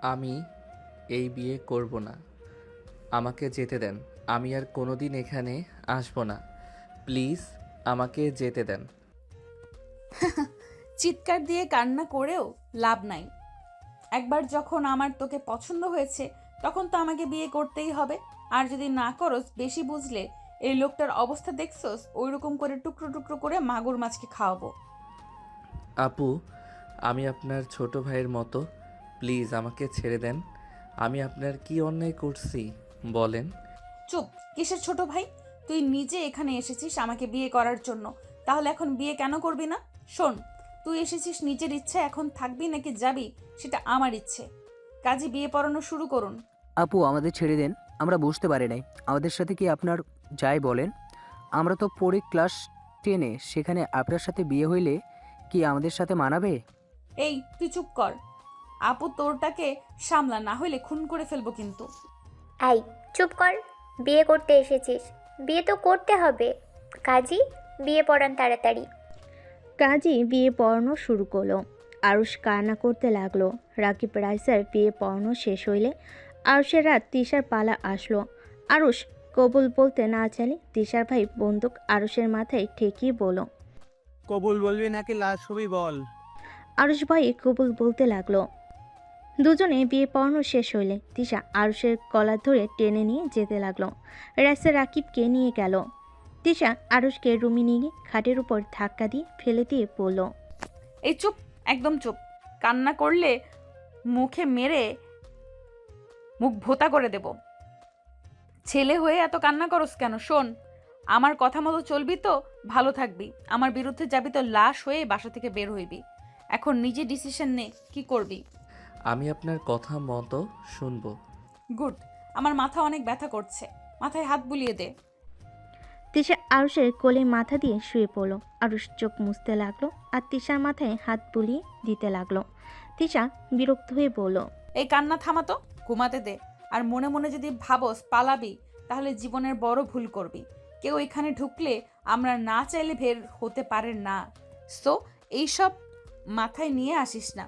আমি এই বিয়ে করব না। আমাকে যেতে দেন। আমি আর কোনোদিন এখানে আসবো না। প্লিজ আমাকে যেতে দেন। চিৎকার দিয়ে কান্না করেও লাভ নাই। একবার যখন আমার তোকে পছন্দ হয়েছে তখন তো আমাকে বিয়ে করতেই হবে। আর যদি না করস, বেশি বুঝলে এই লোকটার অবস্থা দেখছস, ওইরকম করে টুকরো টুকরো করে মাগুর মাছকে খাওয়াবো। আপু, আমি আপনার ছোট ভাইয়ের মতো। প্লিজ আমাকে ছেড়ে দেন। আমি আপনার কি অন্যায় করছি বলেন? চুপ! কিসের ছোট ভাই? তুই নিজে এখানে এসেছিস আমাকে বিয়ে করার জন্য, তাহলে এখন বিয়ে কেন করবি না? শোন, তুই এসেছিস নিজের ইচ্ছে, এখন থাকবি নাকি যাবি সেটা আমার ইচ্ছে। কাজী বিয়ে পড়ানো শুরু করুন। আপু, আমাদের ছেড়ে দেন। আমরা বুঝতে পারি নাই আমাদের সাথে কি আপনার যাই বলেন। আমরা তো পড়ি ক্লাস 10-এ, সেখানে আপনার সাথে বিয়ে হইলে কি আমাদের সাথে মানাবে? এই তুই চুপ কর। আপু তোরটাকে সামলা, না হইলে খুন করে ফেলবো কিন্তু। আই, চুপ কর। বিয়ে করতে এসেছিস, বিয়ে তো করতে হবে। কাজী, বিয়ে পড়ান তাড়াতাড়ি। কাজী বিয়ে পড়ানো শুরু করলো। আরুষ কান্না করতে লাগলো। রাকিব রাইসার বিয়ে পড়ানো শেষ হইলে আরুষের রাত তিশার পালা আসলো। আরুষ কবুল বলতে না চাইলে তিশার ভাই বন্দুক আরুষের মাথায় ঠেকিয়ে বলল, কবুল বলবি নাকি লাশ ছবি বল? আরুষ ভাই কবুল বলতে লাগলো। দুজনে বিয়ে পড়ানো শেষ হইলে তিশা আরুষের কলার ধরে টেনে নিয়ে যেতে লাগলো। রাইসা রাকিবকে নিয়ে গেল। তিশা আরুষকে রুমে নিয়ে গিয়ে খাটের উপর ধাক্কা দিয়ে ফেলে দিয়ে বলল, এই চুপ! একদম চুপ! কান্না করলে মুখে মেরে মুখ ভোতা করে দেব। ছেলে হয়ে এত কান্না করস কেন? শোন, আমার কথা মতো চলবি তো ভালো থাকবি, আমার বিরুদ্ধে যাবি তো লাশ হয়ে বাসা থেকে বের হইবি। এখন নিজে ডিসিশন নে, কি করবি। আমি আপনার কথা মতো শুনবো। গুড। আমার মাথা অনেক ব্যথা করছে, মাথায় হাত বুলিয়ে দে। তিশা আরুষের কোলে মাথা দিয়ে শুয়ে পড়ল। আরুষ চোখ মুছতে লাগলো আর তিশার মাথায় হাত বুলিয়ে দিতে লাগলো। তিশা বিরক্ত হয়ে বলল, এই কান্না থামাতো, ঘুমাতে দে। আর মনে মনে যদি ভাবস পালাবি, তাহলে জীবনের বড় ভুল করবি। কেউ এখানে ঢুকলে আমরা না চাইলে বের হতে পারে না। সো এইসব মাথায় নিয়ে আসিস না।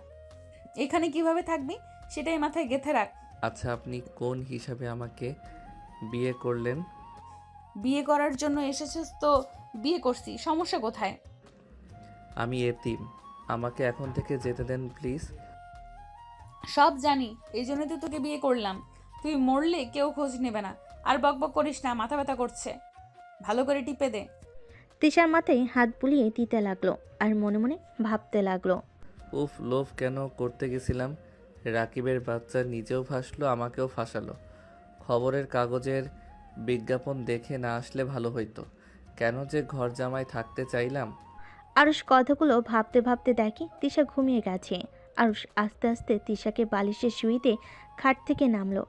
এখানে কিভাবে থাকবি সেটাই মাথায় গেঁথে রাখ। আচ্ছা, আপনি কোন হিসাবে আমাকে বিয়ে করলেন? বিয়ে করার জন্য এসেছিস তো বিয়ে করছি, সমস্যা কোথায়? আমি এতিম। আমাকে এখন থেকে যেতে দেন প্লিজ। সব জানি, এই জন্যই তো তোকে বিয়ে করলাম। তুই মরলে কেউ খোঁজ নেবে না। আর বকবক করিস না, মাথা ব্যথা করছে। ভালো করে টিপে দে। তিশার মাথায় হাত বুলিয়ে দিতে লাগলো আর মনে মনে ভাবতে লাগলো, উফ, লোভ কেন করতে গেছিলাম। রাকিবের বাচ্চা নিজেও ফাঁসলো, আমাকেও ফাঁসালো। খবরের কাগজের বিজ্ঞাপন দেখে না আসলে ভালো হইতো। কেন যে ঘর জামাই থাকতে চাইলাম। আরুষ কথাগুলো ভাবতে ভাবতে দেখে তিশা ঘুমিয়ে গেছে। আরুষ আস্তে আস্তে তিশাকে বালিশে শুইতে খাট থেকে নামলো।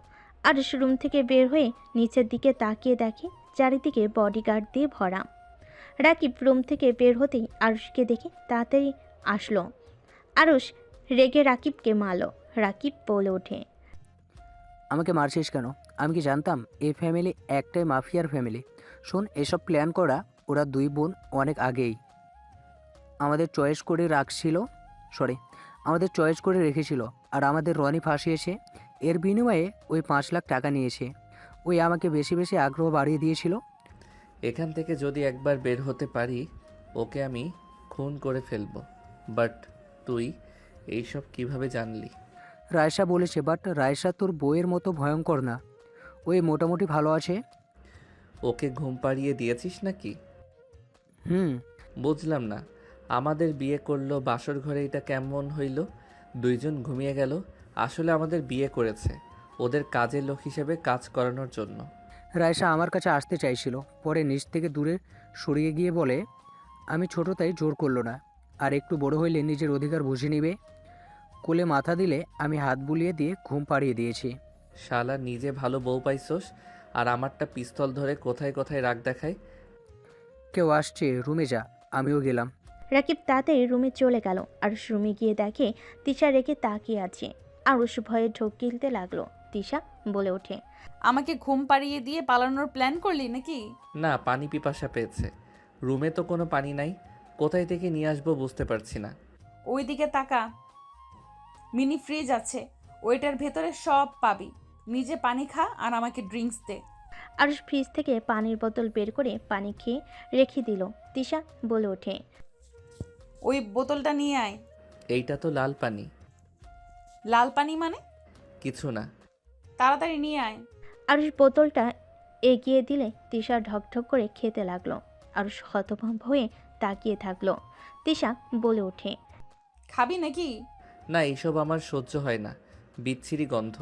আরুষ রুম থেকে বের হয়ে নিচের দিকে তাকিয়ে দেখে চারিদিকে বডিগার্ড দিয়ে ভরা। রাকিব রুম থেকে বের হতেই আরুষকে দেখে তাড়াতাড়ি আসলো। আরুষ রেগে রাকিবকে মারল। রাকিব বলে ওঠে, আমাকে মারছিস কেন? আমি কি জানতাম এই ফ্যামিলি একটাই মাফিয়ার ফ্যামিলি? শোন, এসব প্ল্যান করা ওরা দুই বোন অনেক আগেই আমাদের চয়েস করে রাখছিল। সরি, আমাদের চয়েস করে রেখেছিল। আর আমাদের রনি ফাঁসিয়েছে। এর বিনিময়ে ওই 5 লাখ টাকা নিয়েছে। ওই আমাকে বেশি বেশি আগ্রহ বাড়িয়ে দিয়েছিল। এখান থেকে যদি একবার বের হতে পারি, ওকে আমি খুন করে ফেলবো। বাট তুই এইসব কিভাবে জানলি? রায়সা বলেছে, বাট রায়সা তোর বইয়ের মতো ভয়ঙ্কর না। ওই মোটামুটি ভালো আছে। ওকে ঘুম পাড়িয়ে দিয়েছিস নাকি? হুম। বুঝলাম না। আমাদের বিয়ে করলো বাসর ঘরে, এটা কেমন হইল? দুইজন ঘুমিয়ে গেল। আসলে আমাদের বিয়ে করেছে ওদের কাজের লোক হিসেবে কাজ করানোর জন্য। রায়সা আমার কাছে আসতে চাইছিল, পরে নিচ থেকে দূরে সরিয়ে গিয়ে বলে, আমি ছোট তাই জোর করলো না। আর একটু বড় হইলে নিজের অধিকার বুঝে নিবে। কোলে মাথা দিলে আমি হাত বুলিয়ে দিয়ে ঘুম পাড়িয়ে দিয়েছি। শালা, নিজে ভালো বউ পাইছোস আর আমারটা পিস্তল ধরে কোথায় কোথায় রাগ দেখায়। কেউ আসছে, রুমে যা। আমিও গেলাম। রাকিব তাড়াতাড়ি রুমে চলে গেল। আরুষ রুমে গিয়ে দেখে তিশা রেখে তাকিয়ে আছে। আরুষ ভয়ে ঢোক গিলতে লাগলো। তিশা বলে ওঠে, আমাকে ঘুম পাড়িয়ে দিয়ে পালানোর প্ল্যান করলি নাকি? না, পানি পিপাসা পেয়েছে। রুমে তো কোনো পানি নাই, কোথায় থেকে নিয়ে আসবো বুঝতে পারছি না। ওইদিকে তাকা, মিনি ফ্রিজ আছে, ওইটার ভেতরে সব পাবি। নিজে পানি খা আর আমাকে ড্রিঙ্কস দে। আরুষ ফ্রিজ থেকে পানির বোতল বের করে পানি খেয়ে রেখে দিল। তিশা বলে ওঠে, ওই বোতলটা নিয়ে আয়। এইটা তো লাল পানি। লাল পানি মানে? কিছু না। তাড়াতাড়ি নিয়ে আয়। আরুষ বোতলটা এগিয়ে দিলে তিশা ঢকঢক করে খেতে লাগলো। আরুষ হতভম্ব হয়ে তাকিয়ে থাকলো। তিশা বলে ওঠে, খাবি নাকি? না, এইসব আমার সহ্য হয় না, বিচ্ছিরি গন্ধ।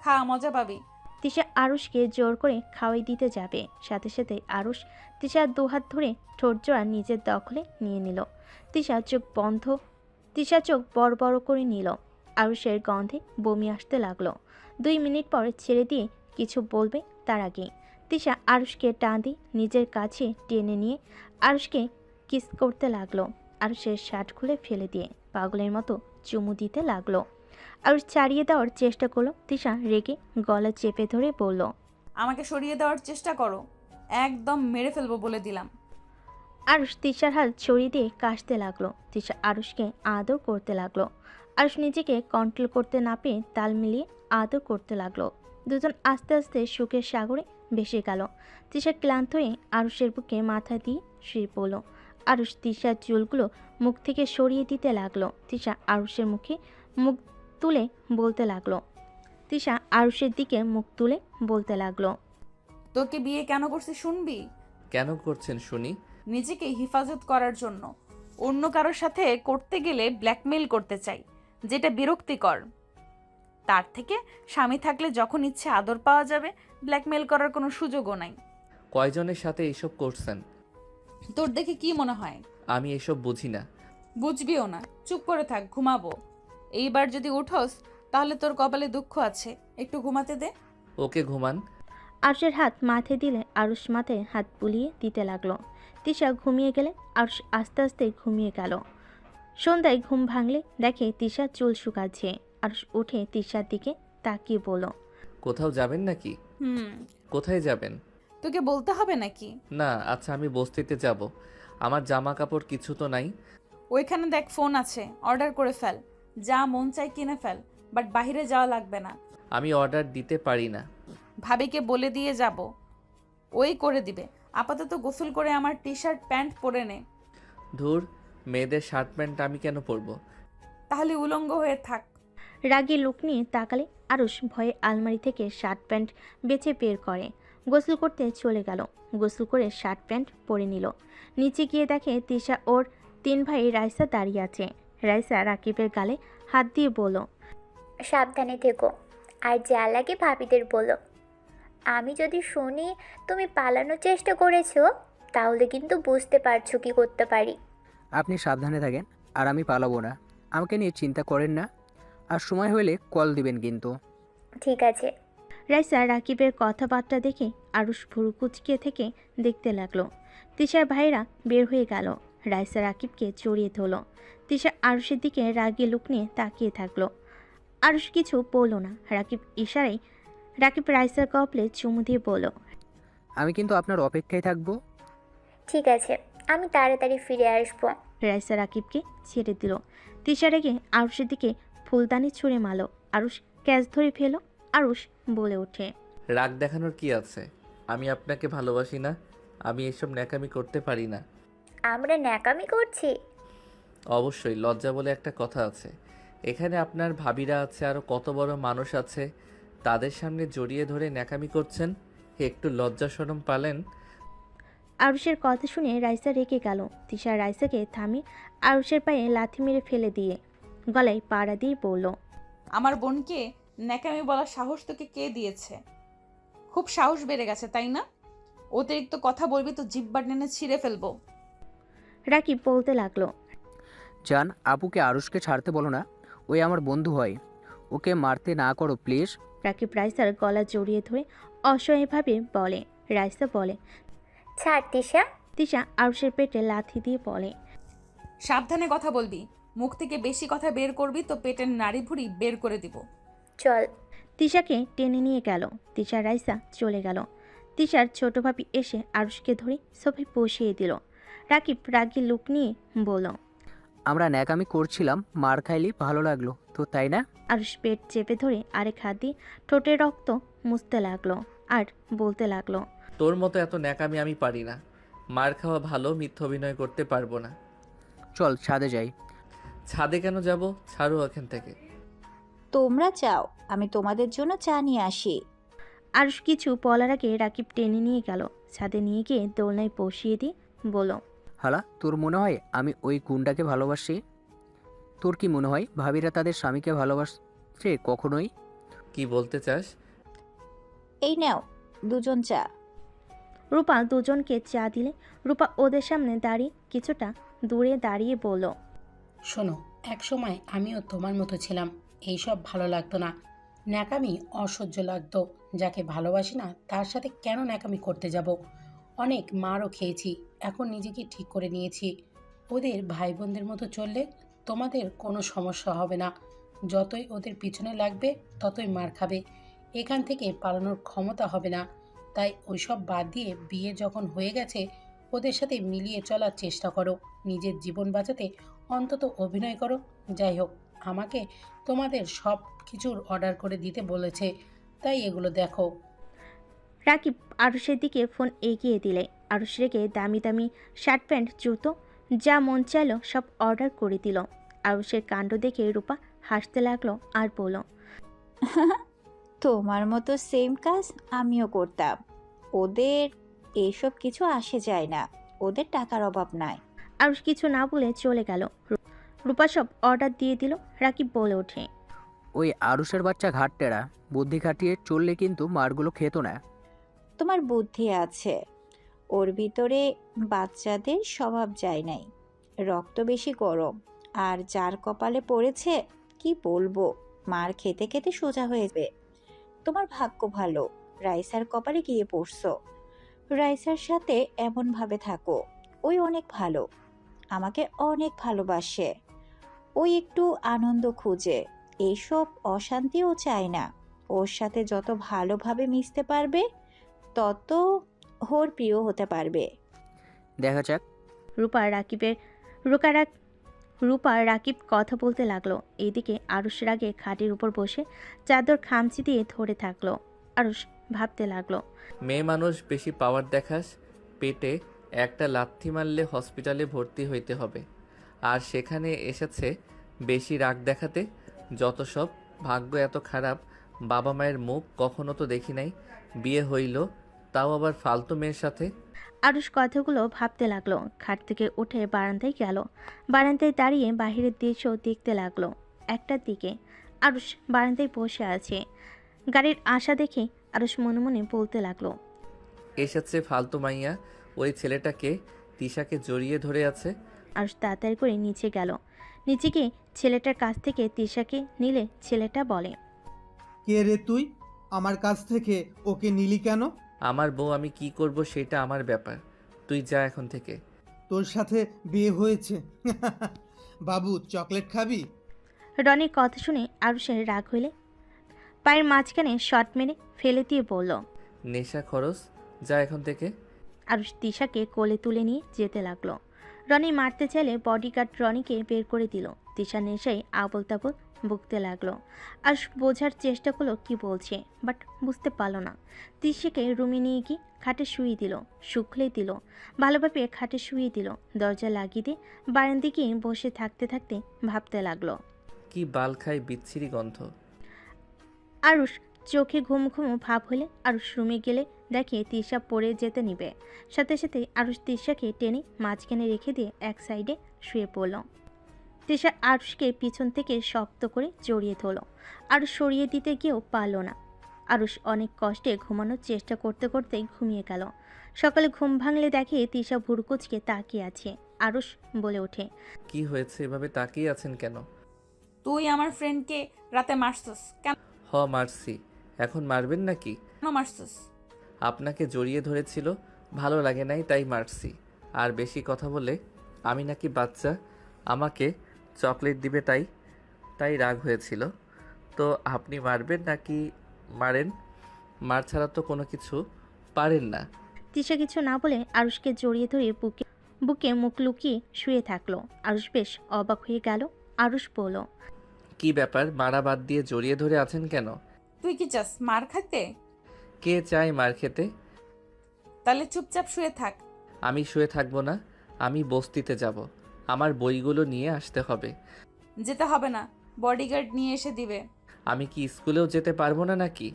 খা, মজা পাবি। তিশা আরুষকে জোর করে খাওয়াই দিতে যাবে, সাথে সাথে আরুষ তিশার দুহাত ধরে ঠোঁট জোড়া নিজের দখলে নিয়ে নিল। তিশা চোখ বড় বড় করে নিল। আরুষের গন্ধে বমি আসতে লাগলো। 2 মিনিট পর ছেড়ে দিয়ে কিছু বলবে তার আগে তিশা আরুষকে টান দিয়ে নিজের কাছে টেনে নিয়ে আরুষকে কিস করতে লাগলো। আরুষের শার্ট খুলে ফেলে দিয়ে পাগলের মতো চুমু দিতে লাগলো। আরুষ ছাড়িয়ে দেওয়ার চেষ্টা করলো। তিশা রেগে গলা চেপে ধরে বলল, আমাকে সরিয়ে দেওয়ার চেষ্টা করো, একদম মেরে ফেলবো বলে দিলাম। আরুষ তিশার হাত ছড়িয়ে দিয়ে কাশতে লাগলো। তিশা আরুষকে আদর করতে লাগলো। আরুষ নিজেকে কন্ট্রোল করতে না পেয়ে তাল মিলিয়ে আদর করতে লাগলো। দুজন আস্তে আস্তে সুখের সাগরে ভেসে গেল। তিশা ক্লান্ত হয়ে আরুষের বুকে মাথা দিয়ে শুয়ে পড়ল। আরুষ তিশার চুলগুলো মুখ থেকে সরিয়ে দিতে লাগলো। তিশা আরুষের মুখে মুখ তুলে বলতে লাগলো তিশা আরুষের দিকে মুখ তুলে বলতে লাগলো, তোকে বিয়ে কেন করছি শুনবি? কেন করছেন শুনি? নিজেকে হেফাজত করার জন্য। অন্য কারোর সাথে করতে গেলে ব্ল্যাকমেইল করতে চাই, যেটা বিরক্তিকর। তার থেকে স্বামী থাকলে যখন ইচ্ছে আদর পাওয়া যাবে, ব্ল্যাকমেইল করার কোনো সুযোগও নাই। কয়জনের সাথে এইসব করছেন? তোর দেখে কি মনে হয়? আমি এসব বুঝি না। বুঝবিও না, চুপ করে থাক, ঘুমাবো। এইবার যদি উঠোস তাহলে তোর কপালে দুঃখ আছে, একটু ঘুমাতে দে। ওকে, ঘুমান। আরুষের হাত মাথায় দিলে আরুষ মাথায় হাত বুলিয়ে দিতে লাগলো। তিশা ঘুমিয়ে গেলে আরুষ আস্তে আস্তে ঘুমিয়ে গেল। সন্ধ্যায় ঘুম ভাঙলে দেখে তিশা চুল শুকাচ্ছে। আরুষ উঠে তিশার দিকে তাকিয়ে বলল, কোথাও যাবেন নাকি? কোথায় যাবেন? তোকে বলতে হবে নাকি? না, আচ্ছা, আমি বস্তিতে যাব। আমার জামা কাপড় কিছু তো নাই। ওইখানে দেখ, ফোন আছে, অর্ডার করে ফেল। যা মন চাই কিনে ফেল, বাট বাইরে যাওয়া লাগবে না। আমি অর্ডার দিতে পারি না। ভাবিকে বলে দিয়ে যাব, ওই করে দিবে। আপাতত গোসল করে আমার টি শার্ট প্যান্ট পরে নে। ধুর, মেয়েদের শার্ট প্যান্ট আমি কেন পরবো? তাহলে উলঙ্গ হয়ে থাক। রাগী লোক নিয়ে তাকালে আরুষ ভয়ে আলমারি থেকে শার্ট প্যান্ট বেছে বের করে। গোসল করতে চলে গেল। গোসল করে শার্ট প্যান্ট পরে নিল। নিচে গিয়ে দেখে তিশা ওর 3 ভাই রাইসা দাঁড়িয়ে আছে। রাইসা রাকিবের গালে হাত দিয়ে বলল, সাবধানে থেকো, আর যা লাগে ভাবিদের বলো। আমি যদি শুনি তুমি পালানোর চেষ্টা করেছো, তাহলে কিন্তু বুঝতে পারছো কি করতে পারি। আপনি সাবধানে থাকেন, আর আমি পালাবো না। আমাকে নিয়ে চিন্তা করেন না, আর সময় হলে কল দিবেন কিন্তু। ঠিক আছে। রাইসা রাকিবের কথাবার্তা দেখে আরুষ ভুরু কুচকে থেকে দেখতে লাগলো। তিশার ভাইরা বের হয়ে গেল। রাইসা রাকিবকে জড়িয়ে ধরল। তিশা আরুষের দিকে রাগী লোক নিয়ে তাকিয়ে থাকলো। আরুষ কিছু বলল না। রাকিব রাইসার কপলে চুমু দিয়ে বলল, আমি কিন্তু আপনার অপেক্ষায় থাকবো। ঠিক আছে, আমি তাড়াতাড়ি ফিরে আসবো। রাইসা রাকিবকে ছেড়ে দিল। তিশা রেগে আরুষের দিকে ফুলদানি ছুঁড়ে মারল। আরুষ ক্যাচ ধরে ফেল। আরুষ বলে ওঠে, রাগ দেখানোর কি আছে? আমি আপনাকে ভালোবাসি না। আমি এসব ন্যাকামি করতে পারি না। আমরা ন্যাকামি করছি? অবশ্যই, লজ্জা বলে একটা কথা আছে। এখানে আপনার ভাবিরা আছে, আরও কত বড় মানুষ আছে, তাদের সামনে জড়িয়ে ধরে ন্যাকামি করছেন। একটু লজ্জা শরম পালেন? আরুষের কথা শুনে রাইসা রেগে গেল। তিশা রাইসাকে থামিয়ে আরুষের পায়ে লাথি মেরে ফেলে দিয়ে গলায় পাড়া দিয়ে বলল, আমার বোনকে ন্যাকামি বলার সাহস তোকে কে দিয়েছে? খুব সাহস বেড়ে গেছে, তাই না? অতিরিক্ত কথা বলবি তো জিব্বা টেনে ছিঁড়ে ফেলবো। রাকিব বলতে লাগলো, জান, আপুকে আরুষকে ছাড়তে বলো না, ওই আমার বন্ধু হয়। ওকে মারতে না করো প্লিজ। রাকিব রাইসার গলা জড়িয়ে ধরে অসহায়ভাবে বলে। রাইসা বলে, ছাড় তিশা। তিশা আরুষের পেটে লাথি দিয়ে বলে, সাবধানে কথা বলবি, মুখ থেকে বেশি কথা বের করবি তো পেটের নাড়ি ভুড়ি বের করে দিব। চল। তিশাকে টেনে নিয়ে গেল। তিশা রাইসা চলে গেল। তিশার ছোট ভাবি এসে আরুষকে ধরে সোফায় বসিয়ে দিল। রাকিব রাগী লুক নিয়ে বলল, আমরা ন্যাকামি করছিলাম, মার খাইলি ভালো লাগলো, তো তাই না? আরুষ পেট চেপে ধরে আরেক হাত দিয়ে ঠোঁটের রক্ত মুছতে লাগলো আর বলতে লাগলো, তোর মতো এত ন্যাকামি আমি পারি না। মার খাওয়া ভালো, মিথ্যা অভিনয় করতে পারবো না। চল ছাদে যাই। ছাদে কেন যাব? ছাড়ো এখান থেকে। তোমরা চাও আমি তোমাদের জন্য চা নিয়ে আসি? আরুষ কিছু বলার আগে রাকিব টেনে নিয়ে গেল ছাদে, নিয়ে গিয়ে দোলনায় বসিয়ে দিয়ে বলল, হালা, তোর মনে হয় আমি ওই গুন্ডাকে ভালোবাসি? তোর কি মনে হয় ভাবিরা তাদের স্বামীকে ভালোবাসছে? কখনোই। কি বলতে চাস? এই নাও দুজন চা। রূপা দুজনকে চা দিলে রূপা ওদের সামনে দাঁড়িয়ে কিছুটা দূরে দাঁড়িয়ে বলল, শোনো, এক সময় আমিও তোমার মতো ছিলাম। এইসব ভালো লাগতো না, ন্যাকামি অসহ্য লাগতো। যাকে ভালোবাসি না তার সাথে কেন ন্যাকামি করতে যাব? অনেক মারও খেয়েছি, এখন নিজেকে ঠিক করে নিয়েছি। ওদের ভাই বোনদের মতো চললে তোমাদের কোনো সমস্যা হবে না। যতই ওদের পিছনে লাগবে ততই মার খাবে, এখান থেকে পালানোর ক্ষমতা হবে না। তাই ওইসব বাদ দিয়ে বিয়ে যখন হয়ে গেছে ওদের সাথে মিলিয়ে চলার চেষ্টা করো। নিজের জীবন বাঁচাতে অন্তত অভিনয় করো। যাই হোক, আমাকে তোমাদের সব কিছুর অর্ডার করে দিতে বলেছে, তাই এগুলো দেখো। রাকিব আরুষের দিকে ফোন এগিয়ে দিলে আরুষ রেগে দামি দামি শার্ট প্যান্ট জুতো যা মন চাইলো সব অর্ডার করে দিল। আরুষের কাণ্ড দেখে রূপা হাসতে লাগলো আর বলল, তোমার মতো সেম কাজ আমিও করতাম। ওদের এইসব কিছু আসে যায় না, ওদের টাকার অভাব নাই। আরুষ কিছু না বলে চলে গেল। রূপা সব অর্ডার দিয়ে দিল। রাকিব বলে ওঠে, ওই আরুষের বাচ্চা ঘাটটেরা, বুদ্ধি খাটিয়ে চললে কিন্তু মারগুলো খেত না। তোমার বুদ্ধি আছে, ওর ভিতরে বাচ্চাদের স্বভাব যায় নাই। রক্ত বেশি গরম, আর যার কপালে পড়েছে কি বলবো, মার খেতে খেতে সোজা হয়েছে। তোমার ভাগ্য ভালো, রাইসার কপালে গিয়ে পড়ছো। রাইসার সাথে এমনভাবে থাকো, ওই অনেক ভালো, আমাকে অনেক ভালোবাসে। ওই একটু আনন্দ খুঁজে, এইসব অশান্তিও চায় না। ওর সাথে যত ভালোভাবে মিশতে পারবে তত ওর প্রিয় হতে পারবে। দেখা যাক। রূপা রাকিবের রূপা রাকিব কথা বলতে লাগলো। এইদিকে আরুষ রাগে খাটের উপর বসে চাদর খামচি দিয়ে ধরে থাকলো। আরুষ ভাবতে লাগলো, মেয়ে মানুষ বেশি পাওয়ার দেখাস, পেটে একটা লাথি মারলে হসপিটালে ভর্তি হইতে হবে। আর সেখানে এসেছে বেশি রাগ দেখাতে। যত সব ভাগ্য এত খারাপ, বাবা মায়ের মুখ কখনো তো দেখি নাই। বিয়ে হইল, তাও আবার ফালতু মেয়ের সাথে। আরুষ কথাগুলো ভাবতে লাগলো। খাট থেকে উঠে বারান্দায় গেল। বারান্দায় দাঁড়িয়ে বাহিরের দৃশ্য দেখতে লাগলো। একটার দিকে আরুষ বারান্দায় বসে আছে। গাড়ির আশা দেখে আরুষ মনে মনে বলতে লাগলো, এসেছে ফালতু মাইয়া। ওই ছেলেটাকে তিশাকে জড়িয়ে ধরে আছে। আরুষ তাড়াতাড়ি করে নিচে গেল। নিচে গিয়ে ছেলেটার কাছ থেকে তিশাকে নিলে ছেলেটা বলে, কে রে তুই? আমার কাছ থেকে ওকে নিলি কেন? আমার বউ, আমি কি করব সেটা আমার ব্যাপার। তুই যা এখন থেকে। তোর সাথে বিয়ে হয়েছে। বাবু, চকলেট খাবি? রনির কথা শুনে আরুষের রাগ হইলে পায়ের মাঝখানে শট মেরে ফেলে দিয়ে বলল, নেশা খরচ, যা এখন থেকে। আরুষ তিশাকে কোলে তুলে নিয়ে যেতে লাগলো। রনি মারতে চাইলে বডিগার্ড রনিকে বের করে দিল। তিশা নেশায় আবল তাবল বকতে লাগলো। আরুষ বোঝার চেষ্টা করলো কি বলছে, বাট বুঝতে পারলো না। তিশাকে রুমে নিয়ে গিয়ে খাটে শুয়ে দিল, শুকলে দিল, ভালোভাবে খাটে শুয়ে দিল। দরজা লাগিয়ে দিয়ে বারান্দায় গিয়ে বসে থাকতে থাকতে ভাবতে লাগলো। কি বাল খাই বিচ্ছিরি গন্ধ। আরুষ চোখে ঘুম ঘুম ভাব হলে আরুষ রুমে গেলে দেখে তিশা পড়ে যেতে নিবে। সাথে সাথে আরুষ তিশাকে টেনে মাঝখানে রেখে দিয়ে এক সাইডে শুয়ে পড়ল। তিশা আরুষকে পিছন থেকে শক্ত করে জড়িয়ে ধরল। আরুষ সরিয়ে দিতে গিয়েও পারল না। আরুষ অনেক কষ্টে ঘুমানোর চেষ্টা করতে করতে ঘুমিয়ে গেল। সকালে ঘুম ভাঙলে দেখে তিশা ভুরকুচকে তাকিয়ে আছে। আরুষ বলে ওঠে, কি হয়েছে, এভাবে তাকিয়ে আছেন কেন? তুই আমার ফ্রেন্ডকে রাতে মারছস কেন? মারছি। এখন মারবেন নাকি? মারছস? আপনাকে জড়িয়ে ধরেছিল, ভালো লাগে নাই তাই মারছি। আর বেশি কথা বলে আমি নাকি বাচ্চা, আমাকে চকলেট দিবে তাই তাই রাগ হয়েছিল। তো আপনি মারবেন নাকি? মারেন। মার ছাড়া তো কোনো কিছু পারেন না। তিশা কিছু না বলে আরুষকে জড়িয়ে ধরে বুকে মুখ লুকিয়ে শুয়ে থাকলো। আরুষ বেশ অবাক হয়ে গেল। আরুষ বলল, কি ব্যাপার, মারা বাদ দিয়ে জড়িয়ে ধরে আছেন কেন? তুই কি চাস মার খাইতে? কে চায় মার খেতে? তাহলে চুপচাপ শুয়ে থাক। আমি শুয়ে থাকবো না, আমি বস্তিতে যাব। আমার বইগুলো নিয়ে আসতে হবে। যেতে হবে না, বডিগার্ড নিয়ে এসে দিবে। আমি কি স্কুলেও যেতে পারবো না নাকি?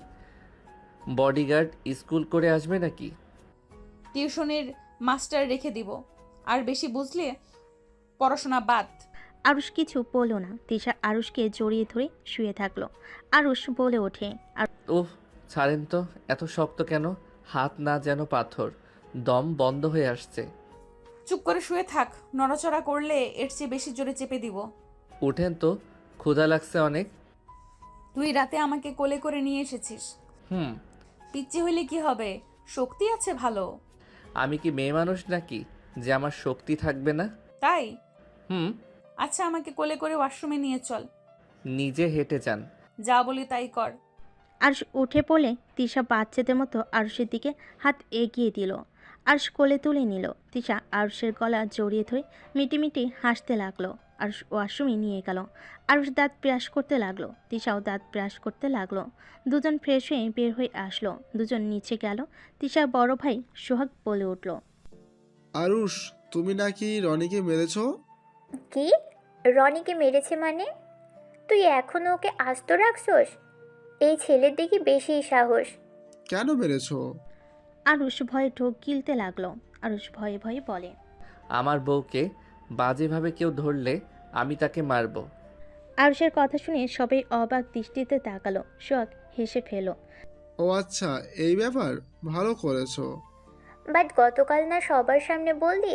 বডিগার্ড স্কুল করে আসবে নাকি? টিউশনের মাস্টার রেখে দিব। আর বেশি বুঝলে পড়াশোনা বাদ। আরুষ কিছু বলল না। তিশা আরুষকে জড়িয়ে ধরে শুয়ে থাকলো। আরুষ বলে ওঠে, উফ, ছাড়েন তো, এত শক্ত কেন? হাত না যেন পাথর, দম বন্ধ হয়ে আসছে। চুপ করে শুয়ে থাক, নড়াচড়া করলে এর চেয়ে বেশি জোরে চেপে দিব। উঠেন তো, ক্ষুধা লাগছে অনেক। তুই রাতে আমাকে কোলে করে নিয়ে এসেছিস। হুম। পিচ্চি হইলে কি হবে, শক্তি আছে ভালো। আমি কি মেয়ে মানুষ নাকি যে আমার শক্তি থাকবে না? তাই? হুম। আচ্ছা, আমাকে কোলে করে ওয়াশরুমে নিয়ে চল। নিজে হেঁটে যান। যা বলি তাই কর। আরুষ উঠে পড়লে তিশা বাচ্চাদের মতো আরুষের দিকে হাত এগিয়ে দিল। আরুষ কোলে তুলে নিল। তিশা আরুষের গলা জড়িয়ে ধরে মিটিমিটি হাসতে লাগলো। আরুষ ওয়াশরুমে নিয়ে গেল। আরুষ দাঁত ব্রাশ করতে লাগলো। তিশাও দাঁত ব্রাশ করতে লাগলো। দুজন ফ্রেশ হয়ে বের হয়ে আসলো। দুজন নিচে গেল। তিশার বড় ভাই সোহাগ বলে উঠল, আরুষ, তুমি নাকি রনিকে মেরেছ? কি? রনিকে মেরেছে মানে? তুই এখনো ওকে আস্ত রাখছস? এই ছেলের দেখি বেশি সাহস। কেন মেরেছ? আরুষ ভয়ে ঢোক গিলতে লাগলো। আরুষ ভয়ে ভয়ে বলে, আমার বউকে বাজেভাবে কেউ ধরলে আমি তাকে মারবো। আরুষের কথা শুনে সবাই অবাক দৃষ্টিতে তাকালো। সোহাগ হেসে ফেল। ও আচ্ছা, এই ব্যাপার, ভালো করেছো। বাট গতকাল না সবার সামনে বললি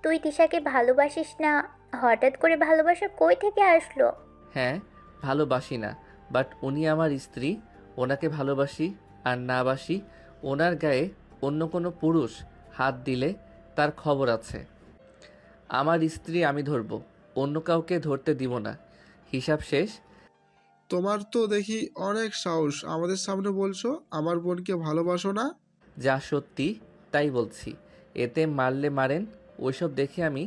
তুই তিশাকে ভালোবাসিস না? হঠাৎ করে ভালোবাসা কই থেকে আসলো? হ্যাঁ, ভালোবাসি না, বাট উনি আমার স্ত্রী। ওনাকে ভালোবাসি আর না বাসি, ওনার গায়ে অন্য কোনো পুরুষ হাত দিলে তার খবর আছে। আমার স্ত্রী আমি ধরবো, অন্য কাউকে ধরতে দিব না। হিসাব শেষ। তোমার তো দেখি অনেক সাহস, আমাদের সামনে বলছো আমার বোনকে ভালোবাসো না। যা সত্যি তাই বলছি। এতে মারলে মারেন, ওইসব দেখে আমি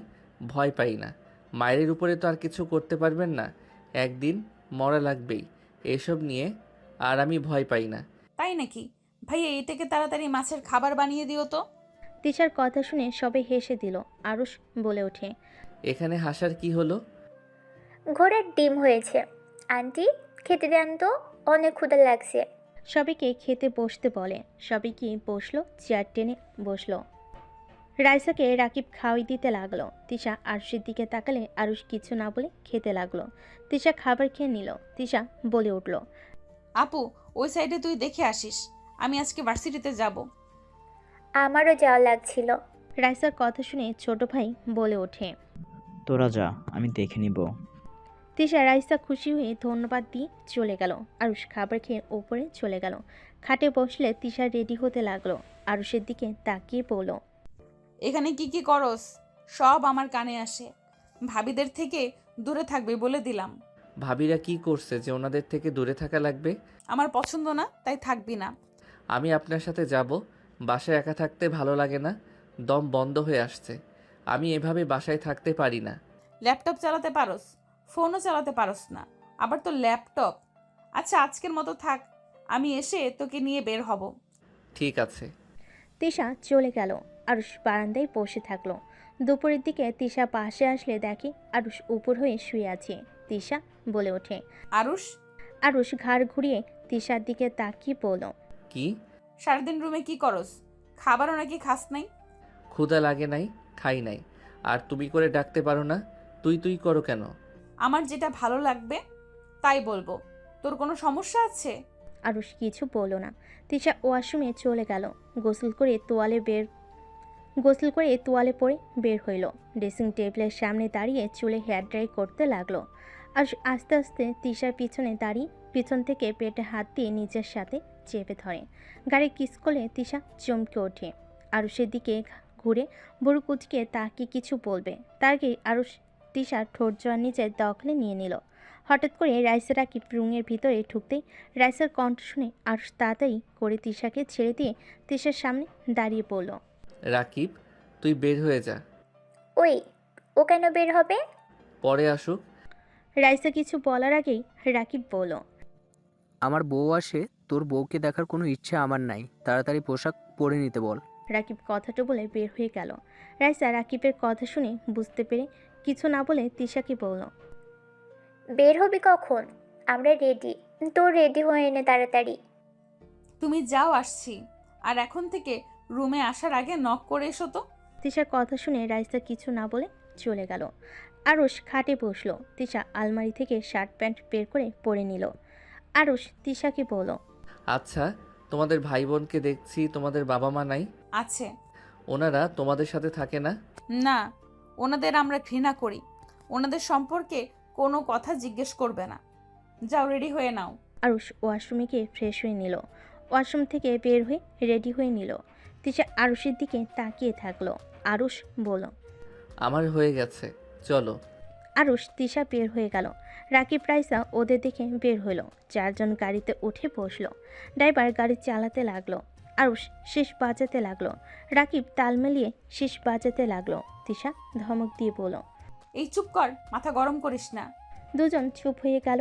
ভয় পাই না। মায়ের উপরে তো আর কিছু করতে পারবেন না, একদিন মরা লাগবেই। এসব নিয়ে আর আমি ভয় পাই না। তাই নাকি? ভাইয়া, এটাকে তাড়াতাড়ি মাছের খাবার বানিয়ে দিও তো। তিশার কথা শুনে সবাই হেসে দিল। আরুষ বলে ওঠে, এখানে হাসার কি হলো? ঘোড়ার ডিম হয়েছে। আন্টি, খেতে দেন তো, অনেক ক্ষুধা লাগছে। সবাইকে খেতে বসতে বলে। সবাই কি বসলো, চেয়ার টেনে বসলো। রাইসাকে রাকিব খাওয়াই দিতে লাগলো। তিশা আরুষের দিকে তাকালে আরুষ কিছু না বলে খেতে লাগলো। তিশা খাবার খেয়ে নিল। তিশা বলে উঠল, আপু, ওই সাইডে তুই দেখে আসিস, আমি আজকে ভার্সিটিতে যাব। আমারও যাওয়া লাগছিল। রাইসার কথা শুনে ছোট ভাই বলে ওঠে, তোরা যা, আমি দেখে নিব। তিশা রাইসা খুশি হয়ে ধন্যবাদ দিয়ে চলে গেল। আরুষ খাবার খেয়ে ওপরে চলে গেল। খাটে বসলে তিশা রেডি হতে লাগলো। আরুষের দিকে তাকিয়ে বলল, এখানে কি কি করস সব আমার কানে আসে। ভাবিদের থেকে দূরে থাকবে বলে দিলাম। ভাবিরা কি করছে যে ওনাদের থেকে দূরে থাকা লাগবে? আমার পছন্দ না, তাই থাকবি না। আমি আপনার সাথে যাব। বাসায় একা থাকতে ভালো লাগে না, দম বন্ধ হয়ে আসছে। আমি এভাবে বাসায় থাকতে পারি না। ল্যাপটপ চালাতে পারস, ফোনও চালাতে পারস না, আবার তো ল্যাপটপ। আচ্ছা, আজকের মতো থাক, আমি এসে তোকে নিয়ে বের হব। ঠিক আছে। তিশা চলে গেল। আরুষ বারান্দায় বসে থাকলো। দুপুরের দিকে তিশা পাশে আসলে দেখে আরুষ উপর হয়ে শুয়ে আছে। তিশা বলে ওঠে, আরুষ, আরুষ ঘাড় ঘুরিয়ে তিশার দিকে তাকিয়ে বলল, কি? সারাদিন রুমে কি করস? খাবারও নাকি খাস নাই? ক্ষুধা লাগে নাই, খাই নাই। আর তুমি করে ডাকতে পারো না, তুই তুই করো কেন? আমার যেটা ভালো লাগবে তাই বলবো, তোর কোনো সমস্যা আছে? আরুষ কিছু বলল না। তিশা ওয়াশরুমে চলে গেল। গোসল করে তোয়ালে পরে বের হইল। ড্রেসিং টেবিলের সামনে দাঁড়িয়ে চুলে হেয়ার ড্রাই করতে লাগলো। আর আস্তে আস্তে তিশার পিছনে দাঁড়িয়ে পিছন থেকে পেটে হাত দিয়ে নিজের সাথে চেপে ধরে। গাড়ি কিস করলে তিশা চমকে ওঠে। আরুষের দিকে ঘুরে বুড়ো কুচকে তাকে কিছু বলবে, তার আগে আরুষ তিশার ঠোঁট জোয়ার নিজের দখলে নিয়ে নিল। হঠাৎ করে রাইসা রাকিব রুমের ভিতরে ঢুকতেই রাইসার কণ্ঠ শুনে আরুষ তাড়াতাড়ি করে তিশাকে ছেড়ে দিয়ে তিশার সামনে দাঁড়িয়ে পড়ল। রাকিব, তুই বের হয়ে যা। ওই, ও কেন বের হবে? পরে আসুক। রাইসা কিছু বলার আগেই রাকিব বলল, আমার বউ আসে, তোর বউকে দেখার কোনো ইচ্ছে আমার নাই, তাড়াতাড়ি পোশাক পরে নিতে বল। রাকিব কথাটা বলে বের হয়ে গেল। রাইসা রাকিবের কথা শুনে বুঝতে পেরে কিছু না বলে তিশাকে বলল, বের হবি কখন? আমরা রেডি। তোর রেডি হয়ে নে তাড়াতাড়ি। তুমি যাও, আসছি। আর এখন থেকে রুমে আসার আগে নক করে এসো তো। তিশার কথা শুনে রাইসা কিছু না বলে চলে গেল। আরুষ খাটে বসলো। তিশা আলমারি থেকে শার্ট প্যান্ট বের করে পরে নিল। আরুষ তিশাকে বলল, আচ্ছা, তোমাদের ভাই বোনকে দেখছি, তোমাদের বাবা মা নাই? আছে। ওনারা তোমাদের সাথে থাকে না? না, ওনাদের আমরা ঘৃণা করি। ওনাদের সম্পর্কে কোনো কথা জিজ্ঞেস করবে না। যাও, রেডি হয়ে নাও। আরুষ ওয়াশরুমে গিয়ে ফ্রেশ হয়ে নিল। ওয়াশরুম থেকে বের হয়ে রেডি হয়ে নিল। তিশা আরুষের দিকে তাকিয়ে থাকলো। আরুষ বলল, আমার হয়ে গেছে, চলো। আরুষ তিশা বের হয়ে গেল। রাকিব রাইসা ওদের দেখে বের হলো। চারজন গাড়িতে উঠে বসলো। ড্রাইভার গাড়ি চালাতে লাগলো। আরুষ শীষ বাজাতে লাগলো। রাকিব তাল মিলিয়ে শীষ বাজাতে লাগলো। তিশা ধমক দিয়ে বলল, এই চুপ কর, মাথা গরম করিস না। দুজন চুপ হয়ে গেল।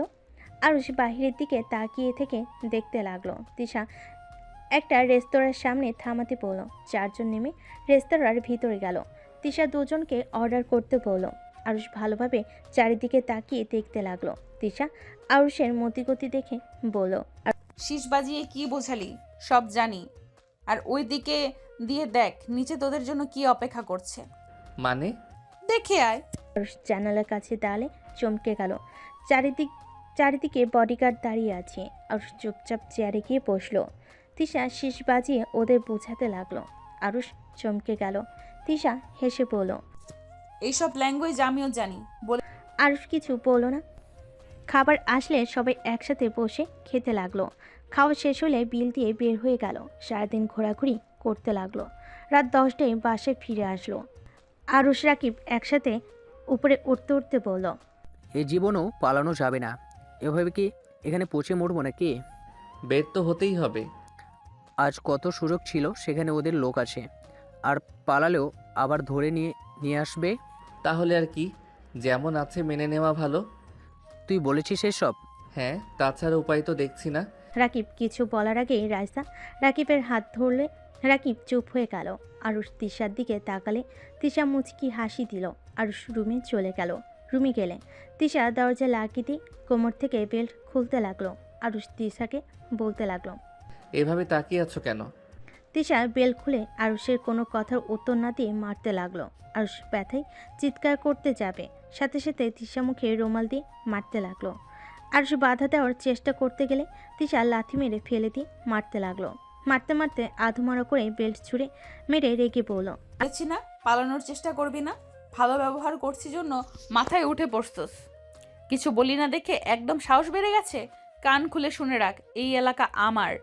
আরুষ বাহিরের দিকে তাকিয়ে থেকে দেখতে লাগলো। তিশা একটা রেস্তোরাঁর সামনে থামাতে বলল। চারজন নেমে রেস্তোরাঁর ভিতরে গেল। তিশা দুজনকে অর্ডার করতে বলল। আরুষ ভালোভাবে চারিদিকে তাকিয়ে দেখতে লাগলো। তিশা আরুষের মতিগতি দেখে বলল, শীষ বাজিয়ে কি বোঝালি? সব জানি। আর ওই দিকে দিয়ে দেখ, নিচে তোদের জন্য কি অপেক্ষা করছে। মানে? দেখে আয়। আরুষ জানালার কাছে দাঁড়ালে চমকে গেল। চারিদিকে বডিগার্ড দাঁড়িয়ে আছে। আরুষ চুপচাপ চেয়ারে গিয়ে বসলো। তিশা শীষ বাজিয়ে ওদের বোঝাতে লাগলো। আরুষ চমকে গেল। তিশা হেসে বলল, এইসব ল্যাঙ্গুয়েজ আমিও জানি বলে। আরুষ কিছু বলল না। খাবার আসলে সবাই একসাথে বসে খেতে লাগলো। খাওয়া শেষ হলে বিল দিয়ে বের হয়ে গেল। সারাদিন ঘোরাঘুরি করতে লাগলো। রাত 10টায় বাসায় ফিরে আসলো। আরুষ রাকিব একসাথে উপরে উঠতে উঠতে বলল, এই জীবনও পালানো যাবে না। এভাবে কি এখানে পচে মরবো নাকি? বের তো হতেই হবে। আজ কত সুযোগ ছিল, সেখানে ওদের লোক আছে, আর পালালেও আবার ধরে নিয়ে নিয়ে আসবে। তাহলে আর কি, যেমন আছে মেনে নেওয়া ভালো। তুই বলেছিস এসব? হ্যাঁ, তাছাড়া উপায় তো দেখছি না। রাকিব কিছু বলার আগেই রাইসা রাকিবের হাত ধরলে। রাকিব চুপ হয়ে গেল। আরুষ তিশার দিকে তাকালে তিশা মুচকি হাসি দিল। আরুষ রুমে চলে গেল। রুমে গেলে তিশা দরজা লাগিয়ে দিয়ে কোমর থেকে বেল্ট খুলতে লাগলো। আরুষ তিশাকে বলতে লাগলো, এভাবে তাকিয়ে আছো কেন? তিশা বেল্ট খুলে আরুষের কোনো কথার উত্তর না দিয়ে মারতে লাগলো। আরুষ ব্যথায় চিৎকার করতে যাবে, সাথে সাথে তিশা মুখে রুমাল দিয়ে মারতে লাগলো। আরুষ বাধা দেওয়ার চেষ্টা করতে গেলে তিশা লাথি মেরে ফেলে দিয়ে মারতে লাগলো। মারতে মারতে আধমরা করে বেল্ট ছুঁড়ে মেরে রেগে বলল, বলেছি না পালানোর চেষ্টা করবি না। ভালো ব্যবহার করছি জন্য মাথায় উঠে পড়ছস। কিছু বলি না দেখে একদম সাহস বেড়ে গেছে। কান খুলে শুনে রাখ, এই এলাকা আমার।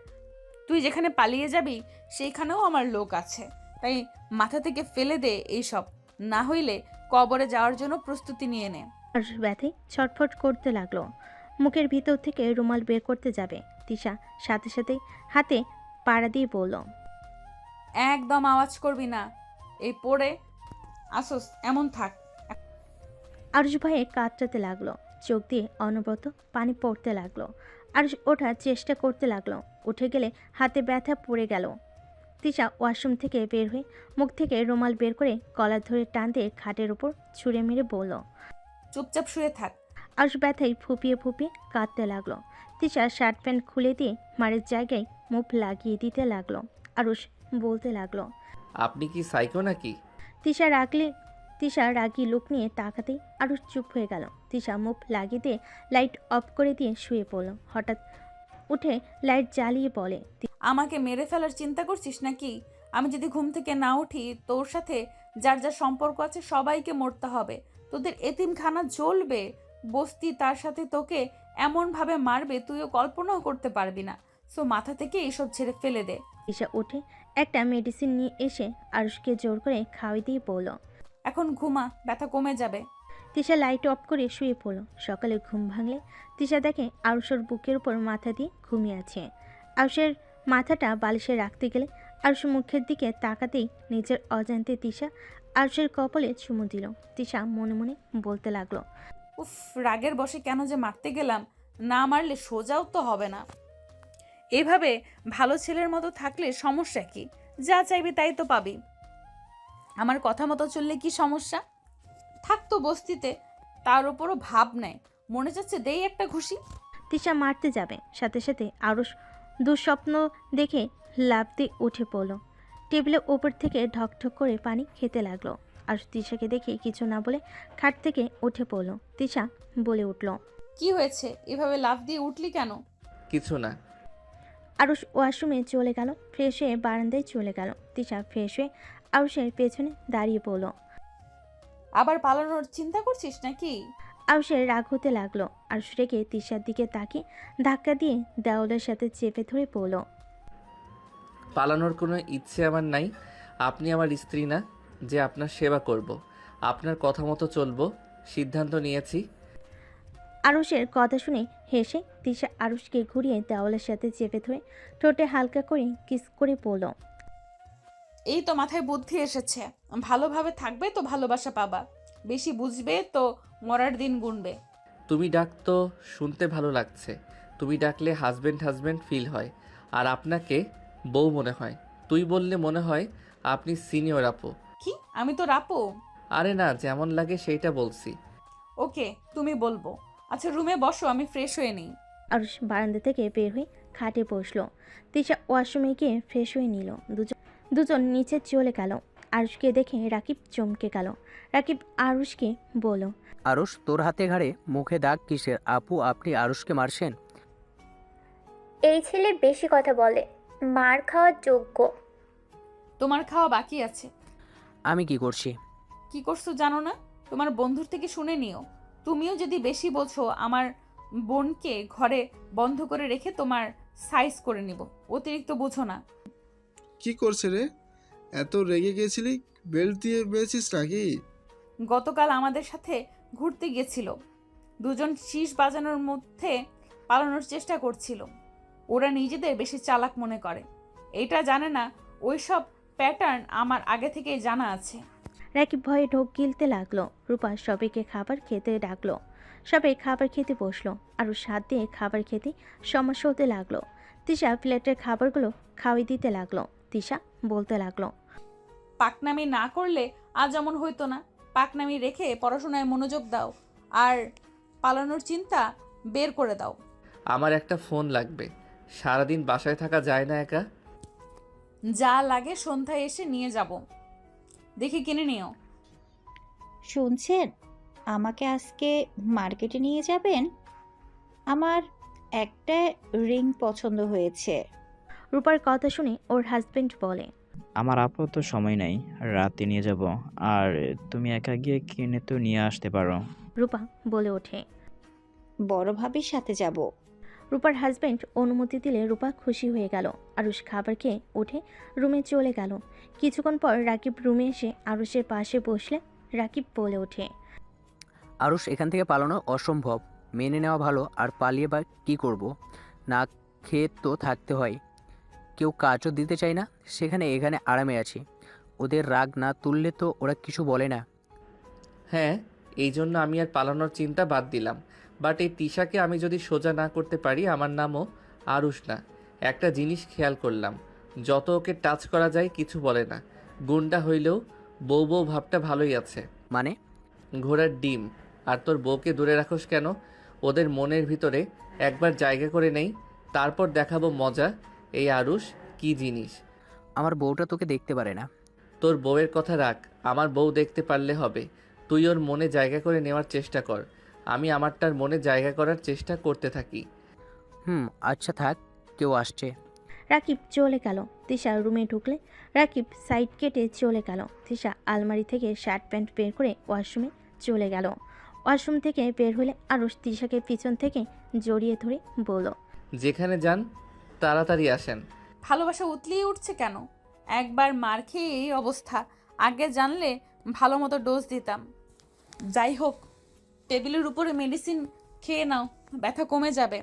তুই যেখানে পালিয়ে যাবি সেইখানেও আমার লোক আছে। তাই মাথা থেকে ফেলে দে এইসব, না হইলে কবরে যাওয়ার জন্য প্রস্তুতি নিয়ে নে। আরুষ ব্যথায় ছটফট করতে লাগলো। মুখের ভিতর থেকে রুমাল বের করতে যাবে। তিশা সাথে সাথে হাতে পাড়া দিয়ে বলল, একদম আওয়াজ করবি না। এই পড়ে আসস এমন থাক। আরুষ ভয়ে কাতরাতে লাগলো। চোখ দিয়ে অনবরত পানি পড়তে লাগলো। আরুষ ওঠার চেষ্টা করতে লাগলো। উঠে গেলে হাতে ব্যথা পড়ে গেল। তিশা ওয়াশরুম থেকে বের হয়ে মুখ থেকে রুমাল বের করে কলার ধরে টান দিয়ে খাটের উপর ছুঁড়ে মেরে বলল। চুপচাপ শুয়ে থাক। আরুষ ব্যথায় ফুপিয়ে ফুপিয়ে কাঁদতে লাগলো। তিশা শার্ট প্যান্ট খুলে দিয়ে মারের জায়গায় মুখ লাগিয়ে দিতে লাগলো। আরুষ বলতে লাগলো, আপনি কি সাইকো নাকি? তিশা রাগী লুক নিয়ে তাকাতেই আরুষ চুপ হয়ে গেল। তিশা মুখ লাগিয়ে দিয়ে লাইট অফ করে দিয়ে শুয়ে পড়ল। হঠাৎ উঠে লাইট জ্বালিয়ে বলে, আমাকে মেরে ফেলার চিন্তা করছিস নাকি? আমি যদি ঘুম থেকে না উঠি, তোর সাথে যার যার সম্পর্ক আছে সবাইকে মরতে হবে। তোদের এতিমখানা জ্বলবে, বস্তি তার সাথে তোকে এমনভাবে মারবে তুইও কল্পনাও করতে পারবি না। সো মাথা থেকে এইসব ছেড়ে ফেলে দে। তিশা উঠে একটা মেডিসিন নিয়ে এসে আরুষকে জোর করে খাওয়াই দিয়ে বলল, এখন ঘুমা, ব্যথা কমে যাবে। তিশা লাইট অফ করে শুয়ে পড়ল। সকালে ঘুম ভাঙলে তিশা দেখে আরুষের বুকের উপর মাথা দিয়ে ঘুমিয়ে আছে। আরুষের মাথাটা বালিশে রাখতে গেলে আরুষ মুখের দিকে তাকাতেই নিজের অজান্তে তিশা আরুষের কপালে চুমু দিল। তিশা মনে মনে বলতে লাগলো, উফ, রাগের বশে কেন যে মারতে গেলাম, না মারলে সোজাও তো হবে না। এভাবে ভালো ছেলের মতো থাকলে সমস্যা কি? যা চাইবি তাই তো পাবি। আমার কথা মতো চললে কি সমস্যা? থাকতো বস্তিতে, তার উপরও ভাব নেয়, মনে যাচ্ছে দেই একটা ঘুষি। তিশা মারতে যাবে, সাথে সাথে আরুষ দুঃস্বপ্ন দেখে লাফ দিয়ে উঠে পড়ল। টেবিলের ওপর থেকে ঢকঢক করে পানি খেতে লাগলো। আর তিশাকে দেখে কিছু না বলে খাট থেকে উঠে পড়ল। তিশা বলে উঠল, কি হয়েছে, এভাবে লাফ দিয়ে উঠলি কেন? কিছু না। আরুষ ওয়াশরুমে চলে গেল, ফ্রেশ হয়ে বারান্দায় চলে গেল। তিশা ফ্রেশ হয়ে আরুষের পেছনে দাঁড়িয়ে পড়ল। আবার পালানোর চিন্তা করছিস নাকি? আরুষের রাগ হতে লাগলো। আরুষ রেগে তিশার দিকে তাকিয়ে ধাক্কা দিয়ে দেওয়ালের সাথে চেপে ধরে পড়ল। পালানোর কোনো ইচ্ছে আমার নাই। আপনি আমার স্ত্রী না যে আপনার সেবা করব। আপনার কথা মতো চলবো, সিদ্ধান্ত নিয়েছি। আরুষের কথা শুনে হেসে তিশা আরুষকে ঘুরিয়ে দেওয়ালের সাথে চেপে ধরে ঠোঁটে হালকা করে কিস করে পড়ল। এই তো মাথায় বুদ্ধি এসেছে, ভালোভাবে থাকবে তো ভালোবাসা পাবা, বেশি বুঝবে তো মরার দিন গুনবে। তুমি ডাক তো শুনতে ভালো লাগছে। তুমি ডাকলে হাজব্যান্ড হাজব্যান্ড ফিল হয়, আর আপনাকে বউ মনে হয়। তুই বললে মনে হয় আপনি সিনিয়র আপু। কি, আমি তো রাপো? আরে না, যেমন লাগে সেইটা বলছি। ওকে, তুমি বলবো। আচ্ছা রুমে বসো, আমি ফ্রেশ হয়ে নিই। আরুষ বারান্দা থেকে বের হয়ে খাটে বসলো। তিশা ওয়াশরুমে গিয়ে ফ্রেশ হয়ে নিল। দুজন নিচে চলে গেল। আরুষকে দেখে রাকিব চমকে গেল। রাকিব আরুষকে বলল, আরুষ, তোর হাতে ঘাড়ে মুখে দাগ কিসের? আপু, আপনি আরুষকে মারছেন? এই ছেলে বেশি কথা বলে, মার খাওয়ার যোগ্য। তোমার খাওয়া বাকি আছে। আমি কি করছি? কি করছো জানো না? তোমার বন্ধুর থেকে শুনে নিও। তুমিও যদি বেশি বোঝো, আমার বোনকে ঘরে বন্ধ করে রেখে তোমার সাইজ করে নিব। অতিরিক্ত বুঝো না। কি করছে রে? এত রেগে গেছিলি? বেল্ট দিয়ে বেঁচেছিস নাকি? গতকাল আমাদের সাথে ঘুরতে গিয়েছিল, দুজন শীষ বাজানোর মধ্যে পালানোর চেষ্টা করছিল। ওরা নিজেদের বেশি চালাক মনে করে, এটা জানে না ওইসব প্যাটার্ন আমার আগে থেকেই জানা আছে। রাকিব ভয়ে ঢোক গিলতে লাগলো। রূপা সবাইকে খাবার খেতে ডাকলো। সবাই খাবার খেতে বসলো। আরও স্বাদ দিয়ে খাবার খেতে সমস্যা হতে লাগলো। তিশা প্লেটের খাবারগুলো খাওয়াই দিতে লাগলো। তিশা বলতে লাগলো, পাকনামি না করলে আজ এমন হইতো না। পাকনামি রেখে পড়াশোনায় মনোযোগ দাও, আর পালানোর চিন্তা বের করে দাও। আমার একটা ফোন লাগবে, সারাদিন বাসায় থাকা যায় না একা। যা লাগে সন্ধ্যায় এসে নিয়ে যাব, দেখে কিনে নিও। শুনছেন, আমাকে আজকে মার্কেটে নিয়ে যাবেন? আমার একটা রিং পছন্দ হয়েছে। রূপার কথা শুনে ওর হাজবেন্ড বলে, আমার আপাতত সময় নাই, রাতে নিয়ে যাব। আর তুমি একা গিয়ে কিনে তো নিয়ে আসতে পারো। রূপা বলে ওঠে। বড় ভাবির সাথে যাব। রূপার হাজবেন্ড অনুমতি দিলে রূপা খুশি হয়ে গেল। আরুষ খাবার খেয়ে উঠে রুমে চলে গেল। কিছুক্ষণ পর রাকিব রুমে এসে আরুষের পাশে বসলে রাকিব বলে ওঠে, আরুষ, এখান থেকে পালানো অসম্ভব। মেনে নেওয়া ভালো, আর পালিয়ে বা কী করব? না খেয়ে তো থাকতে হয়। কেউ কাজও দিতে চায় না, সেখানে এখানে আরামে আছি। ওদের রাগ না তুললে তো ওরা কিছু বলে না। হ্যাঁ, এই জন্য আমি আর পালানোর চিন্তা বাদ দিলাম। বাট এই তিশাকে আমি যদি সোজা না করতে পারি, আমার নামও আরুষ না। একটা জিনিস খেয়াল করলাম, যত ওকে টাচ করা যায় কিছু বলে না। গুন্ডা হইলেও বউ বউ ভাবটা ভালোই আছে। মানে? ঘোড়ার ডিম। আর তোর বউকে দূরে রাখোস কেন? ওদের মনের ভিতরে একবার জায়গা করে নেই, তারপর দেখাবো মজা। এই আরুষ কি জিনিস। আমার বউটা তোকে দেখতে পারে না। তোর বউয়ের কথা রাখ, আমার বউ দেখতে পারলে হবে। তুই ওর মনে জায়গা করে নেওয়ার চেষ্টা কর, আমি আমারটার মনে জায়গা করার চেষ্টা করতে থাকি। আচ্ছা থাক, কেউ আসছে। রাকিব চলে গেল। তিশা রুমে ঢুকলে রাকিব সাইড কেটে চলে গেল। তিশা আলমারি থেকে শার্ট প্যান্ট বের করে ওয়াশরুমে চলে গেল। ওয়াশরুম থেকে বের হলে আরুষ তিশাকে পিছন থেকে জড়িয়ে ধরে বলল, যেখানে যান তাড়াতাড়ি আসেন। ভালোবাসা উতলিয়ে উঠছে কেন? একবার মার খেয়ে এই অবস্থা, আগে জানলে ভালো মতো ডোজ দিতাম। যাই হোক, টেবিলের উপরে মেডিসিন খেয়ে নাও, ব্যথা কমে যাবে।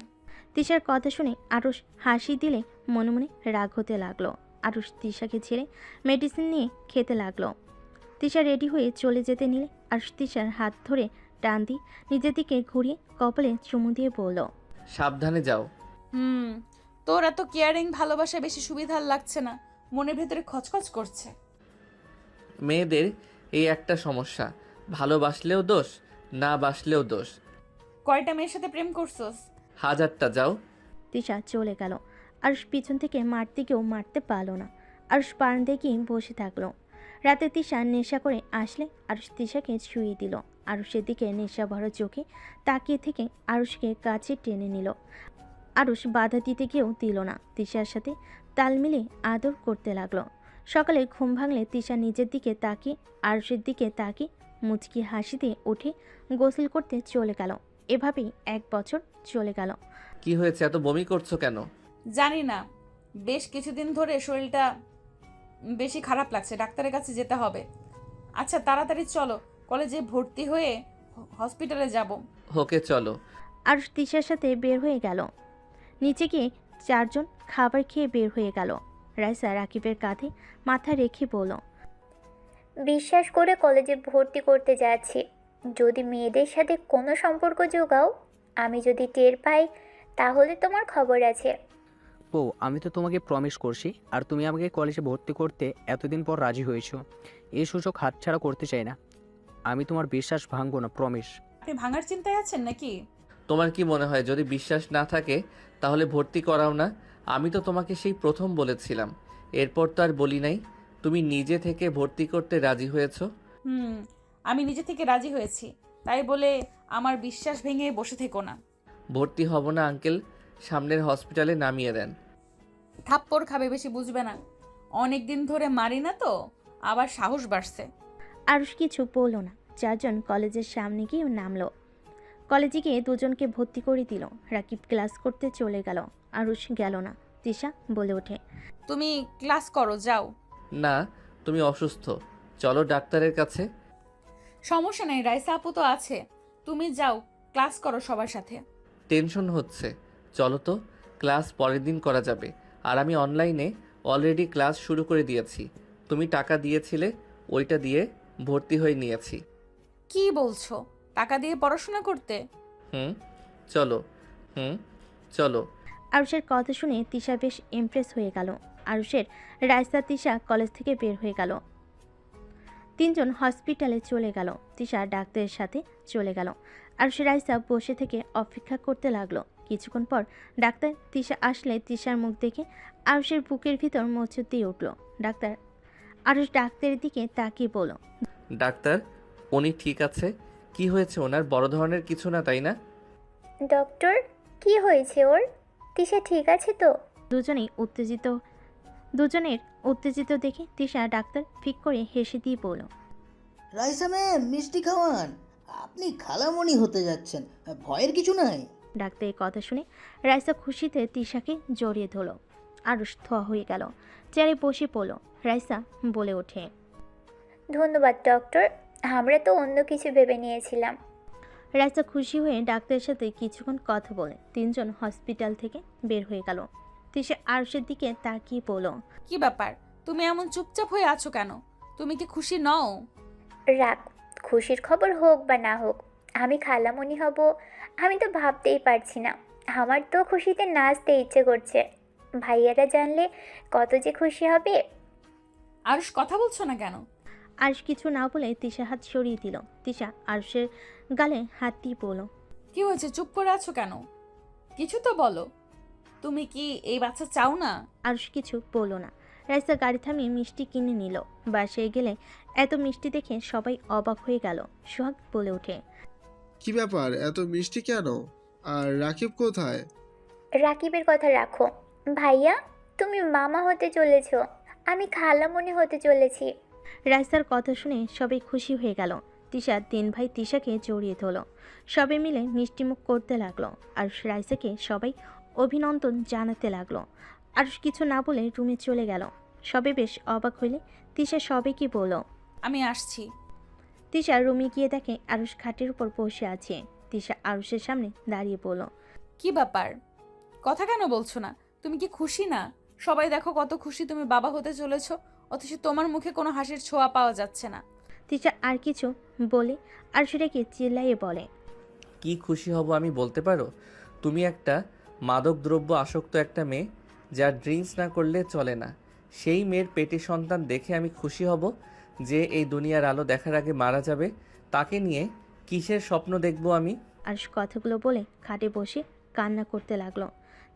তিশার কথা শুনে আরুষ হাসি দিলে মনে মনে রাগ হতে লাগলো। আরুষ তিশাকে ছেড়ে মেডিসিন নিয়ে খেতে লাগলো। তিশা রেডি হয়ে চলে যেতে নিলে আরুষ তিশার হাত ধরে টান দিয়ে নিজের দিকে ঘুরিয়ে কপালে চুমু দিয়ে বলল, সাবধানে যাও। তোর এত কেয়ারিং ভালোবাসা বেশি সুবিধার লাগছে না, মনের ভেতরে খচখচ করছে। মেয়েদের এই একটা সমস্যা, ভালোবাসলেও দোষ, না বাসলেও দোষ। কয়টা মেয়ের সাথে প্রেম করছস? হাজারটা, যাও। তিশা চলে গেল। আরুষ পিছন থেকে মারতে গিয়েও মারতে পারল না। আরুষ বারান্দায় দেখি বসে থাকলো। রাতে তিশা নেশা করে আসলে আরুষ তিশাকে ছুঁয়ে দিল। আরুষের দিকে নেশা ভরা চোখে তাকিয়ে থেকে আরুষকে কাছে টেনে নিল। আরুষ বাধা দিতে গিয়েও দিল না, তিশার সাথে তাল মিলিয়ে আদর করতে লাগলো। সকালে ঘুম ভাঙলে তিশা নিজের দিকে তাকিয়ে আরুষের দিকে তাকিয়ে মুচকি হাসি দিয়ে উঠে গোসল করতে চলে গেল। এভাবেই 1 বছর চলে গেল। কি হয়েছে, এত বমি করছো কেন? জানি না, বেশ কিছুদিন ধরে শরীরটা বেশি খারাপ লাগছে, ডাক্তারের কাছে যেতে হবে। আচ্ছা তাড়াতাড়ি চলো, কলেজে ভর্তি হয়ে হসপিটালে যাব। ওকে চলো। আরুষ তিশার সাথে বের হয়ে গেল। নিচে গিয়ে 4 জন খাবার খেয়ে বের হয়ে গেল। রাইসা রাকিবের কাঁধে মাথা রেখে বলল, বিশ্বাস করে কলেজে ভর্তি করতে যাচ্ছি। যদি মেয়েদের সাথে কোনো সম্পর্ক যোগাও, আমি যদি টের পাই তাহলে তোমার খবর আছে। ও, আমি তো তোমাকে প্রমিস করছি, আর তুমি আমাকে কলেজে ভর্তি করতে এতদিন পর রাজি হয়েছো। এই সুযোগ হাতছাড়া করতে চাই না। আমি তোমার বিশ্বাস ভাঙবো না, প্রমিস। আপনি ভাঙার চিন্তায় আছেন নাকি? তোমার কি মনে হয় যদি বিশ্বাস না থাকে তাহলে ভর্তি করাও না? আমি তো তোমাকে সেই প্রথম বলেছিলাম, এরপর তো আর বলি নাই। তুমি নিজে থেকে ভর্তি করতে রাজি হয়েছো। আমি নিজে থেকে রাজি হয়েছি, তাই বলে আমার বিশ্বাস ভেঙে বসে থেকো না। ভর্তি হব না আঙ্কেল, সামনের হসপিটালে নামিয়ে দেন। থাপ্পড় খাবে, বেশি বুঝবে না। অনেক দিন ধরে মারি না তো, আবার সাহস বাড়ছে। আরুষ কিছু বলল না। 4 জন কলেজের সামনে গিয়ে নামলো। কলেজে গিয়ে 2 জনকে ভর্তি করে দিল। রাকিব ক্লাস করতে চলে গেল। আরুষ গেল না। তিশা বলে ওঠে, তুমি ক্লাস করো, যাও। না, তুমি অসুস্থ, চলো ডাক্তারের কাছে। সমস্যা নেই, রাইসা আপু তো আছে, তুমি যাও ক্লাস করো সবার সাথে। টেনশন হচ্ছে, চলো তো, ক্লাস পরের দিন করা যাবে। আর আমি অনলাইনে অলরেডি ক্লাস শুরু করে দিয়েছি। তুমি টাকা দিয়েছিলে, ওইটা দিয়ে ভর্তি হয়ে নিয়েছি। কি বলছো, টাকা দিয়ে পড়াশোনা করতে? হুম চলো, চলো। আরুষের কথা শুনে তিশা বেশ ইমপ্রেস হয়ে গেল। আরুষের রাইসা তিশা কলেজ থেকে বের হয়ে গেল। 3 জন হসপিটালে চলে গেল। তিশা ডাক্তারের সাথে চলে গেল। আরুষ রাইসা বসে থেকে অপেক্ষা করতে লাগলো। কিছুক্ষণ পর ডাক্তার তিশা আসলে তিশার মুখ দেখে আরুষের বুকের ভিতর মোচড় দিয়ে উঠল। ডাক্তার আরুষ ডাক্তারের দিকে তাকিয়ে বলল, ডাক্তার, উনি ঠিক আছে? কি হয়েছে ওনার? বড় ধরনের কিছু না, তাই না? ডক্টর, কি হয়েছে ওর? তিশা ঠিক আছে তো? দুজনের উত্তেজিত দেখে তিশা ডাক্তার ফিক করে হেসে দিয়ে বলল, রাইসা ম্যাম, মিষ্টি খাওয়ান, আপনি খালামণি হতে যাচ্ছেন, ভয়ের কিছু নাই। ডাক্তারের কথা শুনে রাইসা খুশিতে তিশাকে জড়িয়ে ধরল। আরুষ থোয়া হয়ে গেল, চেয়ারে বসে পড়ল। রাইসা বলে ওঠে, ধন্যবাদ ডক্টর, আমরা তো অন্য কিছু ভেবে নিয়েছিলাম। রাইসা খুশি হয়ে ডাক্তারের সাথে কিছুক্ষণ কথা বলে 3 জন হসপিটাল থেকে বের হয়ে গেল। তিশা আরুষের দিকে তাকিয়ে বলল, কি ব্যাপার, তুমি এমন চুপচাপ হয়ে আছো কেন? তুমি কি খুশি নও? রাখ, খুশির খবর হোক বা না হোক, আমি খালামণি হব আমি তো ভাবতেই পারছি না। আমার তো খুশিতে নাচতে ইচ্ছে করছে। ভাইয়ারা জানলে কত যে খুশি হবে। আরুষ কথা বলছো না কেন? আরুষ কিছু না বলে তিশা হাত সরিয়ে দিল। তিশা আরুষের গালে হাত দিয়ে বলল, কি হয়েছে, চুপ করে আছো কেন? কিছু তো বলো। তুমি কি এই বাচ্চা চাও না? আরুষ কিছু বলল না। রাইসা গাড়ি থামিয়ে মিষ্টি কিনে নিল। বাসায় গেলে এত মিষ্টি দেখে সবাই অবাক হয়ে গেল। সোহাগ বলে ওঠে, কি ব্যাপার, এত মিষ্টি কেন? আর রাকিব কোথায়? রাকিবের কথা রাখো, ভাইয়া তুমি মামা হতে চলেছ, আমি খালামণি হতে চলেছি। রাইসার কথা শুনে সবাই খুশি হয়ে গেল। তিশা 3 ভাই তিশাকে জড়িয়ে ধরল। সবাই মিলে মিষ্টিমুখ করতে লাগলো। আর রাইসাকে সবাই অভিনন্দন জানাতে লাগলো। আরুষ কিছু না বলে রুমে চলে গেল। সবে বেশ অবাক হইলে তিশা সবাইকে বলল, আমি আসছি। তিশা রুমে গিয়ে দেখে আরুষ খাটের উপর বসে আছে। তিশা আরুষের সামনে দাঁড়িয়ে বলল, কি ব্যাপার, কথা কেন বলছো না? তুমি কি খুশি না? সবাই দেখো কত খুশি তুমি বাবা হতে চলেছো, অথচ তোমার মুখে কোনো হাসির ছোঁয়া পাওয়া যাচ্ছে না। তিশা আর কিছু বলে আরুষ রেগে চিল্লাইয়ে বলে, কি খুশি হব আমি বলতে পারো? তুমি একটা মাদকদ্রব্য আসক্ত একটা মেয়ে, যার ড্রিঙ্কস না করলে চলে না। সেই মেয়ের পেটে সন্তান দেখে আমি খুশি হব যে এই দুনিয়ার আলো দেখার আগে মারা যাবে? তাকে নিয়ে কিসের স্বপ্ন দেখব আমি? আরুষ কথাগুলো বলে খাটে বসে কান্না করতে লাগলো।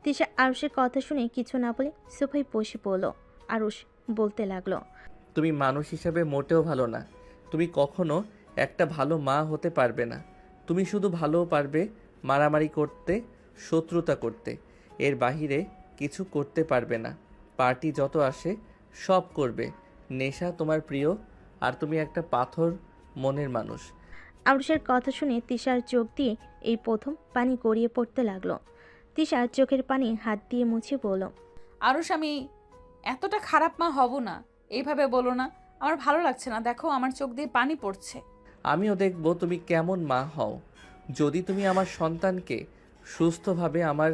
তিশা আরুষের কথা শুনে কিছু না বলে সোফায় বসে পড়ল। আরুষ বলতে লাগলো, তুমি মানুষ হিসেবে মোটেও ভালো না। তুমি কখনো একটা ভালো মা হতে পারবে না। তুমি শুধু ভালো পারবে মারামারি করতে, শত্রুতা করতে। এর বাহিরে কিছু করতে পারবে না। পার্টি যত আসে সব করবে। নেশা তোমার প্রিয়, আর তুমি একটা পাথর মনের মানুষ। আরুষের কথা শুনে তিশার চোখ দিয়ে এই প্রথম পানি গড়িয়ে পড়তে লাগলো। তিশার চোখের পানি হাত দিয়ে মুছে বলল, আরুষ, আমি এতটা খারাপ মা হব না। এইভাবে বলো না, আমার ভালো লাগছে না। দেখো আমার চোখ দিয়ে পানি পড়ছে। আমিও দেখব তুমি কেমন মা হও। যদি তুমি আমার সন্তানকে সুস্থভাবে আমার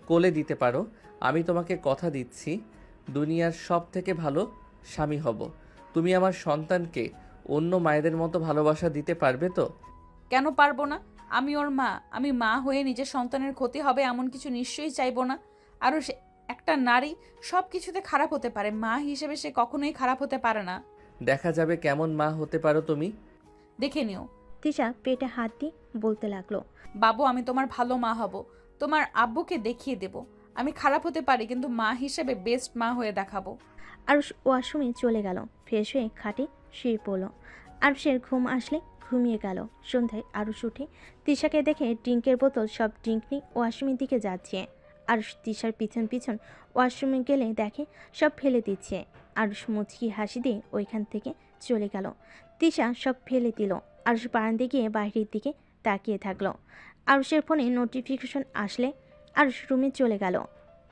কোলে দিতে পারো, আমি তোমাকে কথা দিচ্ছি দুনিয়ার সব থেকে ভালো স্বামী হব। তুমি আমার সন্তানকে অন্য মায়েদের মতো ভালোবাসা দিতে পারবে তো? কেন পারবো না? আমি ওর মা। আমি মা হয়ে নিজের সন্তানের ক্ষতি হবে এমন কিছু নিশ্চয়ই চাইবো না। আরও একটা নারী সব কিছুতে খারাপ হতে পারে, মা হিসেবে সে কখনোই খারাপ হতে পারে না। দেখা যাবে কেমন মা হতে পারো তুমি। দেখে নিও। তিশা পেটে হাত দিয়ে বলতে লাগলো, বাবু, আমি তোমার ভালো মা হব। তোমার আব্বুকে দেখিয়ে দেব আমি খারাপ হতে পারি, কিন্তু মা হিসেবে বেস্ট মা হয়ে দেখাবো। আরুষ ওয়াশরুমে চলে গেল। ফ্রেশ হয়ে খাটে শুয়ে পড়ল। আরুষের ঘুম আসলে ঘুমিয়ে গেল। সন্ধ্যায় আরুষ উঠে তিশাকে দেখে ড্রিঙ্কের বোতল সব ড্রিঙ্ক নিয়ে ওয়াশরুমের দিকে যাচ্ছে। আরুষ তিশার পিছন পিছন ওয়াশরুমে গেলে দেখে সব ফেলে দিচ্ছে। আরুষ মুচকি হাসি দিয়ে ওইখান থেকে চলে গেল। তিশা সব ফেলে দিল। আরুষ বারান্দায় গিয়ে বাইরের দিকে তাকিয়ে থাকলো। আরুষের ফোনে নোটিফিকেশন আসলে আরুষ রুমে চলে গেল।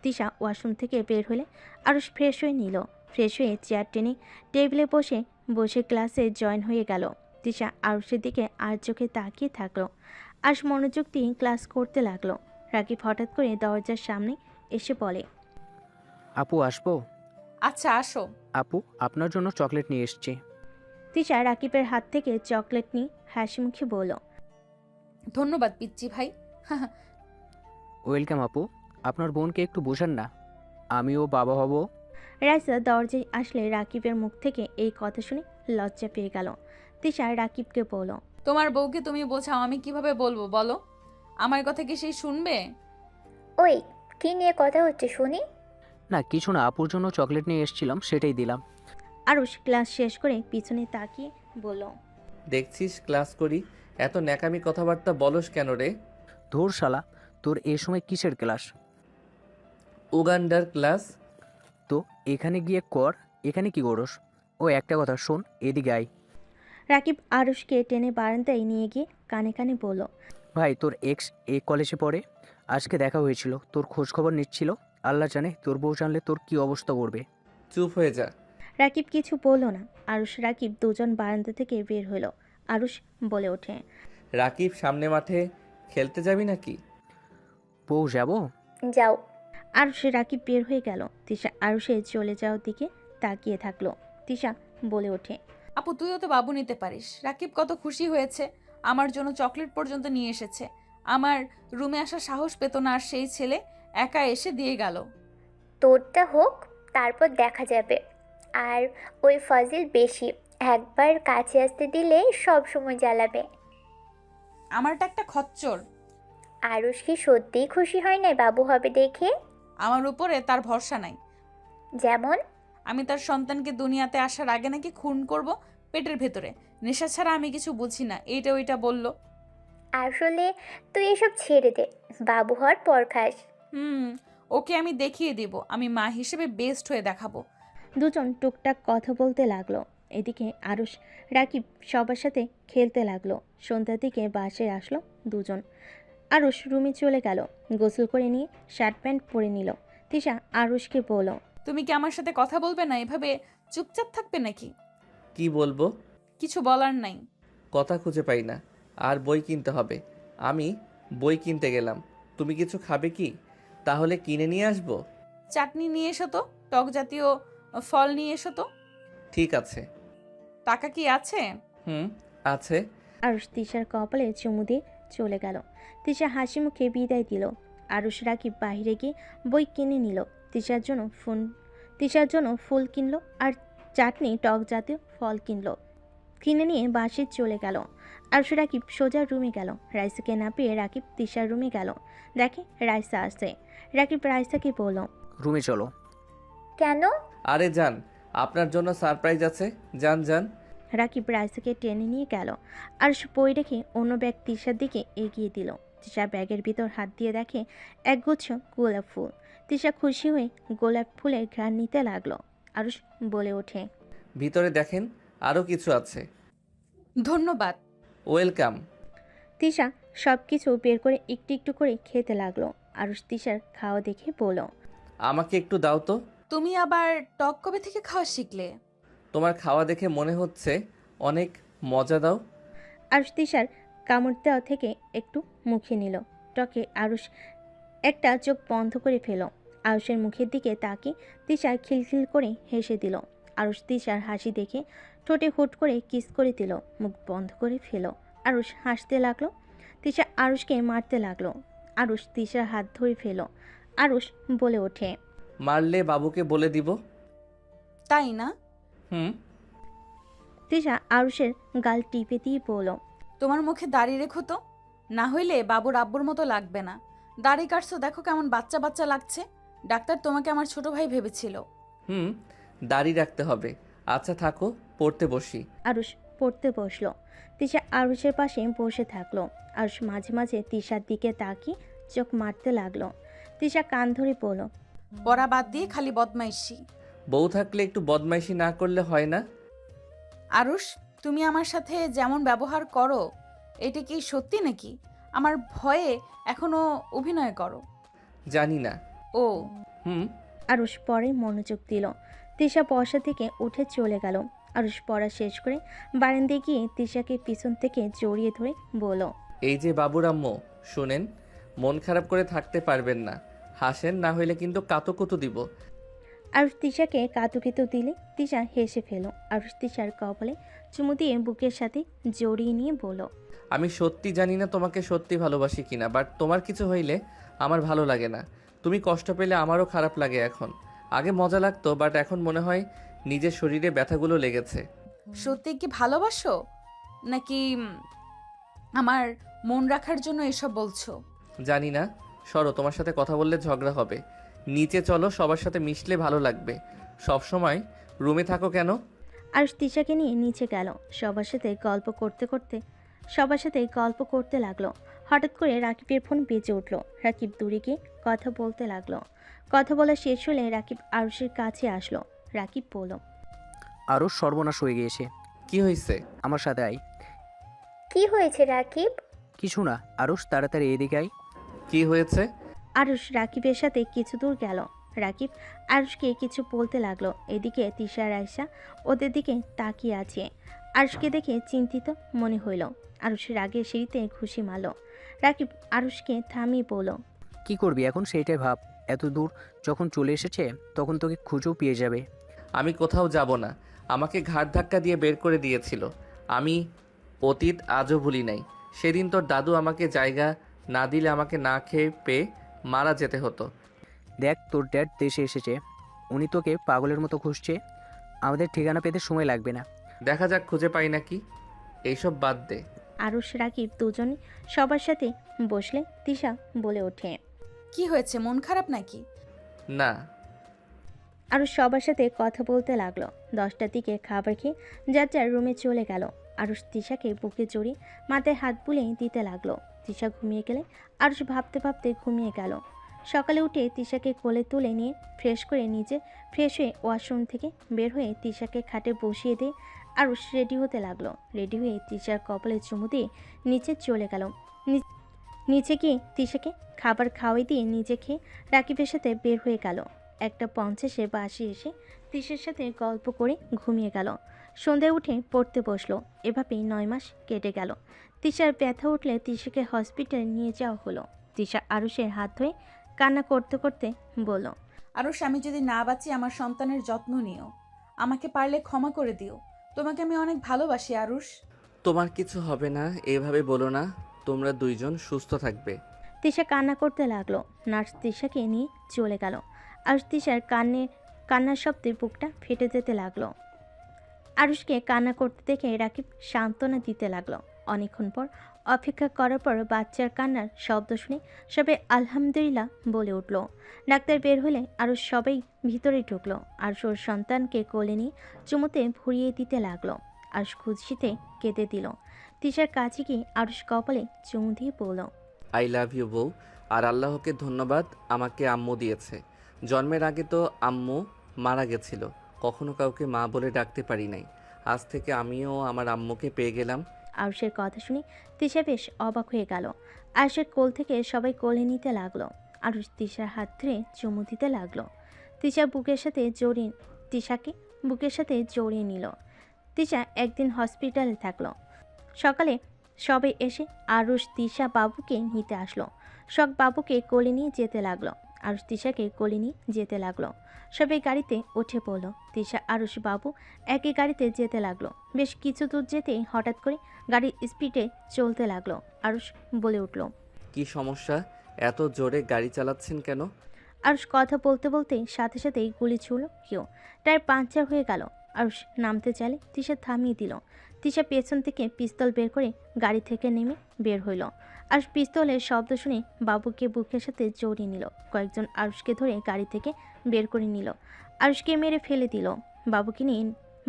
তিশা ওয়াশরুম থেকে বের হলে আরুষ ফ্রেশ হয়ে নিল। ফ্রেশ হয়ে চেয়ার টেনে টেবিলে বসে বসে ক্লাসে জয়েন হয়ে গেল। তিশা আরুষের দিকে আর চোখে তাকিয়ে থাকলো। আরুষ মনোযোগ দিয়ে ক্লাস করতে লাগলো। রাকিব হঠাৎ করে দরজার সামনে এসে বলে, আপু আসবো? আচ্ছা, আসো। আপু, আপনার জন্য চকলেট নিয়ে এসেছি। তিশা রাকিবের হাত থেকে চকলেট নিয়ে হাসি মুখে বলল, ধন্যবাদ পিচ্চি ভাই। ওয়েলকাম আপু। আপনার বোনকে একটু বোঝান না, আমিও বাবা হব। রাইসা দরজায় আসলে রাকিবের মুখ থেকে এই কথা শুনে লজ্জা পেয়ে গেল। তিশা রাকিবকে বলল, তোমার বউকে তুমি বোঝাও, আমি কিভাবে বলবো বলো? আমার কথা কি সেই শুনবে? ওই, কি নিয়ে কথা হচ্ছে শুনি? না কিছু না, আপুর জন্য চকলেট নিয়ে এসেছিলাম, সেটাই দিলাম। আরুষ ক্লাস শেষ করে পিছনে তাকিয়ে বলল, দেখছিস ক্লাস করি, এত ন্যাকামি কথাবার্তা বলস কেন রে? ধুর শালা, তোর এই সময় কিসের ক্লাস? উগান্ডার ক্লাস। তো এখানে গিয়ে কর, এখানে কি করস? ও একটা কথা শোন, এদিকে আয়। রাকিব আরুষকে টেনে বারান্দায় নিয়ে গিয়ে কানে কানে বলল, ভাই, তোর এক্স এই কলেজে পড়ে, আজকে দেখা হয়েছিল, তোর খোঁজ খবর নিচ্ছিল। আল্লাহ জানে তোর বউ জানলে তোর কি অবস্থা করবে। চুপ হয়ে যা। রাকিব কিছু বলল না। আরুষ রাকিব দুজন বারান্দা থেকে বের হলো। আরুষ বলে ওঠে, রাকিব, সামনে মাঠে খেলতে যাবি নাকি? বউ যাব? যাও। আরুষ রাকিব বের হয়ে গেল। তিশা আরুষের চলে যাওয়ার দিকে তাকিয়ে থাকলো। তিশা বলে ওঠে, আপু, তুইও তো বাবু নিতে পারিস। রাকিব কত খুশি হয়েছে, আমার জন্য চকলেট পর্যন্ত নিয়ে এসেছে। আমার রুমে আসার সাহস পেত না, আর সেই ছেলে একা এসে দিয়ে গেল। তোরটা হোক, তারপর দেখা যাবে। আর ওই ফজিল বেশি, একবার কাছে আসতে দিলে সব সময় জ্বালাবে। আমারটা একটা খচ্চর। আরুষ কি সত্যিই খুশি হয় নাই বাবু হবে দেখে? আমার উপরে তার ভরসা নাই। যেমন? আমি তার সন্তানকে দুনিয়াতে আসার আগে নাকি খুন করব পেটের ভেতরে। নেশা ছাড়া আমি কিছু বুঝি না, এইটা ওইটা বলল। আসলে তুই এসব ছেড়ে দে, বাবু হওয়ার পর খাস। ওকে আমি দেখিয়ে দিব, আমি মা হিসেবে বেস্ট হয়ে দেখাবো। দুজন টুকটাক কথা বলতে লাগলো। এদিকে আরুষ রাকিব সবার সাথে খেলতে লাগলো। সন্ধ্যার দিকে বাসায় আসলো দুজন। আরুষ রুমে চলে গেল। গোসল করে নিয়ে শার্ট প্যান্ট পরে নিল। তিশা আরুষকে বলল, তুমি কি আমার সাথে কথা বলবে না? এভাবে চুপচাপ থাকবে নাকি? কি বলবো? কিছু বলার নাই। কথা খুঁজে পাই না, আর বই কিনতে হবে। আমি বই কিনতে গেলাম, তুমি কিছু খাবে কি? তাহলে কিনে নিয়ে আসবো। চাটনি নিয়ে এসো তো, টক জাতীয় ফল নিয়ে এসো তো। ঠিক আছে। টাকা কি আছে? হুম, আছে। আরুষ তিশার কপালে চুমু দিয়ে চলে গেল। তিশা হাসি মুখে বিদায় দিল। আরুষ রাকিব বাইরে গিয়ে বই কিনে নিল। তিশার জন্য ফুল কিনলো আর চাটনি টক জাতীয় ফল কিনলো। কিনে নিয়ে বাসে চলে গেল। আরুষ রাকিব সোজা রুমে গেল। রাইসাকে না পেয়ে রাকিব তিশার রুমে গেল। দেখে রাইসা আসছে। রাকিব রাইসাকে বলল, রুমে চলো। কেন? আরে যান, আপনার জন্য সারপ্রাইজ আছে, যান যান। রাকিব রাইসাকে টেনে নিয়ে গেল। আরুষ বই রেখে অন্য ব্যাগ তিশার দিকে এগিয়ে দিল। তিশা ব্যাগের ভিতর হাত দিয়ে দেখে একগুচ্ছ গোলাপ ফুল। তিশা খুশি হয়ে গোলাপ ফুলের ঘ্রাণ নিতে লাগলো। আরুষ বলে ওঠে, ভিতরে দেখেন, আরও কিছু আছে। ধন্যবাদ। ওয়েলকাম। তিশা সব কিছু বের করে একটু একটু করে খেতে লাগলো। আরুষ তিশার খাওয়া দেখে বলল, আমাকে একটু দাও তো। তুমি আবার টক কবে থেকে খাওয়া শিখলে? তোমার খাওয়া দেখে মনে হচ্ছে অনেক মজা দাও। আরুষ তিশার কামড় দেওয়া থেকে একটু মুখে নিল। টকে আরুষ একটা চোখ বন্ধ করে ফেল। আরুষের মুখের দিকে তাকিয়ে তিশা খিলখিল করে হেসে দিল। আরুষ তিশার হাসি দেখে ঠোঁটে হুট করে কিস করে দিল। মুখ বন্ধ করে ফেল। আরুষ হাসতে লাগলো। তিশা আরুষকে মারতে লাগলো। আরুষ তিশার হাত ধরে ফেল। আরুষ বলে ওঠে, মারলে বাবুকে বলে দিব। তাই না? হুম। তিশা আরুষের গাল টিপে দিয়ে বলল, তোমার মুখে দাড়ি রেখো তো, না হইলে বাবুর আব্বুর মতো লাগবে না। দাড়ি কাটছো, দেখো কেমন বাচ্চা বাচ্চা লাগছে। ডাক্তার তোমাকে আমার ছোট ভাই ভেবেছিল। হুম, দাড়ি রাখতে হবে। আচ্ছা থাকো, পড়তে বসি। আরুষ পড়তে বসলো। তিশা আরুষের পাশে বসে থাকলো। আরুষ মাঝে মাঝে তিশার দিকে তাকিয়ে চোখ মারতে লাগলো। তিশা কান ধরে বলল, পড়া বাদ দিয়ে খালি বদমাইশি। বউ থাকলে একটু বদমাইশি না করলে হয় না? আরুষ, তুমি আমার সাথে যেমন ব্যবহার করো, এটা কি সত্যি নাকি? আমার ভয়ে এখনো অভিনয় করো। জানি না। ও হুম। আরুষ পরে মনোযোগ দিল। তিশা বসা থেকে উঠে চলে গেল। আরুষ পড়া শেষ করে বারান্দায় গিয়ে তিশাকে পিছন থেকে জড়িয়ে ধরে বলল, এই যে বাবুর আম্মু, শুনেন, মন খারাপ করে থাকতে পারবেন না। হাসেন, না হইলে কিন্তু কাতুকুতু দিব। আরুষ তিশাকে কাতুকিতু দিলে তিশা হেসে ফেল। আরুষ তিশার কপালে চুমু দিয়ে বুকের সাথে জড়িয়ে নিয়ে বলল, আমি সত্যি জানি না তোমাকে সত্যি ভালোবাসি কিনা, বাট তোমার কিছু হইলে আমার ভালো লাগে না। তুমি কষ্ট পেলে আমারও খারাপ লাগে এখন। আগে মজা লাগতো, বাট এখন মনে হয় নিজের শরীরে ব্যথাগুলো লেগেছে। সত্যি কি ভালোবাসো, নাকি আমার মন রাখার জন্য এসব বলছো? জানি না, সরো, তোমার সাথে কথা বললে ঝগড়া হবে। নিচে চলো, সবার সাথে মিশলে ভালো লাগবে। সব সময় রুমে থাকো কেন? আরুষ তিশাকে নিয়ে নিচে গেল। সবার সাথে গল্প করতে লাগলো। হঠাৎ করে রাকিবের ফোন বেজে উঠল। রাকিব দূরে গিয়ে কথা বলতে লাগলো। কথা বলা শেষ হলে রাকিব আরুষের কাছে আসলো। রাকিব বলল, আরও সর্বনাশ হয়ে গিয়েছে। কি হয়েছে? আমার সাথে আয়। কি হয়েছে রাকিব? কিছু না, আরুষ তাড়াতাড়ি এদিকে আয়। কি হয়েছে? আরুষ রাকিবের সাথে কিছু দূর গেল। রাকিব আরুষকে কিছু বলতে লাগলো। এদিকে তিশা রাইসা ওদের দিকে তাকিয়ে আছে। আরুষকে দেখে চিন্তিত মনে হইল। আরুষ রাগের সিঁড়িতে ঘুষি মারল। রাকিব আরুষকে থামিয়ে বলল, কি করবি এখন সেইটাই ভাব। এত দূর যখন চলে এসেছে তখন তোকে খুঁজেও পেয়ে যাবে। আমি কোথাও যাব না। আমাকে ঘাড় ধাক্কা দিয়ে বের করে দিয়েছিল। আমি অতীত আজও ভুলি নাই। সেদিন তোর দাদু আমাকে জায়গা না দিলে আমাকে না খেয়ে পেয়ে মারা যেতে হতো। দেখ, তোর ড্যাড দেশে এসেছে। উনি তোকে পাগলের মতো খুঁজছে। আমাদের ঠিকানা পেতে সময় লাগবে না। দেখা যাক খুঁজে পাই নাকি। এইসব বাদ দে। আরুষ রাকিব দুজনে সবার সাথে বসলে তিশা বলে ওঠে, কি হয়েছে, মন খারাপ নাকি? না। আরুষ সবার সাথে কথা বলতে লাগলো। 10টার দিকে খাবার খেয়ে যার যার রুমে চলে গেল। আরুষ তিশাকে বুকে জড়িয়ে মাথায় হাত বুলিয়ে দিতে লাগলো। তিশা ঘুমিয়ে গেলে আরুষ ভাবতে ভাবতে ঘুমিয়ে গেল। সকালে উঠে তিশাকে কোলে তুলে নিয়ে ফ্রেশ হয়ে ওয়াশরুম থেকে বের হয়ে তিশাকে খাটে বসিয়ে দিয়ে আরুষ রেডি হতে লাগলো। রেডি হয়ে তিশার কপালে চুমু দিয়ে নিচে চলে গেল। নিচে গিয়ে তিশাকে খাবার খাওয়াই দিয়ে নিজে খেয়ে রাকিবের সাথে বের হয়ে গেল। 1:50 বাসে এসে তিশার সাথে গল্প করে ঘুমিয়ে গেল। সন্ধ্যায় উঠে পড়তে বসলো। এভাবেই 9 মাস কেটে গেল। তিশার ব্যথা উঠলে তিশাকে হসপিটালে নিয়ে যাওয়া হলো। তিশা আরুষের হাত ধরে কান্না করতে করতে বলল, আরুষ, আমি যদি না বাঁচি আমার সন্তানের যত্ন নিও। আমাকে পারলে ক্ষমা করে দিও। তোমাকে আমি অনেক ভালোবাসি আরুষ। তোমার কিছু হবে না, এভাবে বলো না। তোমরা দুইজন সুস্থ থাকবে। তিশা কান্না করতে লাগলো। নার্স তিশাকে নিয়ে চলে গেল। আরুষ তিশার কান্নার শব্দে বুকটা ফেটে যেতে লাগলো। আরুষকে কান্না করতে দেখে রাকিব সান্ত্বনা দিতে লাগলো। অনেকক্ষণ পর অপেক্ষা করার পর বাচ্চার কান্নার শব্দ শুনে সবাই আলহামদুলিল্লাহ বলে উঠল। ডাক্তার বের হলে আরুষ সবাই ভিতরে ঢুকলো। আরুষ ওর সন্তানকে কোলে নিয়ে চুমুতে ভরিয়ে দিতে লাগলো। আরুষ খুশিতে কেঁদে দিল। তিশার কাছে গিয়ে আরুষ কপালে চুমু দিয়ে বলল, আই লাভ ইউ বউ। আর আল্লাহকে ধন্যবাদ, আমাকে আম্মু দিয়েছে। জন্মের আগে তো আম্মু মারা গেছিল, কখনো কাউকে মা বলে ডাকতে পারি নাই। আজ থেকে আমিও আমার আম্মুকে পেয়ে গেলাম। আরুষের কথা শুনে তিশা বেশ অবাক হয়ে গেল। আরুষের কোল থেকে সবাই কোলে নিতে লাগলো। আরুষ তিশার হাত ধরে চুমু দিতে লাগলো। তিশাকে বুকের সাথে জড়িয়ে নিল। তিশা একদিন হসপিটালে থাকলো। সকালে সবাই এসে আরুষ তিশা বাবুকে নিতে আসলো। শখ বাবুকে কোলে নিয়ে যেতে লাগলো। আরুষ তিশাকে কোলে নিয়ে যেতে লাগলো। সবাই গাড়িতে উঠে পড়লো। তিশা আরুষ বাবু একই গাড়িতে যেতে লাগলো। বেশ কিছু দূর যেতেই হঠাৎ করে গাড়ির স্পিডে চলতে লাগলো। আরুষ বলে উঠল, কি সমস্যা? এত জোরে গাড়ি চালাচ্ছেন কেন? আরুষ কথা বলতে বলতে সাথে সাথেই গুলি ছুড়ল কেউ। টায়ার পাংচার হয়ে গেল। আরুষ নামতে চাইলে তিশা থামিয়ে দিল। তিশা পেছন থেকে পিস্তল বের করে গাড়ি থেকে নেমে বের হইল। আরুষ পিস্তলের শব্দ শুনে বাবুকে বুকের সাথে জড়িয়ে নিল। কয়েকজন আরুষকে ধরে গাড়ি থেকে বের করে নিল। আরুষকে মেরে ফেলে দিল।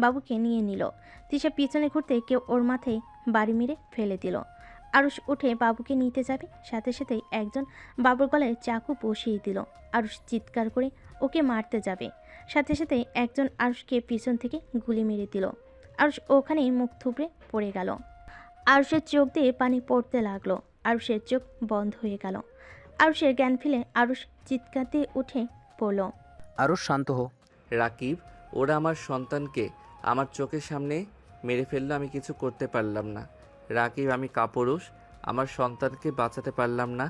বাবুকে নিয়ে নিল। তিশা পিছনে ঘুরতে কেউ ওর মাথায় বাড়ি মেরে ফেলে দিল। আরুষ উঠে বাবুকে নিতে যাবে, সাথে সাথেই একজন বাবুর গলায় চাকু বসিয়ে দিল। আরুষ চিৎকার করে ওকে মারতে যাবে, সাথে সাথে একজন আরুষকে পিছন থেকে গুলি মেরে দিল। আরুষ ওখানেই মুখ থুবড়ে পড়ে গেল। আরুষের চোখ দিয়ে পানি পড়তে লাগলো। আরুষের চোখ বন্ধ হয়ে গেল। আরুষের জ্ঞান ফিরে আরুষ চিৎকার দিয়ে উঠে পড়ল। আরুষ শান্ত হো। রাকিব, ওরা আমার সন্তানকে আমার চোখের সামনে মেরে ফেললো, আমি কিছু করতে পারলাম না। রাকিব, আমি কাপুরুষ, আমার সন্তানকে বাঁচাতে পারলাম না।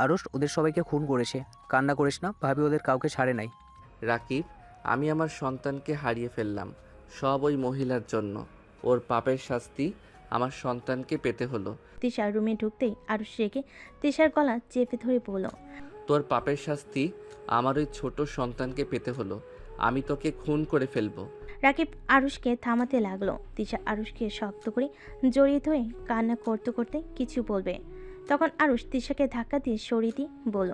আরুষ ওদের সবাইকে খুন করেছে, কান্না করিস না, ভাবি ওদের কাউকে ছাড়ে নাই। রাকিব, আমি আমার সন্তানকে হারিয়ে ফেললাম, সব ওই মহিলার জন্য। ওর পাপের শাস্তি আমার সন্তানকে পেতে হলো। তিশার রুমে ঢুকতেই আরুষ রেগে তিশার গলা চেপে ধরে বলল, তোর পাপের শাস্তি আমার ওই ছোট সন্তানকে পেতে হলো। আমি তোকে খুন করে ফেলবো। রাকিব আরুষকে থামাতে লাগলো। তিশা আরুষকে শক্ত করে জড়িয়ে ধরে কান্না করতে করতে কিছু বলবে, তখন আরুষ তিশাকে ধাক্কা দিয়ে সরিয়ে দিয়ে বলল,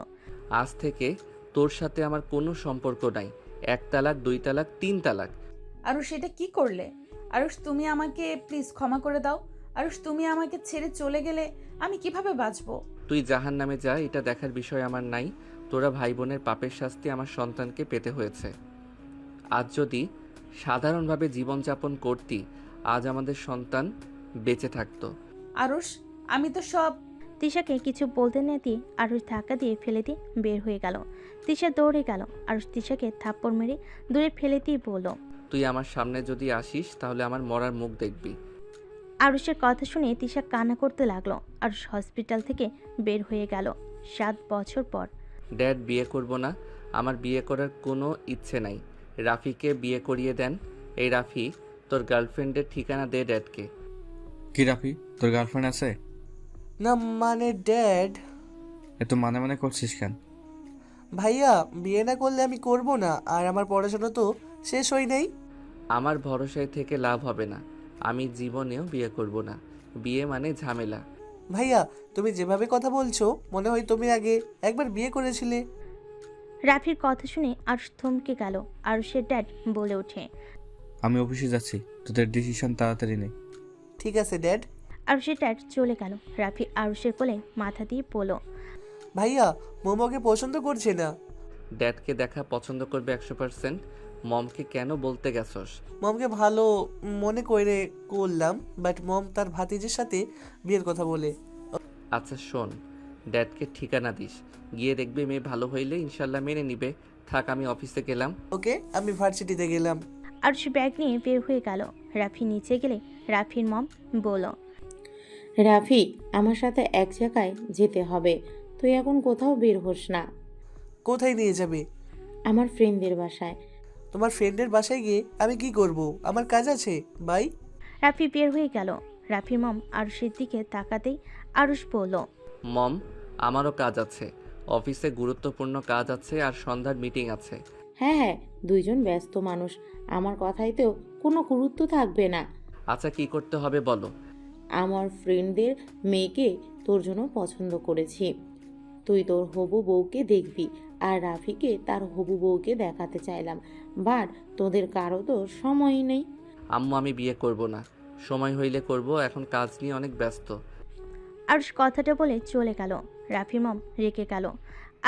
আজ থেকে তোর সাথে আমার কোনো সম্পর্ক নাই। 1 তালাক, 2 তালাক, 3 তালাক। আরুষ, এটা কি করলে? আরুষ, তুমি আমাকে প্লিজ ক্ষমা করে দাও। আরুষ, তুমি আমাকে ছেড়ে চলে গেলে আমি কিভাবে বাঁচবো? তুই জাহান্নামে যা, এটা দেখার বিষয় আমার নাই। তোরা ভাই বোনের পাপের শাস্তি আমার সন্তানকে পেতে হয়েছে। আজ যদি সাধারণভাবে জীবনযাপন করতি, আজ আমাদের সন্তান বেঁচে থাকতো। আরুষ, আমি তো সব... তিশাকে কিছু বলতে না দিয়ে আরুষ ধাক্কা দিয়ে ফেলে দিয়ে বের হয়ে গেল। তিশা দৌড়ে গেল। আরুষ তিশাকে থাপ্পড় মেরে দূরে ফেলে দিয়ে বলল, তুই আমার সামনে যদি আসিস তাহলে আমার মরার মুখ দেখবি। আরুষের কথা শুনে তিশা কান্না করতে লাগলো। আরুষ হসপিটাল থেকে বের হয়ে গেল 7 বছর পর। ড্যাড, বিয়ে করব না, আমার বিয়ে করার কোনো ইচ্ছে নাই। রাফিকে বিয়ে করিয়ে দেন। এই রাফি, তোর গার্লফ্রেন্ডের ঠিকানা দে ড্যাডকে। কি রাফি, তোর গার্লফ্রেন্ড আছে? না মানে ড্যাড। এত মানে মানে করছিস কেন? ভাইয়া, বিয়ে না করলে আমি করব না, আর আমার পড়াশোনা তো শেষ হয় নাই। আমার ভরসায় থেকে লাভ হবে না, আমি জীবনেও বিয়ে করব না। বিয়ে মানে ঝামেলা। ভাইয়া, তুমি যেভাবে কথা বলছো মনে হয় তুমি আগে একবার বিয়ে করেছিলে। রাফির কথা শুনে আরুষ থমকে গেল। আরুষের ড্যাড বলে ওঠে, আমি অফিসে যাচ্ছি, তোদের ডিসিশন তাড়াতাড়ি নে। ঠিক আছে ড্যাড। আরুষের ড্যাড চলে গেল। রাফি আরুষের কোলে মাথা দিয়ে বলল, ভাইয়া, মোমোকে পছন্দ করছে না। ড্যাডকে দেখা পছন্দ করবে 100%। মমকে কেন বলতে গেছস? মমকে ভালো মনে করে করলাম, বাট মম তার ভাতিজের সাথে বিয়ের কথা বলে। আচ্ছা শোন, ড্যাডকে ঠিকানা দিস, গিয়ে দেখবে মেয়ে ভালো হইলে ইনশাল্লাহ মেনে নিবে। থাক, আমি অফিসে গেলাম। ওকে, আমি ভার্সিটিতে গেলাম। আরুষ ব্যাগ নিয়ে বের হয়ে গেল। রাফি নিচে গেলে রাফির মম বলল, রাফি, আমার সাথে এক জায়গায় যেতে হবে, তুই এখন কোথাও বের হোস না। কোথায় নিয়ে যাবে? আমার ফ্রেন্ডদের বাসায়। তোমার ফ্রেন্ডের বাসায় গিয়ে আমি কি করব? আমার কাজ আছে, বাই। রাফি বের হয়ে গেল। রাফির মম আরুষের দিকে তাকাতেই আরুষ বলল, মম, আমারও কাজ আছে, অফিসে গুরুত্বপূর্ণ কাজ আছে আর সন্ধ্যার মিটিং আছে। হ্যাঁ হ্যাঁ, দুইজন ব্যস্ত মানুষ, আমার কথাইতেও কোনো গুরুত্ব থাকবে না। আচ্ছা, কি করতে হবে বলো। আমার ফ্রেন্ডদের মেয়েকে তোর জন্য পছন্দ করেছি, তুই তোর হবু বউকে দেখবি, আর রাফিকে তার হবু বউকে দেখাতে চাইলাম, বাট তোদের কারো তো সময়ই নেই। আম্মু, আমি বিয়ে করব না, সময় হইলে করব, এখন কাজ নিয়ে অনেক ব্যস্ত। আরুষ কথাটা বলে চলে গেল। রাফির মম রেগে গেল।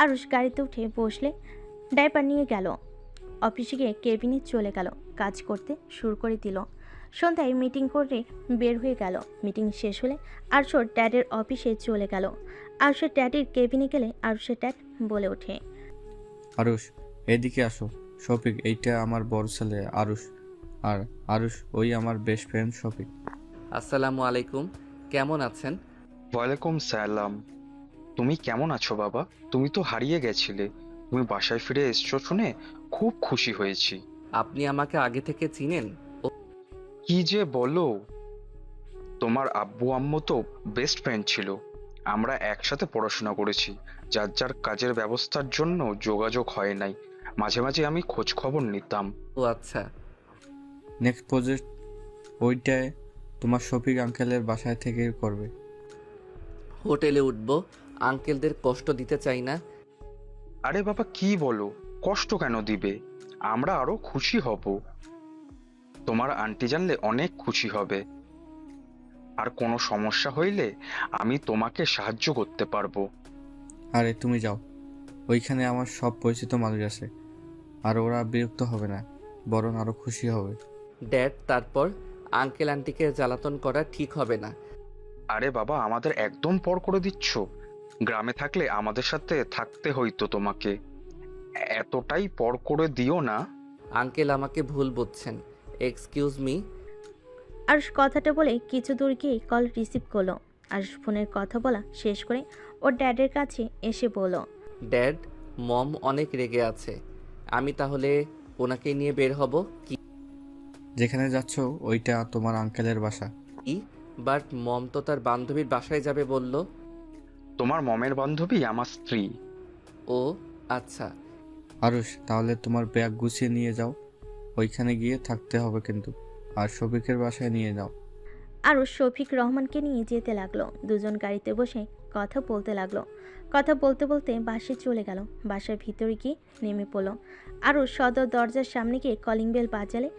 আরুষ গাড়িতে উঠে বসলে ডাইপার নিয়ে গেল। অফিসে গিয়ে কেবিনে চলে গেল, কাজ করতে শুরু করে দিল। সন্ধ্যায় মিটিং করে বের হয়ে গেল। মিটিং শেষ হলে আরুষের ড্যাডের অফিসে চলে গেল। আরুষের ড্যাডির কেবিনে গেলে আরুষের ড্যাড বলে ওঠে, আরুষ, এদিকে আসো। শফিক, এইটা আমার বড় ছেলে আরুষ, আর আরুষ ওই আমার বেস্ট ফ্রেন্ড শফিক। আসসালামু আলাইকুম, কেমন আছেন? ওয়ালাইকুম সালাম। তুমি কেমন আছো বাবা? তুমি তো হারিয়ে গেছিলে, তুমি বাসায় ফিরে এসছো শুনে খুব খুশি হয়েছি। আপনি আমাকে আগে থেকে চিনেন? কি যে বলো, তোমার আব্বু আম্মু তো বেস্ট ফ্রেন্ড ছিল, আমরা একসাথে পড়াশোনা করেছি। যার যার কাজের ব্যবস্থার জন্য যোগাযোগ হয় নাই, মাঝে মাঝে আমি খোঁজ খবর নিতাম। ও আচ্ছা। নেক্সট প্রজেক্ট ওইটায় তোমার শফিক আঙ্কেলের বাসায় থেকে করবে। হোটেলে উঠবো, আঙ্কেলদের কষ্ট দিতে চাই না। আরে বাবা, কি বলো, কষ্ট কেন দিবে, আমরা আরো খুশি হব। তোমার আন্টি জানলে অনেক খুশি হবে, আর কোনো সমস্যা হইলে আমি তোমাকে সাহায্য করতে পারবো। আরে তুমি যাও, ওইখানে আমার সব পরিচিত মানুষ আছে, আর ওরা বিরক্ত হবে না, বরং আরো খুশি হবে। ড্যাড, তারপর আঙ্কেল আন্টিকে জ্বালাতন করা ঠিক হবে না। আরে বাবা, আমাদের একদম পর করে দিচ্ছ? গ্রামে থাকলে আমাদের সাথে থাকতে হইতো তোমাকে, এতটাই পর করে দিও না। আঙ্কেল আমাকে ভুল বুঝছেন, এক্সকিউজ মি। আরুষ কথাটা বলে কিছু দূর গিয়ে কল রিসিভ করলো। আরুষ ফোনের কথা বলা শেষ করে ওর ড্যাডের কাছে এসে বলল, ড্যাড, মম অনেক রেগে আছে, আমি তাহলে ওনাকে নিয়ে বের হব কি? যেখানে যাচ্ছ ওইটা তোমার আঙ্কেলের বাসা। বাট মম তো তার বান্ধবীর বাসায় যাবে বলল। তোমার মমের বান্ধবী আমার স্ত্রী। ও আচ্ছা। আরুষ, তাহলে তোমার ব্যাগ গুছিয়ে নিয়ে যাও, ওইখানে গিয়ে থাকতে হবে কিন্তু, আর শফিকের বাসায় নিয়ে যাও। আরুষ শফিক রহমানকে নিয়ে যেতে লাগলো। দুজন গাড়িতে বসে কথা বলতে লাগলো। কথা বলতে বলতে বাসে চলে গেল। বাসার ভিতরে গিয়ে নেমে পড়লো। আরুষ সদর দরজার সামনে গিয়ে কলিং বেল বাজালে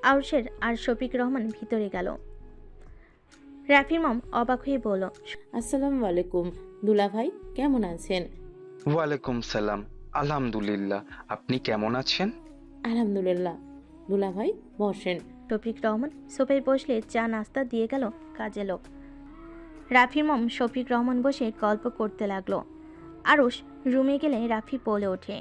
আরুষের আর শফিক রহমান ভিতরে গেল। রাফির মম অবাক হয়ে বলল, আসসালামু আলাইকুম দুলা ভাই, কেমন আছেন? ওয়ালাইকুম সালাম, আলহামদুলিল্লাহ, আপনি কেমন আছেন? আলহামদুলিল্লাহ। দুলা ভাই বসেন। শফিক রহমান সোফায় বসলে চা নাস্তা দিয়ে গেল কাজে লোক। রাফির মম শফিক রহমান বসে গল্প করতে লাগলো। আরুষ রুমে গেলে রাফি বলে ওঠে,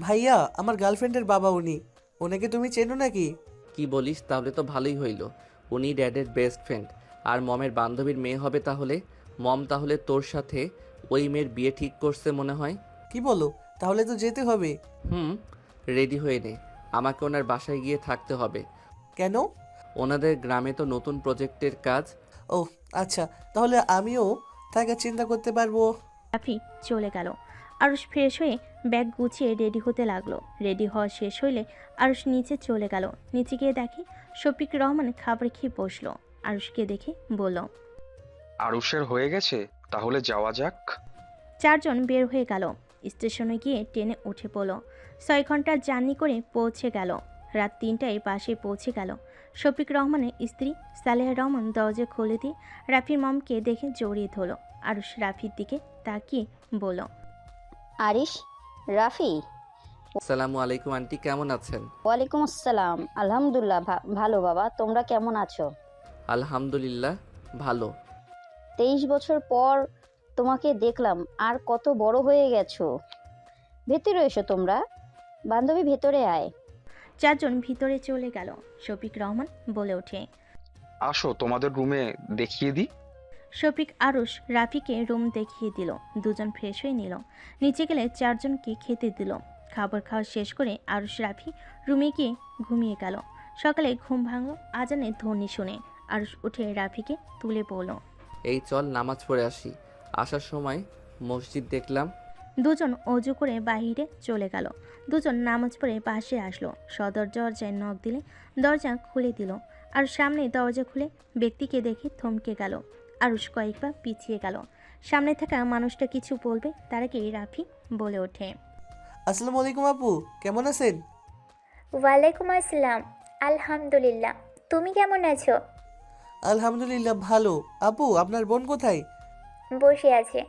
ভাইয়া, আমার গার্লফ্রেন্ডের বাবা উনি, ওনাকে তুমি চেনো নাকি? কি বলিস? তাহলে তো ভালোই হইল, উনি ড্যাডের বেস্ট ফ্রেন্ড আর মমের বান্ধবীর মেয়ে হবে। তাহলে মম তাহলে তোর সাথে ওই মেয়ের বিয়ে ঠিক করছে মনে হয়। কি বলো? তাহলে তো যেতে হবে। রেডি হয়ে নে, আমাকে ওনার বাসায় গিয়ে থাকতে হবে। কেন? ওনাদের গ্রামে তো নতুন প্রজেক্টের কাজ। ও আচ্ছা, তাহলে আমিও থাকার চিন্তা করতে পারবো। রাফি চলে গেল। আরুষ ফ্রেশ হয়ে ব্যাগ গুছিয়ে রেডি হতে লাগলো। রেডি হওয়া শেষ হইলে আরুষ নিচে চলে গেল। নিচে গিয়ে দেখে শফিক রহমান খাবার খেয়ে বসলো। আরুষকে দেখে বলল, আরুষের হয়ে গেছে, তাহলে যাওয়া যাক। চারজন বের হয়ে গেল। স্টেশনে গিয়ে ট্রেনে উঠে পড়ল। 6 ঘন্টার জার্নি করে পৌঁছে গেল। রাত 3টায় বাসে পৌঁছে গেল। শফিক রহমানের স্ত্রী সালেহা রহমান দরজা খুলে দিয়ে রাফির মমকে দেখে জড়িয়ে ধরল। আরুষ রাফির দিকে তাকিয়ে বলল, আরিশ, রাফি। আসসালামু আলাইকুম আন্টি, কেমন আছেন? ওয়ালাইকুম আসসালাম, আলহামদুলিল্লাহ ভালো বাবা, তোমরা কেমন আছো? আলহামদুলিল্লাহ ভালো। 23 বছর পর তোমাকে দেখলাম, আর কত বড় হয়ে গেছো। ভেতরে এসো তোমরা, বান্ধবী ভেতরে আয়। চারজন ভিতরে চলে গেল। শফিক রহমান বলে ওঠে, আসো তোমাদের রুমে দেখিয়ে দিই। শফিক আরুষ রাফিকে রুম দেখিয়ে দিল। দুজন ফ্রেশ হয়ে নিল। নিচে গেলে চারজনকে খেতে দিল। খাবার খাওয়া শেষ করে আরুষ রাফি রুমে গিয়ে ঘুমিয়ে গেল। সকালে ঘুম ভাঙল আজানের ধ্বনি শুনে। আরুষ উঠে রাফিকে তুলে বলল। এই চল নামাজ পড়ে আসি। আসার সময় মসজিদ দেখলাম। দুজন অজু করে বাহিরে চলে গেল। দুজন নামাজ পড়ে পাশে আসলো। সদর দরজায় নখ দিলে দরজা খুলে দিল। আর সামনে দরজা খুলে ব্যক্তিকে দেখে থমকে গেল। আরুষ কয়েকবার পিছিয়ে গেল। সামনে থাকা মানুষটা কিছু বলবে তার আগেই রাফি বলে ওঠে। আসসালামু আলাইকুম আপু, কেমন আছেন? ওয়ালাইকুম আসসালাম। আলহামদুলিল্লাহ, তুমি কেমন আছো? আলহামদুলিল্লাহ ভালো। আপু, আপনার বোন কোথায়? বসে আছে।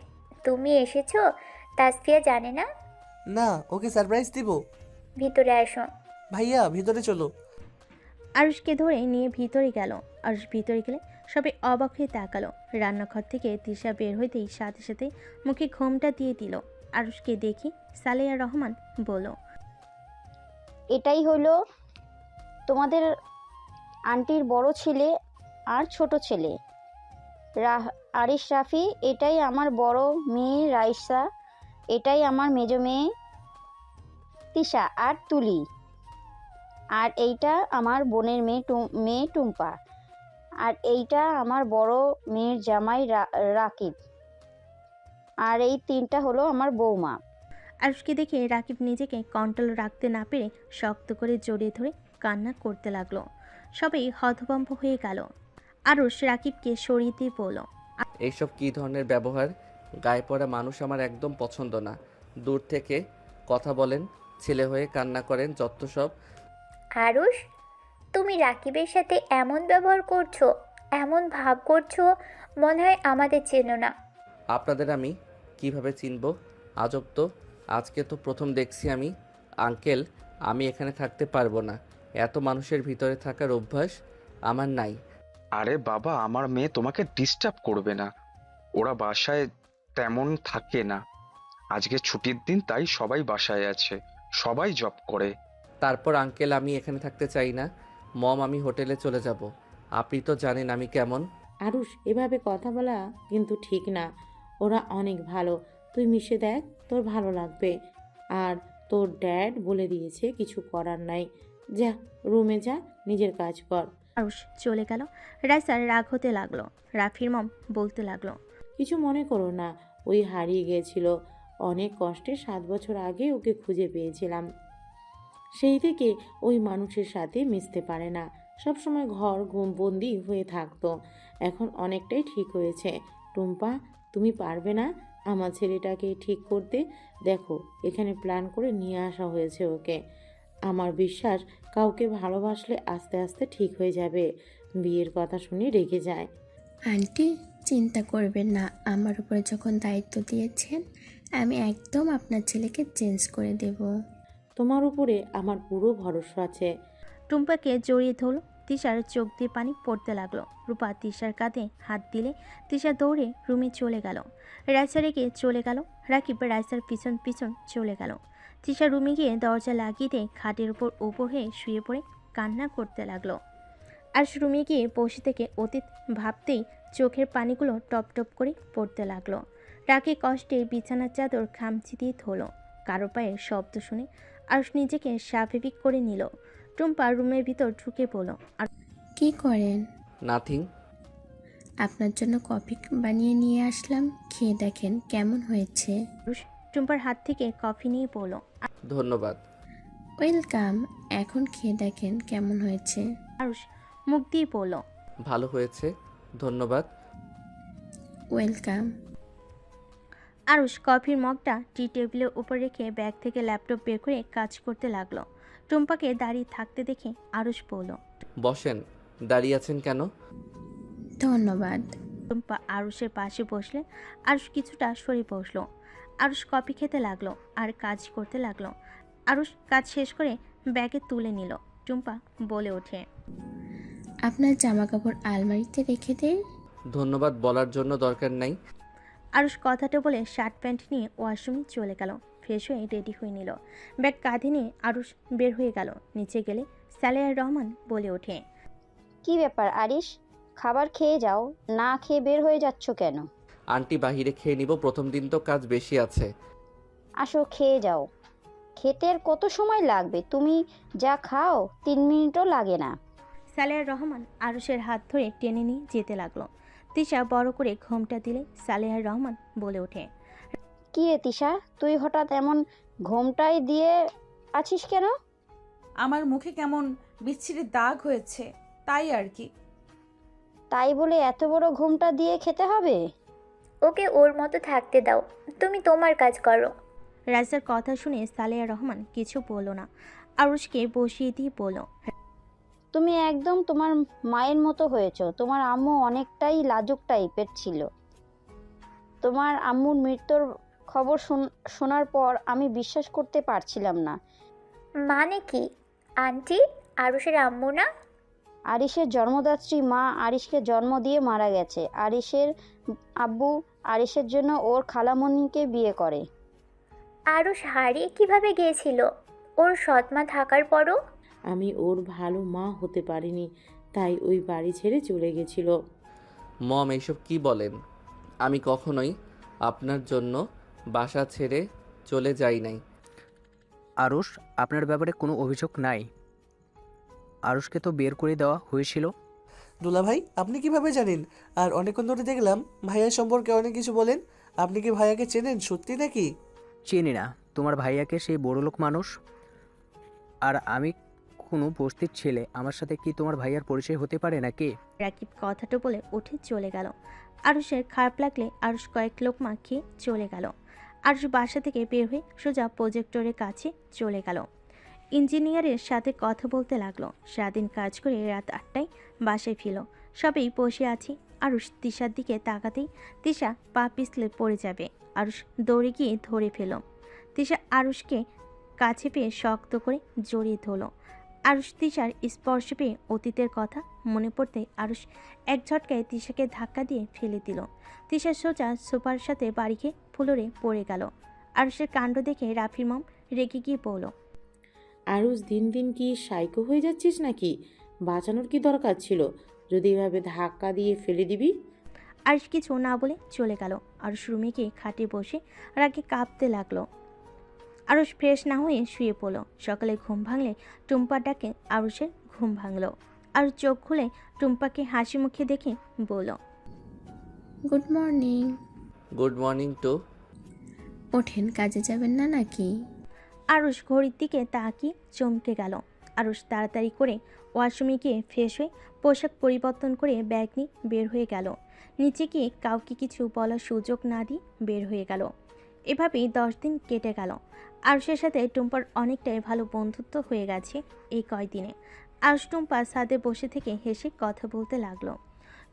তুমি এসেছো? তাসফিয়া জানে না? না, ওকে সারপ্রাইজ দিব। ভিতরে আসো। ভাইয়া, ভিতরে চলো। আরুষকে ধরে নিয়ে ভিতরে গেল। আরুষ ভিতরে গেলে সবাই অবাক হয়ে তাকালো। রান্নাঘর থেকে তিশা বের হইতেই সাথে সাথে মুখে ঘোমটা দিয়ে দিল। আরুষকে দেখি সালেয়া রহমান বলল, এটাই হলো তোমাদের আন্টির বড় ছেলে আর ছোট ছেলে আরিশ রাফি। এটাই আমার বড় মেয়ে রাইসা। এটাই আমার মেজ মেয়ে তিশা আর তুলি। আর এইটা আমার বোনের মেয়ে টুম্পা। আর এইটা আমার বড় মেয়ের জামাই রাকিব। আর এই তিনটা হলো আমার বৌমা। আরুষকে দেখে রাকিব নিজেকে কন্ট্রোল রাখতে না পেরে শক্ত করে জড়িয়ে ধরে কান্না করতে লাগলো। সবাই হতভম্ব হয়ে গেল। আরুষ রাকিবকে সরিয়ে দিয়ে বলল, এইসব কী ধরনের ব্যবহার? গায়ে পড়া মানুষ আমার একদম পছন্দ না। দূর থেকে কথা বলেন, ছেলে হয়ে কান্না করেন, যত সব। আরুষ, তুমি রাকিবের সাথে এমন ব্যবহার করছো, এমন ভাব করছো, মনে হয় আমাদের চেনো না। আপনাদের আমি কিভাবে চিনব? আজব তো, আজকে তো প্রথম দেখছি আমি। আঙ্কেল, আমি এখানে থাকতে পারবো না। এত মানুষের ভিতরে থাকার অভ্যাস আমার নাই। আরে বাবা, আমার মেয়ে তোমাকে ডিস্টার্ব করবে না। ওরা বাসায় তেমন থাকে না। আজকে ছুটির দিন, তাই সবাই বাসায় আছে, সবাই জব করে। তারপর আঙ্কেল, আমি এখানে থাকতে চাই না। মম, আমি হোটেলে চলে যাব। আপনি তো জানেন আমি কেমন। আরুষ, এভাবে কথা বলা কিন্তু ঠিক না। ওরা অনেক ভালো, তুই মিশে দেখ, তোর ভালো লাগবে। আর তোর ড্যাড বলে দিয়েছে, কিছু করার নাই। যা রুমে যা, নিজের কাজ কর। আরুষ চলে গেল। রাইসার রাগ হতে লাগলো। রাফির মম বলতে লাগলো, কিছু মনে করো না, ওই হারিয়ে গিয়েছিল। অনেক কষ্টে 7 বছর আগে ওকে খুঁজে পেয়েছিলাম। সেই থেকে ওই মানুষের সাথে মিশতে পারে না, সবসময় ঘর বন্দি হয়ে থাকতো। এখন অনেকটাই ঠিক হয়েছে। টুম্পা, তুমি পারবে না আমার ছেলেটাকে ঠিক করতে? দেখো, এখানে প্ল্যান করে নিয়ে আসা হয়েছে ওকে। আমার বিশ্বাস, কাউকে ভালোবাসলে আস্তে আস্তে ঠিক হয়ে যাবে। বিয়ের কথা শুনে রেগে যায়। আন্টি, চিন্তা করবেন না, আমার উপরে যখন দায়িত্ব দিয়েছেন আমি একদম আপনার ছেলেকে চেঞ্জ করে দেব। তোমার উপরে আমার পুরো ভরসা আছে। টুম্পাকে জড়িয়ে ধরল। তিশার চোখ দিয়ে পানি পড়তে লাগলো। রূপা তিশার কাঁধে হাত দিলে তিশা দৌড়ে রুমে চলে গেল। রাইসা রেখে চলে গেল। রাকিব রাইসার পিছন পিছন চলে গেল। তিশা রুমে গিয়ে দরজা লাগিয়ে দিয়ে খাটের উপর হয়ে শুয়ে পড়ে কান্না করতে লাগলো। আর রুমে গিয়ে বসে থেকে অতীত ভাবতেই চোখের পানিগুলো টপ টপ করে পড়তে লাগলো। রাগে কষ্টে বিছানার চাদর খামচি দিয়ে ধরল। কারো পায়ের শব্দ শুনে আরুষ নিজেকে স্বাভাবিক করে নিল। টুম্পা রুমের ভিতর ঢুকে পড়ল। আর কি করেন? নাথিং। আপনার জন্য কফি বানিয়ে নিয়ে আসলাম, খেয়ে দেখেন কেমন হয়েছে। আরুষ টুম্পার হাত থেকে কফি নিয়ে পড়ল। ধন্যবাদ। ওয়েলকাম, এখন খেয়ে দেখেন কেমন হয়েছে। আরুষ মুখ দিয়ে পড়ল, ভালো হয়েছে, ধন্যবাদ। ওয়েলকাম। আরুষ কফির মগটা টি টেবিলের উপর রেখে ব্যাগ থেকে ল্যাপটপ বের করে কাজ করতে লাগলো। টুম্পাকে দাঁড়িয়ে থাকতে দেখে আরুষ বলল, বসেন। দাঁড়িয়ে আছেন কেন? ধন্যবাদ। টুম্পা আরুষের পাশে বসলে আরুষ কিছুটা সরে বসলো। আরুষ কফি খেতে লাগলো আর কাজ করতে লাগলো। আরুষ কাজ শেষ করে ব্যাগে তুলে নিল। টুম্পা বলে ওঠে, আপনার জামা কাপড় আলমারিতে রেখে দেন। ধন্যবাদ বলার জন্য দরকার নাই। আরুষ কথাটা বলে শার্ট প্যান্ট নিয়ে ওয়াশরুমে চলে গেল। ফ্রেশ হয়ে রেডি হয়ে নিল। ব্যাগ কাঁধে নিয়ে আরুষ বের হয়ে গেল। নিচে গেলে সালেয়া রহমান বলে ওঠে, কি ব্যাপার আরিশ, খাবার খেয়ে যাও, না খেয়ে বের হয়ে যাচ্ছ কেন? আন্টি, বাহিরে খেয়ে নিব, প্রথম দিন তো কাজ বেশি আছে। আসো খেয়ে যাও। খেতে আর কত সময় লাগবে? তুমি যা খাও 3 মিনিটও লাগে না। সালেহা রহমান আরুষের হাত ধরে টেনে নিয়ে যেতে লাগলো। তিশা বড় করে ঘোমটা দিলে সালেহা রহমান বলে ওঠে, কি রে তিশা, তুই হঠাৎ এমন ঘোমটাই দিয়ে আছিস কেন? আমার মুখে কেমন বিচ্ছিরি দাগ হয়েছে, তাই আর কি। তাই বলে এত বড় ঘোমটা দিয়ে খেতে হবে? ওকে ওর মতো থাকতে দাও, তুমি তোমার কাজ করো। রাইসার কথা শুনে সালেহা রহমান কিছু বলল না। আরুষকে বসিয়ে দিয়ে বলল, তুমি একদম তোমার মায়ের মতো হয়েছো। তোমার আম্মু অনেকটাই লাজুক টাইপের ছিল। তোমার আম্মুর মৃত্যুর খবর শোনার পর আমি বিশ্বাস করতে পারছিলাম না। মানে কি আন্টি? আরুষের আম্মু না? আরিশের জন্মদাত্রী মা আরিশকে জন্ম দিয়ে মারা গেছে। আরিশের আব্বু আরিশের জন্য ওর খালামণিকে বিয়ে করে। আরুষ হারিয়ে কিভাবে গিয়েছিল ওর সৎমা থাকার পরও? আমি ওর ভালো মা হতে পারিনি, তাই ওই বাড়ি ছেড়ে চলে গেছিল। মম এইসব কি বলেন? আমি কখনোই আপনার জন্য বাসা ছেড়ে চলে যাই নাই। আরুষ, আপনার ব্যাপারে কোনো অভিযোগ নাই। আরুষকে তো বের করে দেওয়া হয়েছিল। দুলা ভাই, আপনি কিভাবে জানেন? আর অনেকক্ষণ ধরে দেখলাম ভাইয়া সম্পর্কে অনেক কিছু বলেন। আপনি কি ভাইয়াকে চেনেন সত্যি নাকি? চিনি না, তোমার ভাইয়াকে সেই বড়লোক মানুষ। আর আমি কোনো বস্তির ছেলে, আমার সাথে কি তোমার ভাইয়ার পরিচয় হতে পারে নাকি? রাকিব কথাটা বলে উঠে চলে গেল। আরুষের খারাপ লাগলে আরুষ কয়েক লোকমা খেয়ে চলে গেল। আরুষ বাসা থেকে বের হয়ে সোজা প্রজেক্টরের কাছে চলে গেল। ইঞ্জিনিয়ারের সাথে কথা বলতে লাগলো। সারাদিন কাজ করে রাত 8টায় বাসায় ফিরল। সবেই বসে আছি। আরুষ তিশার দিকে তাকাতেই তিশা পা পিছলে পড়ে যাবে। আরুষ দৌড়ে গিয়ে ধরে ফেল। তিশা আরুষকে কাছে পেয়ে শক্ত করে জড়িয়ে ধরল। আরুষ তিশার স্পর্শ পেয়ে অতীতের কথা মনে পড়তে আরুষ এক ঝটকায় তিশাকে ধাক্কা দিয়ে ফেলে দিল। তিশা সোজা সোফার সাথে বাড়ি খেয়ে ফ্লোরে পড়ে গেল। আরুষের কাণ্ড দেখে রাফির মম রেগে গিয়ে বলল, আরুষ দিন দিন কি সাইকো হয়ে যাচ্ছিস নাকি? বাঁচানোর কি দরকার ছিল? যদি এভাবে ধাক্কা দিয়ে ফেলে দিবি। আরুষ কিছু না বলে চলে গেল। আরুষ রুমে গিয়ে খাটে বসে রাগে কাঁপতে লাগলো। আরুষ ফ্রেশ না হয়ে শুয়ে পড়ল। সকালে ঘুম ভাঙলে টুম্পার ডাকে আরুষের ঘুম ভাঙল। আরুষ চোখ খুলে টুম্পাকে হাসি মুখে দেখে বলল, good morning. Good morning to. ওঠেন, কাজে যাবেন না নাকি? আরুষ ঘড়ির দিকে তাকিয়ে চমকে গেল। আরুষ তাড়াতাড়ি করে ওয়াশরুমে গিয়ে ফ্রেশ হয়ে পোশাক পরিবর্তন করে ব্যাগ নিয়ে বের হয়ে গেল। নিচে গিয়ে কাউকে কিছু বলার সুযোগ না দিয়ে বের হয়ে গেল। এভাবেই 10 দিন কেটে গেল। আরুষের সাথে টুম্পার অনেকটাই ভালো বন্ধুত্ব হয়ে গেছে এই কয়দিনে। আরুষ টুম্পা ছাদে বসে থেকে হেসে কথা বলতে লাগলো।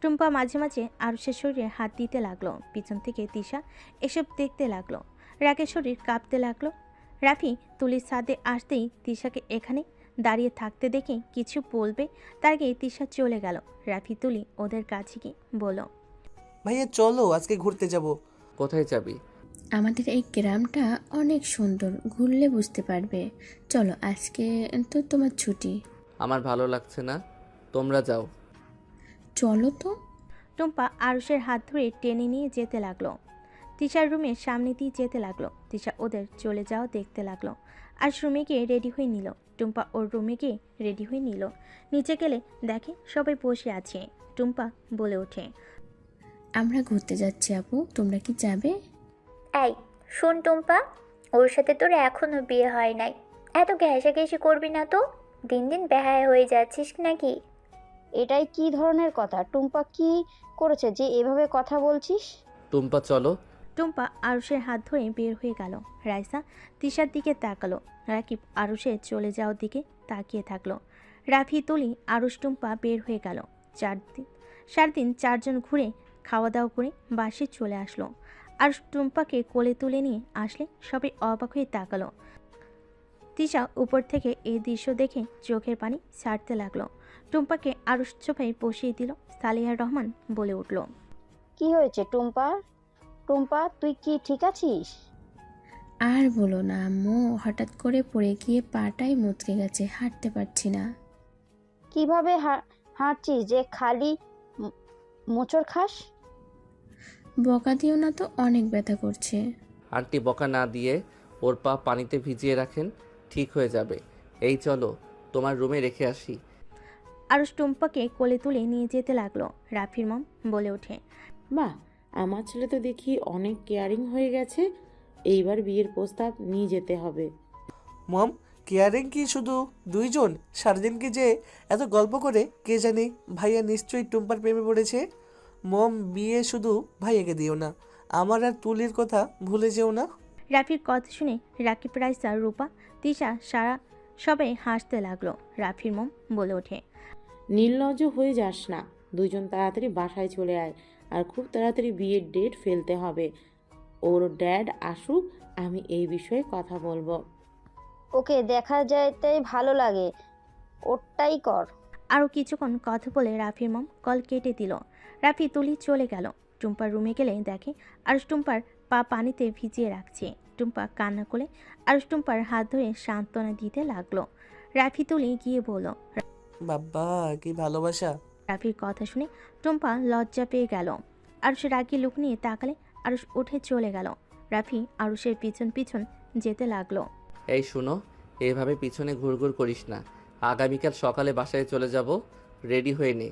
টুম্পা মাঝে মাঝে আরুষের শরীরে হাত দিতে লাগলো। পিছন থেকে তিশা এসব দেখতে লাগলো। রাগের শরীর কাঁপতে লাগলো। রাফি তুলির ছাদে আসতেই তিশাকে এখানে দাঁড়িয়ে থাকতে দেখে কিছু বলবে তার আগে তিশা চলে গেল। রাফি তুলি ওদের কাছে গিয়ে বলল, ভাইয়া চলো আজকে ঘুরতে যাব। কোথায় যাবি? আমাদের এই গ্রামটা অনেক সুন্দর, ঘুরলে বুঝতে পারবে। চলো, আজকে তো তোমার ছুটি। আমার ভালো লাগছে না, তোমরা যাও। চলো তো। টুম্পা আরুষের হাত ধরে টেনে নিয়ে যেতে লাগলো। তিশার রুমের সামনে দিয়ে যেতে লাগলো। তিশা ওদের চলে যাওয়া দেখতে লাগলো। আর রুমে গিয়ে রেডি হয়ে নিল। টুম্পা ওর রুমে গিয়ে রেডি হয়ে নিল। নিচে গেলে দেখে সবাই বসে আছে। টুম্পা বলে ওঠে, আমরা ঘুরতে যাচ্ছি আপু, তোমরা কি যাবে? এই শোন টুম্পা, ওর সাথে তোর এখনো বিয়ে হয় নাই, এত ঘেঁষাঘেঁষি করবি না তো। দিন দিন বেহায়া হয়ে যাচ্ছিস নাকি? এটাই কি ধরনের কথা? টুম্পা কি করেছে যে এভাবে কথা বলছিস? টুম্পা চলো। টুম্পা আরুষের হাত ধরে বের হয়ে গেল। রাইসা তিশার দিকে তাকালো। রাকিব আরুষের চলে যাওয়ার দিকে তাকিয়ে থাকলো। রাফি তুলি আরুষ টুম্পা বের হয়ে গেল। সারাদিন 4 জন ঘুরে খাওয়া দাওয়া করে বাসে চলে আসলো। আরুষ টুম্পাকে কোলে তুলে নিয়ে আসলে সবাই অবাক হয়ে তাকালো। তিশা উপর থেকে এই দৃশ্য দেখে চোখের পানি ছাড়তে লাগলো। টুম্পাকে আরুষ সোফায় বসিয়ে দিল। সালেহা রহমান বলে উঠল, কি হয়েছে টুম্পা? টুম্পা, তুই কি ঠিক আছিস? আর বলো না আম্মু, হঠাৎ করে পড়ে গিয়ে পাটাই মুচকে গেছে, হাঁটতে পারছি না। কিভাবে হাঁটছিস যে খালি মোচড় খাস? বকা দিও না তো, অনেক ব্যথা করছে। আন্টি বকা না দিয়ে ওর পা পানিতে ভিজিয়ে রাখেন, ঠিক হয়ে যাবে। এই চলো তোমার রুমে রেখে আসি। আরুষ টুম্পাকে কোলে তুলে নিয়ে যেতে লাগলো। রাফির মম বলে ওঠে, বাহ, আমার ছেলে তো দেখি অনেক কেয়ারিং হয়ে গেছে। এইবার বিয়ের প্রস্তাব নিয়ে যেতে হবে। মম, কেয়ারিং কি শুধু দুইজন? সারাদিন কি যে এত গল্প করে কে জানি। ভাইয়া নিশ্চয়ই টুম্পার প্রেমে পড়েছে। মম, বিয়ে শুধু ভাইয়াকে দিও না, আমার আর তুলির কথা ভুলে যেও না। রাফির কথা শুনে রাকিব, রাইসা, রূপা, তিশা, সারা সবাই হাসতে লাগলো। রাফির মম বলে ওঠে, নির্লজ্জ হয়ে যাস না, দুজন তাড়াতাড়ি বাসায় চলে আয়। আর খুব তাড়াতাড়ি বিয়ের ডেট ফেলতে হবে। ওর ড্যাড আসুক, আমি এই বিষয়ে কথা বলবো। ওকে দেখা যাইতেই ভালো লাগে, ওটাই কর। আরও কিছুক্ষণ কথা বলে রাফির মম কল কেটে দিল। রাফি তুলি চলে গেল। টুম্পার রুমে গেলে দেখে আরুষ টুম্পার পা পানিতে ভিজিয়ে রাখছে। টুম্পা কান্না করে আরুষ টুম্পার হাত ধরে সান্ত্বনা দিতে লাগলো। রাফি তুলি গিয়ে বলল, বাবা কি ভালোবাসা। রাফির কথা শুনে টুম্পা লজ্জা পেয়ে গেল। আরুষ রাগি লুক নিয়ে তাকালে আরুষ উঠে চলে গেল। রাফি আরুষের পিছন পিছন যেতে লাগলো। এই শুনো, এভাবে পিছনে ঘুরঘুর করিস না। আগামীকাল সকালে বাসায় চলে যাব, রেডি হয়ে নে।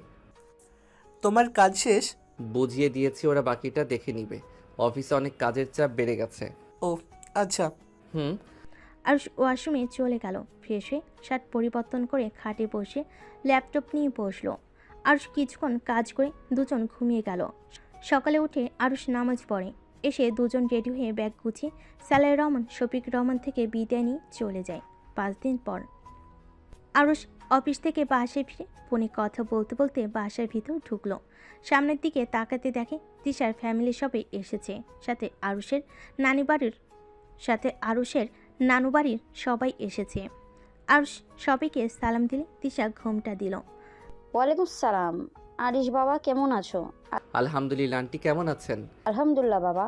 তোমার কাজ শেষ? বুঝিয়ে দিয়েছি, ওরা বাকিটা দেখে নিবে। অফিসে অনেক কাজের চাপ বেড়ে গেছে। ও আচ্ছা। হুম। আরুষ ওয়াশরুমে চলে গেল। ফ্রেশ হয়ে শার্ট পরিবর্তন করে খাটে বসে ল্যাপটপ নিয়ে বসলো। আরুষ কিছুক্ষণ কাজ করে দুজন ঘুমিয়ে গেল। সকালে উঠে আরুষ নামাজ পড়ে। এসে দুজন রেডি হয়ে ব্যাগ গুছিয়ে সালেহ রহমান, শফিক রহমান থেকে বিদায় নিয়ে চলে যায়। 5 দিন পর আরুষ অফিস থেকে বাসায় ফিরে ফোনে কথা বলতে বলতে বাসার ভিতর ঢুকলো। সামনের দিকে তাকাতে দেখে তিশার ফ্যামিলি সবাই এসেছে। সাথে আরুষের নানু বাড়ির সবাই এসেছে। আরুষ সবাইকে সালাম দিলে তিশা ঘুমটা দিল। ওয়ালাইকুম সালাম। আরিশ বাবা, কেমন আছো? আলহামদুলিল্লাহ। আন্টি কেমন আছেন? আলহামদুলিল্লাহ বাবা।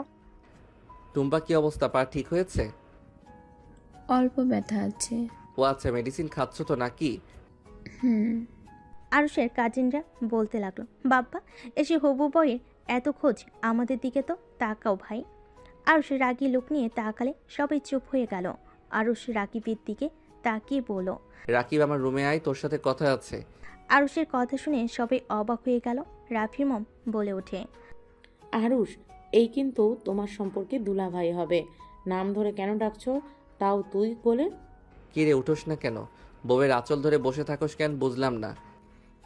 টুম্পা কি অবস্থা? পা ঠিক হয়েছে? অল্প ব্যথা আছে। ও আচ্ছা, মেডিসিন খাচ্ছ তো নাকি? হুম। আরুষের কাজিনরা বলতে লাগলো, বাব্বা এসে হবু বইয়ের এত খোঁজ, আমাদের দিকে তো তাকাও ভাই। আরুষ রাগি লুক নিয়ে তাকালে সবাই চুপ হয়ে গেল। আরুষ রাকিবের দিকে তাকিয়ে বলল, রাকিব আমার রুমে আয়, তোর সাথে কথা আছে। আরুষের কথা শুনে সবাই অবাক হয়ে গেল। রাফির মম বলে ওঠে, আরুষ, এই কিন্তু তোমার সম্পর্কে দুলাভাই হবে। নাম ধরে কেন ডাকছো, তাও তুই বলে? কি রে, উঠোস না কেন? বউয়ের আঁচল ধরে বসে থাকোস কেন, বুঝলাম না।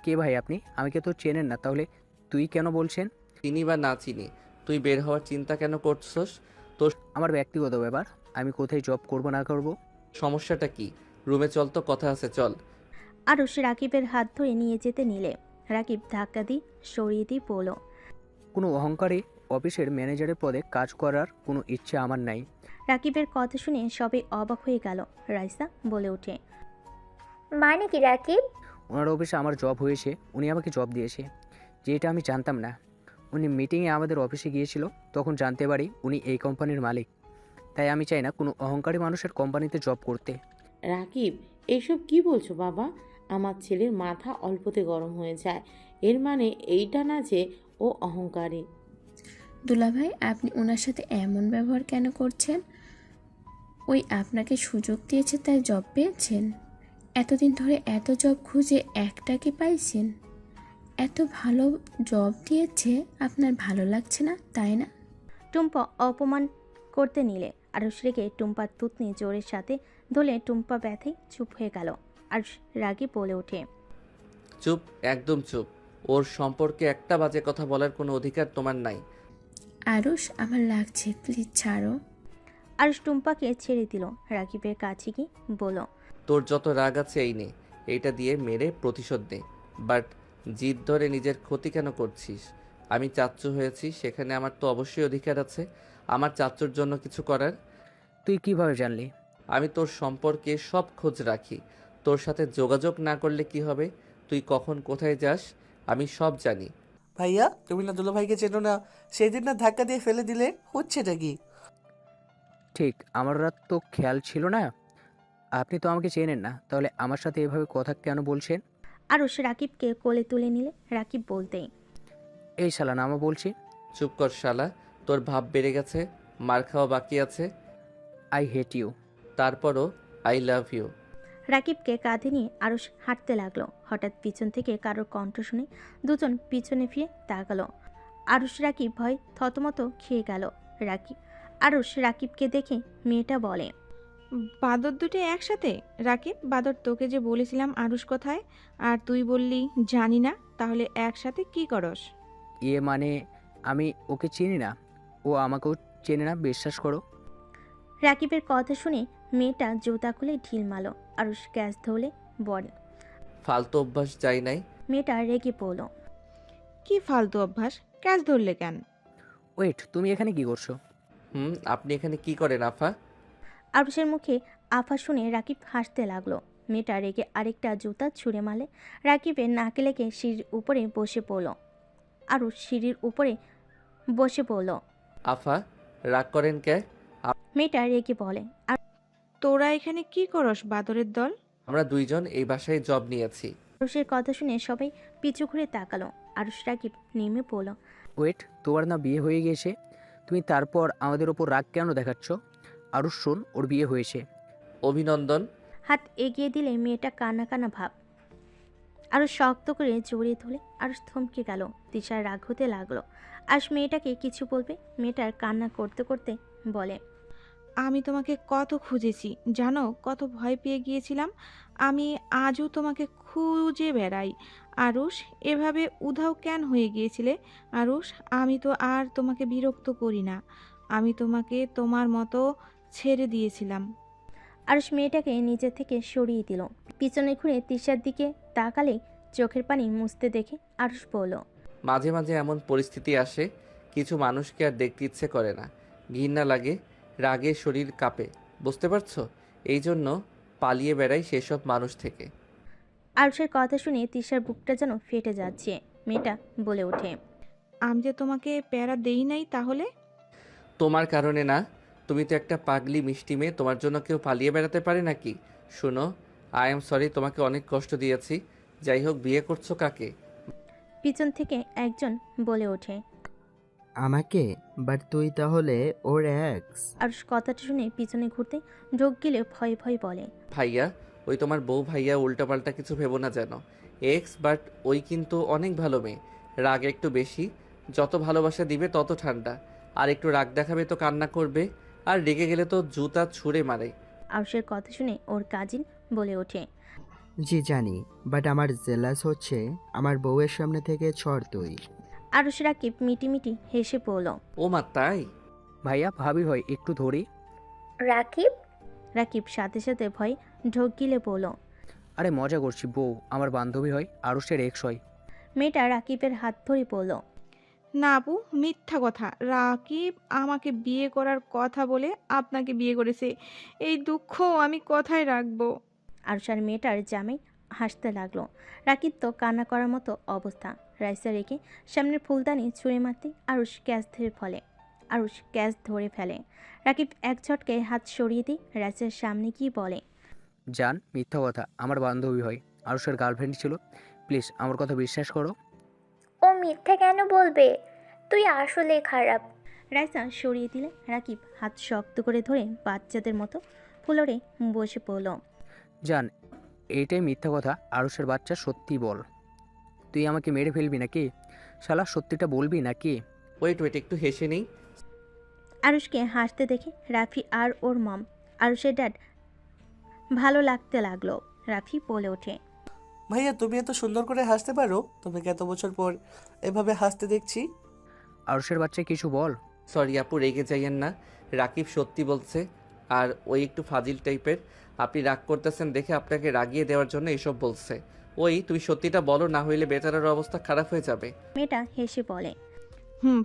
কে ভাই আপনি? আমাকে তো চেনেন না, তাহলে তুই কেন বলছেন? চিনি বা না চিনি, তুই বের হওয়ার চিন্তা কেন করছস? তোর আমার ব্যক্তিগত ব্যাপার, আমি কোথায় জব করব না করব। সমস্যাটা কি? রুমে চল, তো কথা আছে, চল। আরুষ রাকিবের হাত ধরে নিয়ে যেতে নিলে রাকিব ধাক্কা দিয়ে সরিয়ে দিয়ে বলল, কোনো অহংকারে অফিসের ম্যানেজারের পদে কাজ করার কোনো ইচ্ছে আমার নাই। রাকিবের কথা শুনে সবাই অবাক হয়ে গেল। রাইসা বলে ওঠে, মানে কি রাকিব? ওনার অফিসে আমার জব হয়েছে, উনি আমাকে জব দিয়েছে, যেটা আমি জানতাম না। উনি মিটিংয়ে আমাদের অফিসে গিয়েছিল, তখন জানতে পারি উনি এই কোম্পানির মালিক। তাই আমি চাই না কোনো অহংকারী মানুষের কোম্পানিতে জব করতে। রাকিব, এইসব কি বলছো বাবা? আমার ছেলের মাথা অল্পতে গরম হয়ে যায়। এর মানে এইটা না যে ও অহংকারী। দুলাভাই, আপনি ওনার সাথে এমন ব্যবহার কেন করছেন? ওই আপনাকে সুযোগ দিয়েছে তাই জব পেয়েছেন? এতদিন ধরে এত জব খুঁজে একটা কি পাইছেন? এত ভালো জব দিয়েছে, আপনার ভালো লাগছে না তাই না? টুম্পা অপমান করতে নিলে আরুষ রেগে টুম্পার তুতনি জোরের সাথে ধরলে টুম্পা ব্যথায় চুপ হয়ে গেল। আরুষ রাগে বলে ওঠে, চুপ, একদম চুপ। ওর সম্পর্কে একটা বাজে কথা বলার কোনো অধিকার তোমার নাই। আরুষ, আমার লাগছে, প্লিজ ছাড়ো। আরুষ টুম্পাকে ছেড়ে দিল। রাকিবের কাছে গিয়ে বলল, তোর যত রাগ আছে এই নে, এইটা দিয়ে মেরে প্রতিশোধ নে। বাট জিদ ধরে নিজের ক্ষতি কেন করছিস? আমি চাচ্চু হয়েছি, সেখানে আমার তো অবশ্যই অধিকার আছে আমার চাচ্চুর জন্য কিছু করার। তুই কিভাবে জানলি? আমি তোর সম্পর্কে সব খোঁজ রাখি। তোর সাথে যোগাযোগ না করলে কি হবে? তুই কখন কোথায় যাস আমি সব জানি। ভাইয়া, তুমি না দুলাভাইকে চেনো না? সেই দিন না ধাক্কা দিয়ে ফেলে দিলে, হচ্ছেটা কি? ঠিক, আমার রাত তো খেয়াল ছিল না। আপনি তো আমাকে চেনেন না, তাহলে আমার সাথে এভাবে কথা কেন বলছেন? আরুষ রাকিবকে কোলে তুলে নিলে রাকিব বলতেই, এই শালা নামা বলছি। চুপ কর শালা, তোর ভাব বেড়ে গেছে, মার খাওয়া বাকি আছে। I hate you. তারপরও আই লাভ ইউ। রাকিবকে কাঁধে নিয়ে আরুষ হাঁটতে লাগলো। হঠাৎ পিছন থেকে কারোর কণ্ঠ শুনে দুজন পিছনে ফিরে তাকালো। আরুষ রাকিব ভয় থতমত খেয়ে গেল। আরুষ রাকিবকে দেখে মেয়েটা বলে, বাদর দুটো একসাথে? রাকিব, বাদর তোকে যে বলেছিলাম আরুষ কোথায়, আর তুই বললি জানি না, তাহলে একসাথে কি করস? মানে আমি ওকে চিনি না, ও আমাকেও চেনে না, বিশ্বাস করো। রাকিবের কথা শুনে মেয়েটা জুতা খুলে ঢিল মারল। আরুষ গ্যাস ধরলে বলে, ফালতু অভ্যাস যাই নাই। মেয়েটা রেগে পড়ল। কি ফালতু অভ্যাস? ক্যাচ ধরলে কেন? ওয়েট, তুমি এখানে কি করছো? আপনি এখানে কি করেন আফা? আরুষের মুখে আফা শুনে রাকিব হাসতে লাগলো। মেয়েটা রেগে আরেকটা জুতা ছুঁড়ে মারলে রাকিবের নাকে লেগে সিঁড়ির উপরে বসে পড়ল। আরুষ সিঁড়ির উপরে বসে পড়ল। আফা রাগ করেন কে? মেয়েটা রেগে বলে, তোরা এখানে কি করস বাদরের দল? আমরা দুইজন এই বাসায় জব নিয়েছি। আরুষের কথা শুনে সবাই পিছু ঘুরে তাকালো। আরুষ রাকিব নেমে পড়ল। ওয়েট, তোমার না বিয়ে হয়ে গিয়েছে? তুমি তারপর আমাদের ওপর রাগ কেন দেখাচ্ছ? আরুষ শোন, ওর বিয়ে হয়েছে। অভিনন্দন। হাত এগিয়ে দিলে মেয়েটা কান্না কান্না ভাব। আরো শক্ত করে জড়িয়ে ধরে আরুষ থমকে গেল। তিশার রাগ হতে লাগলো। আজ মেয়েটাকে কিছু বলবে, মেয়েটার কান্না করতে করতে বলে, আমি তোমাকে কত খুঁজেছি জানো, কত ভয় পেয়ে গিয়েছিলাম। আমি আজও তোমাকে খুঁজে বেড়াই। আরুষ, এভাবে উধাও কেন হয়ে গিয়েছিলে? আরুষ, আমি তো আর তোমাকে বিরক্ত করি না, আমি তোমাকে তোমার মতো ছেড়ে দিয়েছিলাম। আরুষ মেয়েটাকে নিজে থেকে সরিয়ে দিল। পিছনে ঘুরে তিশার দিকে তাকালে চোখের পানি মুছতে দেখে আরুষ বলল, মাঝে মাঝে এমন পরিস্থিতি আসে, কিছু মানুষকে আর দেখতে ইচ্ছে করে না, ঘৃণা লাগে, রাগে শরীর কাঁপে, বুঝতে পারছো? এই জন্য পালিয়ে বেড়াই সেসব মানুষ থেকে। আরুষের কথা শুনে তিশার বুকটা যেন ফেটে যাচ্ছে। মেয়েটা বলে ওঠে, আমি যে তোমাকে প্যারা দেই নাই তাহলে? তোমার কারণে না, তুমি তো একটা পাগলি মিষ্টি মেয়ে, তোমার জন্য কেউ পালিয়ে বেড়াতে পারে নাকি? শোনো, আই এম সরি, তোমাকে অনেক কষ্ট দিয়েছি। যাই হোক, বিয়ে করছো কাকে? পিছন থেকে একজন বলে ওঠে, আমাকে? বাট তুই তাহলে ওর এক্স? আরুষ কথাটা শুনে পিছনে ঘুরতে ঢোক গেলে ভয় ভয় বলে, ভাইয়া, ওই তোমার বউ ভাইয়া, উল্টাপাল্টা কিছু ভেবো না যেন। এক্স, বাট ওই কিন্তু অনেক ভালো মেয়ে, রাগ একটু বেশি, যত ভালোবাসা দিবে তত ঠান্ডা, আর একটু রাগ দেখাবে তো কান্না করবে, আর রেগে গেলে তো জুতা ছুঁড়ে মারে। আরুষের কথা শুনে ওর কাজিন বলে ওঠে, জি জানি, বাট আমার জেলাস হচ্ছে আমার বউয়ের সামনে থেকে ছড় তুই। আরুষ রাকিব মিটিমিটি হেসে পড়ল। ও মা, তাই? ভাইয়া ভাবি হয়, একটু ধরি। রাকিব? রাকিব সাথে সাথে ভয় ঢোক গিলে বলল, আরে মজা করছি, বউ আমার বান্ধবী হয়, আরুষের এক্স হয়। মেয়েটা রাকিবের হাত ধরে পড়ল, না আপু, মিথ্যা কথা। রাকিব আমাকে বিয়ে করার কথা বলে আপনাকে বিয়ে করেছে, এই দুঃখ আমি কোথায় রাখবো? আরুষ আর মেয়েটার জামাই হাসতে লাগলো। রাকিব তো কান্না করার মতো অবস্থা। রাইসা রেখে সামনের ফুলদানি ছুঁড়ে মারতে আরুষ ক্যাচ ধরে ফেলে। রাকিব এক ঝটকায় হাত সরিয়ে দিয়ে রাইসার সামনে গিয়ে বলে, জান, মিথ্যা কথা, আমার বান্ধবী হয়, আরুষের গার্লফ্রেন্ড ছিল, প্লিজ আমার কথা বিশ্বাস করো। ও মিথ্যা কেন বলবে? তুই আসলে খারাপ। রাইসা সরিয়ে দিলে রাকিব হাত শক্ত করে ধরে বাচ্চাদের মতো ফ্লোরে বসে পড়ল। জান, এইটাই মিথ্যা কথা, আরুষের বাচ্চা, সত্যি বল, তুই আমাকে মেরে ফেলবি নাকি? শালা সত্যিটা বলবি নাকি? ওয়েট, একটু হেসে নেই। আরুষকে হাসতে দেখে রাফি আর ওর মম আরুষের ড্যাড ভালো লাগতে লাগলো। রাফি বলে ওঠে, ভাইয়া তুমি এত সুন্দর করে হাসতে পারো, তোমাকে এত বছর পর এভাবে হাসতে দেখছি। আরুষের বাচ্চা কিছু বল। সরি আপু, রেগে যাইয়েন না, রাকিব সত্যি বলছে, আর ওই একটু ফাজিল টাইপের, আপনি রাগ করতেছেন দেখে আপনাকে রাগিয়ে দেওয়ার জন্য এসব বলছে। ওই তুমি সত্যিটা বলো, না হইলে বেচারার অবস্থা খারাপ হয়ে যাবে। মেয়েটা হেসে বলে,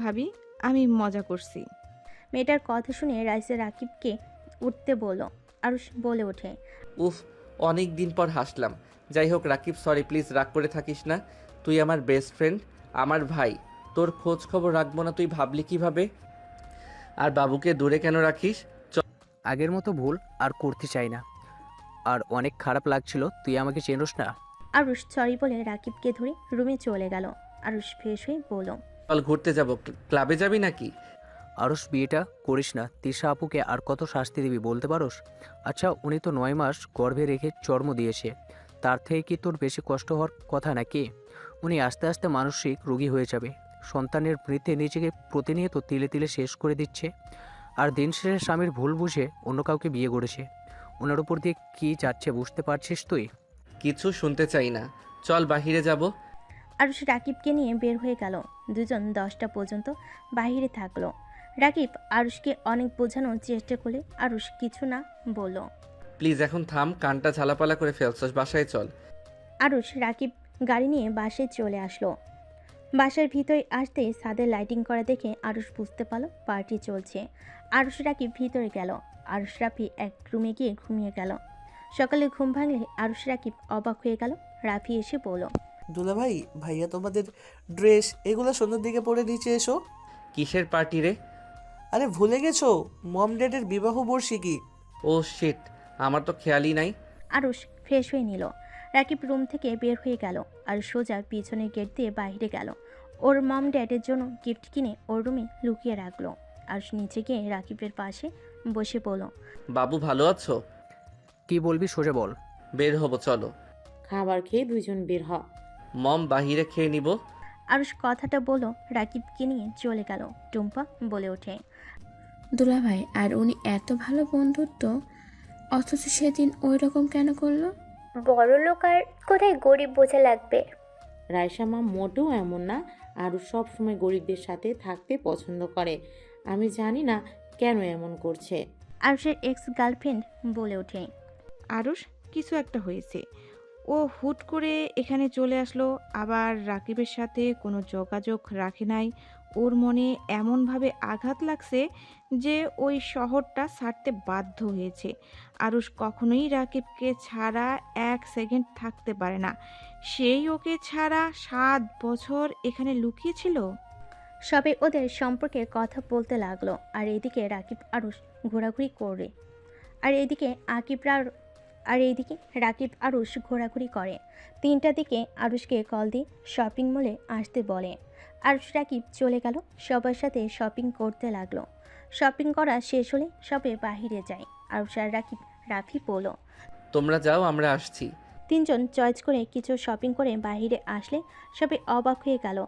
ভাবি, আমি মজা করছি। মেয়েটার কথা শুনে রাইসা রাকিবকে উঠতে বলল। আরুষ বলে ওঠে, উফ, অনেক দিন পর হাসলাম। যাই হোক রাকিব, সরি, প্লিজ রাগ করে থাকিস না, তুই আমার বেস্ট ফ্রেন্ড, আমার ভাই, তোর খোঁজ খবর রাখবো না তুই ভাবলি কিভাবে? আর বাবুকে দূরে কেন রাখিস? আগের মতো ভুল আর করতে চাই না, আর অনেক খারাপ লাগছিল, তুই আমাকে চেনোস না। আরুষ সরি বলে রাকিবকে ধরে রুমে চলে গেল। আরুষ ফ্রেশ হয়ে বলল, চল ঘুরতে যাব, ক্লাবে যাবি নাকি? আরুষ বিয়েটা করিস না। তিশা আপুকে আর কত শাস্তি দিবি বলতে পারোস? আচ্ছা, উনি তো 9 মাস গর্ভে রেখে জন্ম দিয়েছে, তার থেকে কি তোর বেশি কষ্ট হওয়ার কথা নাকি? উনি আস্তে আস্তে মানসিক রোগী হয়ে যাবে। সন্তানের মৃত্যে নিজেকে প্রতিনিয়ত তিলে তিলে শেষ করে দিচ্ছে, আর দিন শেষে স্বামীর ভুল বুঝে অন্য কাউকে বিয়ে করেছে। ওনার উপর দিয়ে কী যাচ্ছে বুঝতে পারছিস তুই? কিছু শুনতে চাই না, চল বাহিরে যাব। আরুষ রাকিবকে নিয়ে বের হয়ে গেল। দুজন 10টা পর্যন্ত বাইরে থাকলো। রাকিব আরুষকে অনেক বোঝানোর চেষ্টা করলে আরুষ কিছু না বলল। প্লিজ এখন থাম, কানটা ঝালাপালা করে ফেলছস, বাসায় চল। আরুষ রাকিব গাড়ি নিয়ে বাসায় চলে আসলো। বাসার ভিতরে আসতেই ছাদে লাইটিং করা দেখে আরুষ বুঝতে পারলো পার্টি চলছে। আরুষ রাকিব ভিতরে গেল। আরুষ রাফি এক রুমে গিয়ে ঘুমিয়ে গেল। সকালে ঘুম ভাঙলে আরুষ রাকিব অবাক হয়ে গেল। রাফি এসে বলল, দুলাভাই, ভাইয়া তোমাদের ড্রেস এগুলো সন্ধ্যের দিকে পরে নিচে এসো। কিসের পার্টি রে? আরে ভুলে গেছো, মম ড্যাডের বিবাহ বার্ষিকী। ও শিট, আমার তো খেয়ালই নাই। আরুষ ফ্রেশ হয়ে নিল। রাকিব রুম থেকে বের হয়ে গেল আর সোজা পিছনের গেট দিয়ে বাইরে গেল। ওর মম ড্যাডের জন্য গিফট কিনে ওর রুমে লুকিয়ে রাখলো। আরুষ নিচে গিয়ে রাকিবের পাশে বসে বলল, বাবু ভালো আছো? কি বলবি সোজা বল। বের হবো চলো। খাবার খেয়ে দুইজন বের হ। মম বাহিরে খেয়ে নিব। আরুষ কথাটা বলল রাকিবকে নিয়ে চলে গেল। টুম্পা বলে ওঠে, দুলাভাই, আর উনি এত ভালো বন্ধুত্ব, অথচ সেদিন ওই রকম কেন করলো? বড় লোক আর কোথায় গরিব বোঝা লাগবে। রাইসা মা মোটেও এমন না, আরও সব সময় গরিবদের সাথে থাকতে পছন্দ করে। আমি জানি না কেন এমন করছে। আরুষের এক্স গার্লফ্রেন্ড বলে ওঠে, আরুষ, কিছু একটা হয়েছে। ও হুট করে এখানে চলে আসলো, আবার রাকিবের সাথে কোনো যোগাযোগ রাখে নাই। ওর মনে এমনভাবে আঘাত লাগছে যে ওই শহরটা ছাড়তে বাধ্য হয়েছে। আরুষ কখনোই রাকিবকে ছাড়া 1 সেকেন্ড থাকতে পারে না। সেই ওকে ছাড়া 7 বছর এখানে লুকিয়েছিল। সবে ওদের সম্পর্কে কথা বলতে লাগলো। আর এদিকে রাকিব আরুষ ঘোরাঘুরি করে। আর এইদিকে রাকিব আরুষ ঘোরাঘুরি করে। 3টার দিকে আরুষকে কল দিয়ে শপিং মলে আসতে বলে। আরুষ রাকিব চলে গেল, সবার সাথে শপিং করতে লাগলো। শপিং করা শেষ হলে সবে বাহিরে যায়। আরুষ আর রাফি বলল, তোমরা যাও, আমরা আসছি। 3জন চয়েস করে কিছু শপিং করে বাহিরে আসলে সবে অবাক হয়ে গেল।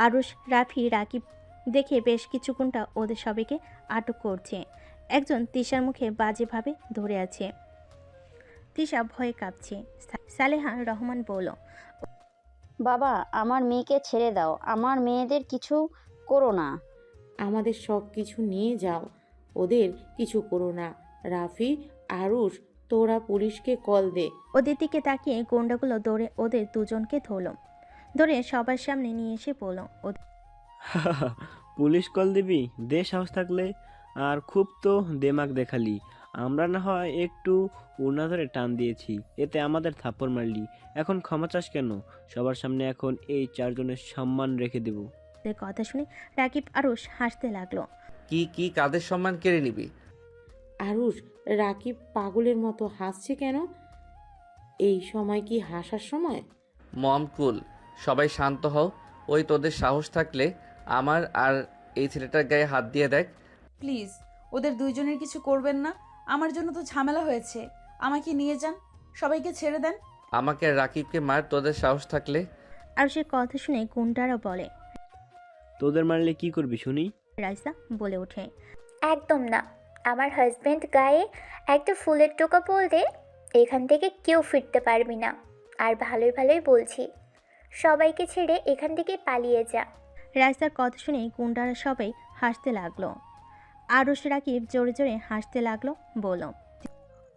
আরুষ রাফি রাকিব দেখে বেশ কিছুক্ষণটা ওদের সবাইকে আটক করছে। একজন তিশার মুখে বাজেভাবে ধরে আছে। তিশা ভয়ে কাঁপছে। সালেহা রহমান বলল, বাবা, আমার মেয়েকে ছেড়ে দাও, আমার মেয়েদের কিছু করো না। আমাদের সব কিছু নিয়ে যাও, ওদের কিছু করো না। রাফি, আরুষ, তোরা পুলিশকে কল দে। ওদের দিকে তাকিয়ে গোন্ডাগুলো দৌড়ে ওদের দুজনকে ধরে সবার সামনে নিয়ে এসে বলল, পুলিশ কল দিবি? দে সাহস থাকলে। আর খুব তো দেমাগ দেখালি। আমরা না হয় একটু উড়না ধরে টান দিয়েছি, এতে আমাদের থাপ্পড় মারলি। এখন ক্ষমা চাস কেন? সবার সামনে এখন এই 4 জনের সম্মান রেখে দেব। ওদের কথা শুনে রাকিব আরুষ হাসতে লাগলো। কি কাদের সম্মান কেড়ে নিবি? আরুষ, রাকিব পাগলের মতো হাসছে কেন? এই সময় কি হাসার সময়? মম কুল, সবাই শান্ত হও। ওই তোদের সাহস থাকলে আমার আর এই ছেলেটার গায়ে হাত দিয়ে দেখ। প্লিজ, ওদের দুইজনের কিছু করবেন না। আমার জন্য তো ঝামেলা হয়েছে। আমাকে নিয়ে যান, সবাইকে ছেড়ে দেন। আমাকে আর রাকিবকে মার তোদের সাহস থাকলে। আরুষের কথা শুনে গুন্ডারা বলে, তোদের মারলে কি করবি শুনি? রাইসা বলে ওঠে, একদম না। আমার হাজব্যান্ড গায়ে একটা ফুলের টোকা পড়লে এখান থেকে কেউ ফিরতে পারবি না। আর ভালোই ভালোই বলছি, সবাইকে ছেড়ে এখান থেকে পালিয়ে যা। রাইসার কথা শুনে গুন্ডারা সবাই হাসতে লাগলো। আরুষ রাকিব জোরে জোরে হাসতে লাগলো। বলল,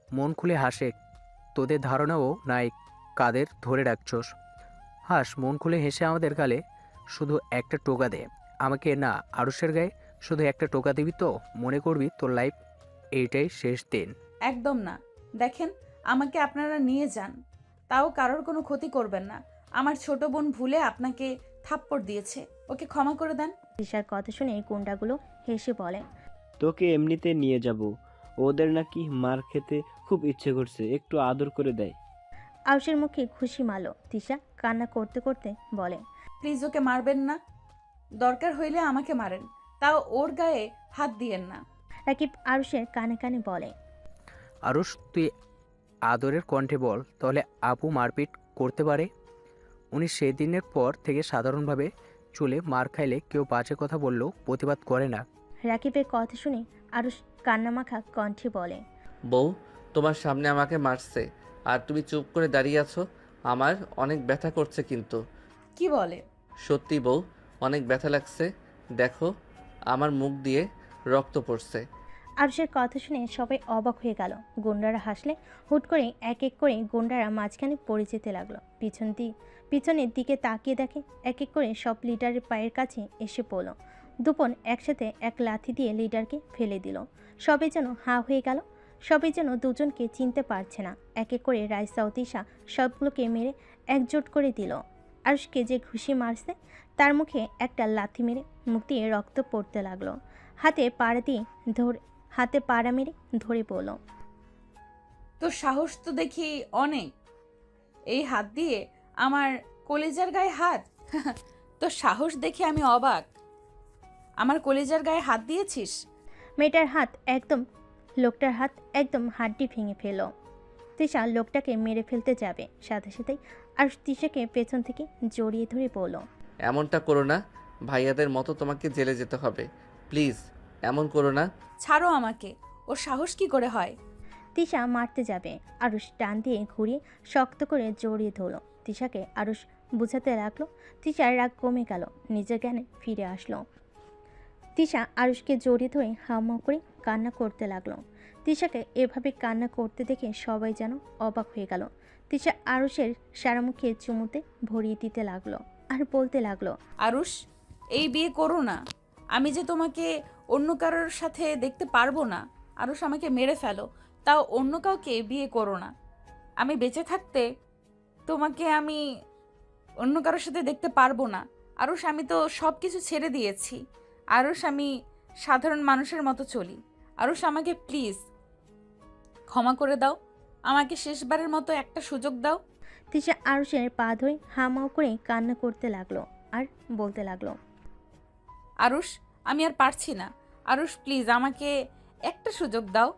মন খুলে হাসে, তোদের ধারণাও নাই কাদের ধরে রাখছস। হাস, মন খুলে হেসে আমাদের গালে শুধু একটা টোকা দে। আমাকে না, আরুষের গায়ে শুধু একটা টোকা দিবি তো মনে করবি তোর লাইফ এইটাই শেষ দিন। একদম না। দেখেন, আমাকে আপনারা নিয়ে যান, তাও কারোর কোনো ক্ষতি করবেন না। আমার ছোট বোন ভুলে আপনাকে থাপ্পড় দিয়েছে, ওকে ক্ষমা করে দেন। তিশার কথা শুনে গুন্ডাগুলো হেসে বলে, তোকে এমনিতে নিয়ে যাব। ওদের নাকি মার খেতে খুব ইচ্ছে করছে, একটু আদর করে দেয়। আরুষের মুখে খুশি মালো। তিশা কান্না করতে করতে বলে, প্লিজ ওকে মারবেন না, দরকার হইলে আমাকে মারেন, তাও ওর গায়ে হাত দিয়েন না। রাকিব আরুষের কানে কানে বলে। আরুষ, তুই আদরের কণ্ঠে বল, তাহলে আপু মারপিট করতে পারে? উনি সেদিনের পর থেকে সাধারণভাবে চলে মার খাইলে কেউ বাজে কথা বললেও প্রতিবাদ করে না। রাকিবের কথা শুনে আরুষ কান্নামাখা কণ্ঠে বলে। বউ, তোমার সামনে আমাকে মারছে আর তুমি চুপ করে দাঁড়িয়ে আছো। আমার অনেক ব্যথা করছে কিন্তু। কি বলে? সত্যি বউ, অনেক ব্যথা লাগছে। দেখো, আমার মুখ দিয়ে রক্ত পড়ছে। আরুষের কথা শুনে সবাই অবাক হয়ে গেল। গুন্ডারা হাসলে হুট করে এক এক করে গুন্ডারা মাঝখানে পড়ে যেতে লাগলো। পিছনের দিকে তাকিয়ে দেখে এক এক করে সব লিডারের পায়ের কাছে এসে পড়ল। দুপন একসাথে এক লাথি দিয়ে লিডারকে ফেলে দিল। সবে যেন হাঁ হয়ে গেল। সবে যেন দুজনকে চিনতে পারছে না। এক এক করে রাইসা ও তিশা সবগুলোকে মেরে একজোট করে দিল। আরুষকে যে ঘুষি মারছে তার মুখে একটা লাথি মেরে মুখ দিয়ে রক্ত পড়তে লাগলো। হাতে পাড়া মেরে ধরে পড়ল। তোর সাহস তো দেখি অনেক, এই হাত দিয়ে আমার কলেজার গায়ে হাত। তোর সাহস দেখে আমি অবাক। আমার কলেজার গায়ে হাত দিয়েছিস? লোকটার হাত একদম হাড্ডি ভেঙে ফেল। তিশা লোকটাকে মেরে ফেলতে যাবে, সাথে সাথেই আর তিশাকে পেছন থেকে জড়িয়ে ধরে বলল। এমনটা করো না, ভাইয়াদের মতো তোমাকে জেলে যেতে হবে। প্লিজ এমন করো না। ছাড়ো আমাকে, ওর সাহস কি করে হয়? তিশা মারতে যাবে, আরুষ টান দিয়ে ঘুরিয়ে শক্ত করে জড়িয়ে ধরল। তিশাকে আরুষ বুঝাতে লাগলো। তিশার রাগ কমে গেল, নিজের জ্ঞানে ফিরে আসলো। তিশা আরুষকে জড়িয়ে ধরে হাউমাউ করে কান্না করতে লাগলো। তিশাকে এভাবে কান্না করতে দেখে সবাই যেন অবাক হয়ে গেল। তিশা আরুষের সারা মুখে চুমুতে ভরিয়ে দিতে লাগলো আর বলতে লাগলো। আরুষ, এই বিয়ে করো না। আমি যে তোমাকে অন্য কারোর সাথে দেখতে পারবো না। আরুষ, আমাকে মেরে ফেলো, তাও অন্য কাউকে বিয়ে করো না। আমি বেঁচে থাকতে তোমাকে আমি অন্য কারোর সাথে দেখতে পারবো না। আরুষ, আমি তো সব কিছু ছেড়ে দিয়েছি। আরুষ, আমি সাধারণ মানুষের মতো চলি। আরুষ, আমাকে প্লিজ ক্ষমা করে দাও। আমাকে শেষবারের মতো একটা সুযোগ দাও। তিশা আরুষের পা ধরে হামাও করে কান্না করতে লাগলো আর বলতে লাগলো। আরুষ, আমি আর পারছি না। আরুষ, প্লিজ আমাকে একটা সুযোগ দাও।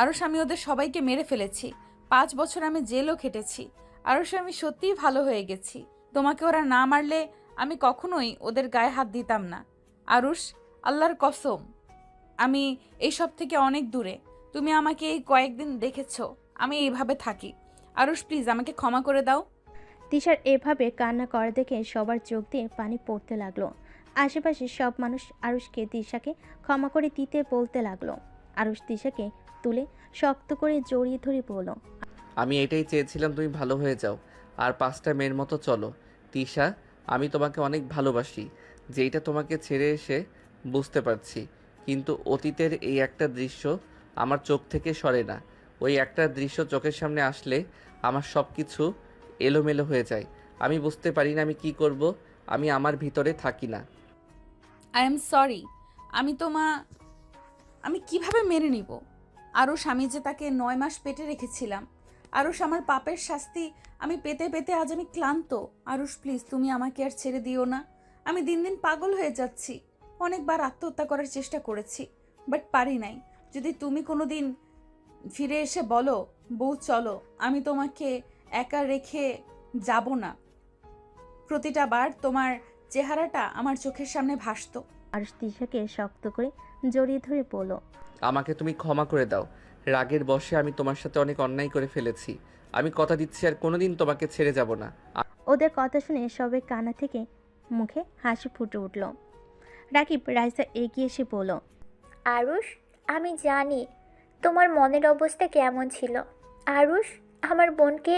আরুষ, আমি ওদের সবাইকে মেরে ফেলেছি। 5 বছর আমি জেলও খেটেছি। আরুষ, আমি সত্যিই ভালো হয়ে গেছি। তোমাকে ওরা না মারলে আমি কখনোই ওদের গায়ে হাত দিতাম না। আরুষ, আল্লাহর কসম, আমি এইসব থেকে অনেক দূরে। তুমি আমাকে এই কয়েকদিন দেখেছো আমি এইভাবে থাকি। আরুষ, প্লিজ আমাকে ক্ষমা করে দাও। তিশার এভাবে কান্না করা দেখে সবার চোখ দিয়ে পানি পড়তে লাগলো। আশেপাশে সব মানুষ আরুষকে তিশাকে ক্ষমা করে দিতে বলতে লাগলো। আরুষ তিশাকে তুলে শক্ত করে জড়িয়ে ধরে বলল। আমি এটাই চেয়েছিলাম, তুমি ভালো হয়ে যাও আর 5টা মেয়ের মতো চলো। তিশা, আমি তোমাকে অনেক ভালোবাসি, যেইটা তোমাকে ছেড়ে এসে বুঝতে পারছি। কিন্তু অতীতের এই একটা দৃশ্য আমার চোখ থেকে সরে না। ওই একটা দৃশ্য চোখের সামনে আসলে আমার সব কিছু এলোমেলো হয়ে যায়। আমি বুঝতে পারি না আমি কি করব। আমি আমার ভিতরে থাকি না। I am sorry. আমি কিভাবে মেনে নিব? আরুষ, আমি যে তাকে 9 মাস পেটে রেখেছিলাম। আরুষ, আমার পাপের শাস্তি আমি পেতে পেতে আজ আমি ক্লান্ত। আরুষ, প্লিজ তুমি আমাকে আর ছেড়ে দিও না। আমি দিন দিন পাগল হয়ে যাচ্ছি। অনেকবার আত্মহত্যা করার চেষ্টা করেছি, বাট পারি নাই। যদি তুমি কোনো দিন ফিরে এসে বলো, বউ চলো, আমি তোমাকে একা রেখে যাব না। প্রতিটা বার তোমার চেহারাটা আমার চোখের সামনে ভাসতো। আরুষ তিশাকে শক্ত করে জড়িয়ে ধরে বলল। আমাকে তুমি ক্ষমা করে দাও। রাগের বশে আমি তোমার সাথে অনেক অন্যায় করে ফেলেছি। আমি কথা দিচ্ছি আর কোনোদিন তোমাকে ছেড়ে যাব না। ওদের কথা শুনে সবাই কানা থেকে মুখে হাসি ফুটে উঠল। রাকিব রাইসা এগিয়ে এসে বলল। আরুষ, আমি জানি তোমার মনের অবস্থা কেমন ছিল। আরুষ, আমার বোনকে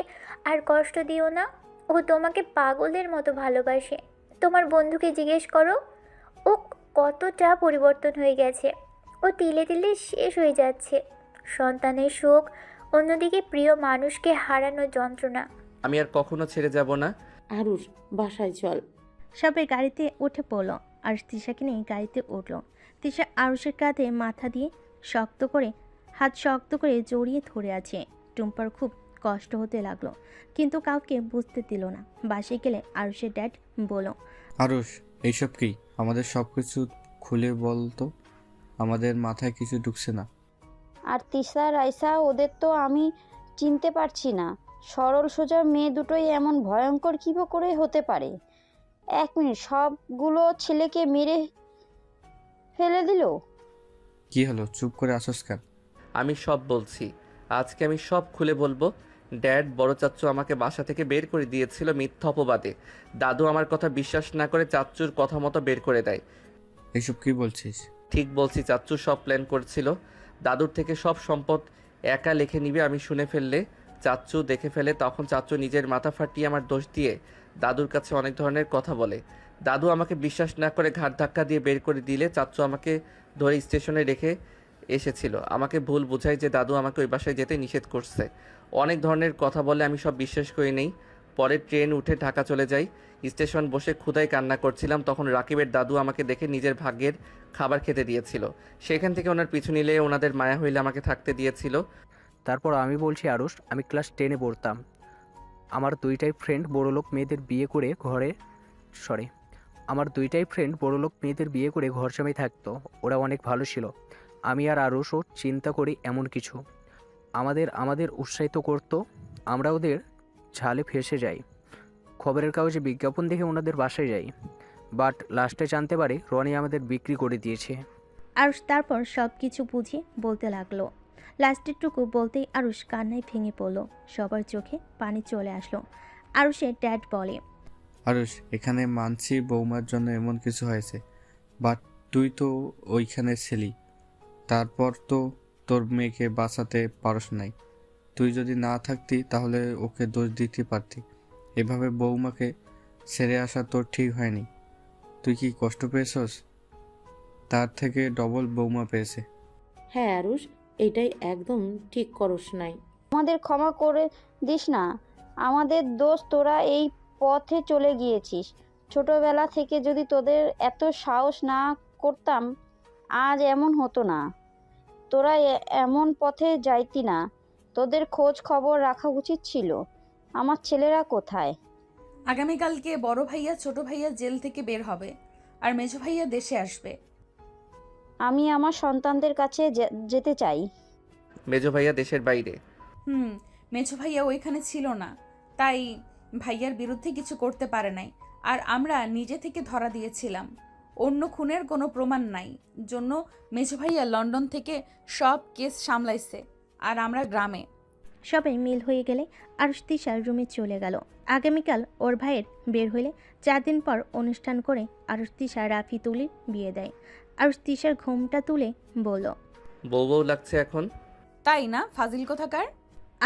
আর কষ্ট দিও না। ও তোমাকে পাগলের মতো ভালোবাসে। তোমার বন্ধুকে জিজ্ঞেস করো, ও কতটা পরিবর্তন হয়ে গেছে। ও তিলে তিলে শেষ হয়ে যাচ্ছে। সন্তানের শোক, অন্যদিকে প্রিয় মানুষকে হারানোর যন্ত্রণা। আমি আর কখনো ছেড়ে যাব না। আরুষ, বাসায় চল। সবাই গাড়িতে উঠে পড়ল। আরুষ তিশাকে নিয়ে গাড়িতে উঠল। তিশা আরুষের কাঁধে মাথা দিয়ে হাত শক্ত করে জড়িয়ে ধরে আছে। টুম্পার খুব কষ্ট হতে লাগলো, কিন্তু কাউকে বুঝতে দিল না। বাসে গেলে আরুষের ড্যাড বলল। আরুষ, এইসব কি? আমাদের সব কিছু খুলে বল তো, আমাদের মাথায় কিছু ঢুকছে না। আর তিশা রাইসা ওদের তো আমি চিনতে পারছি না। সরল সোজা মেয়ে দুটোই এমন ভয়ঙ্কর কী করে হতে পারে? 1 মিনিট, সবগুলো ছেলেকে মেরে ফেলে দিল? কি হলো, চুপ করে আসস কেন? আমি সব বলছি, আজকে আমি সব খুলে বলবো। ড্যাড, বড় চাচ্চু আমাকে বাসা থেকে বের করে দিয়েছিল মিথ্যা অপবাদে। দাদু আমার কথা বিশ্বাস না করে চাচ্চুর কথা মতো বের করে দেয়। এসব কি বলছিস? ঠিক বলছি, চাচ্চু সব প্ল্যান করছিল। দাদুর থেকে সব সম্পদ একা লিখে নিবে, আমি শুনে ফেললে চাচ্চু দেখে ফেলে, তখন চাচ্চু নিজের মাথা ফাটিয়ে আমার দোষ দিয়ে দাদুর কাছে অনেক ধরনের কথা বলে। দাদু আমাকে বিশ্বাস না করে ঘাট ধাক্কা দিয়ে বের করে দিলে চাচ্চু আমাকে ধরে স্টেশনে রেখে এসেছিল। আমাকে ভুল বোঝায় যে দাদু আমাকে ওই বাসায় যেতে নিষেধ করছে। অনেক ধরনের কথা বলে, আমি সব বিশ্বাস করি নেই। পরে ট্রেন উঠে ঢাকা চলে যাই। স্টেশন বসে ক্ষুধায় কান্না করছিলাম, তখন রাকিবের দাদু আমাকে দেখে নিজের ভাগ্যের খাবার খেতে দিয়েছিল। সেখান থেকে ওনার পিছু নিলে ওনাদের মায়া হইলে আমাকে থাকতে দিয়েছিল। তারপর আমি বলছি আরুষ, আমি ক্লাস 10-এ পড়তাম। আমার দুইটাই ফ্রেন্ড বড়লোক মেয়েদের বিয়ে করে বিয়ে করে ঘর জামাই থাকতো। ওরা অনেক ভালো ছিল। আমি আর আরুষও চিন্তা করি এমন কিছু। আমাদের উৎসাহিত করতো। আমরা ওদের ঝালে ফেসে যাই। খবরের কাগজে বিজ্ঞাপন দেখে ওনাদের বাসায় যাই। বাট লাস্টে জানতে পারি রনি আমাদের বিক্রি করে দিয়েছে। আরুষ তারপর সব কিছু বুঝিয়ে বলতে লাগলো। লাস্টেরটুকু বলতেই আরুষ কান্নায় ভেঙে পড়ল। সবার চোখে পানি চলে আসলো। আরুষের ড্যাড বলে, আরুষ, এখানে মানছি বৌমার জন্য এমন কিছু হয়েছে, বাট তুই তো ওইখানে ছিলি। তারপর তো তোর মেয়েকে বাঁচাতে পারস নাই। তুই যদি না থাকতি তাহলে ওকে দোষ দিতে পারতি। এভাবে বৌমাকে ছেড়ে আসা তোর ঠিক হয়নি। তুই কি কষ্ট পেয়েছস? তার থেকে ডবল বৌমা পেয়েছে। হ্যাঁ আরুষ, এটাই একদম ঠিক করস নাই। আমাদের ক্ষমা করে দিস না। আমাদের দোষ, তোরা এই পথে চলে গিয়েছিস। ছোটবেলা থেকে যদি তোদের এত সাহস না করতাম, আজ এমন হতো না। তোরা এমন পথে যাইতি না। তোদের খোঁজ খবর রাখা উচিত ছিল। আমার ছেলেরা কোথায়? আগামীকালকে বড় ভাইয়া ছোট ভাইয়া জেল থেকে বের হবে, আর মেজো ভাইয়া দেশে আসবে। আমি আমার সন্তানদের কাছে যেতে চাই। মেজো ভাইয়া দেশের বাইরে। মেজো ভাইয়া ওইখানে ছিল না, তাই ভাইয়ার বিরুদ্ধে কিছু করতে পারে নাই। আর আমরা নিজে থেকে ধরা দিয়েছিলাম। অন্য খুনের কোনো প্রমাণ নাই জন্য মেজো ভাইয়া লন্ডন থেকে সব কেস সামলাইছে, আর আমরা গ্রামে। সবাই মিল হয়ে গেলে আরুষ তিশার রুমে চলে গেল। আগামীকাল ওর ভাইয়ের বের হইলে 4 দিন পর অনুষ্ঠান করে আরুষ তিশা রাফি তুলির বিয়ে দেয়। আরুষ তিশার ঘুমটা তুলে বলল, বউ বউ লাগছে এখন। তাই না ফাজিল কোথাকার?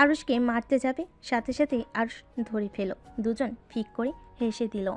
আরুষকে মারতে যাবে, সাথে সাথে আরুষ ধরে ফেলো। দুজন ফিক করে হেসে দিল।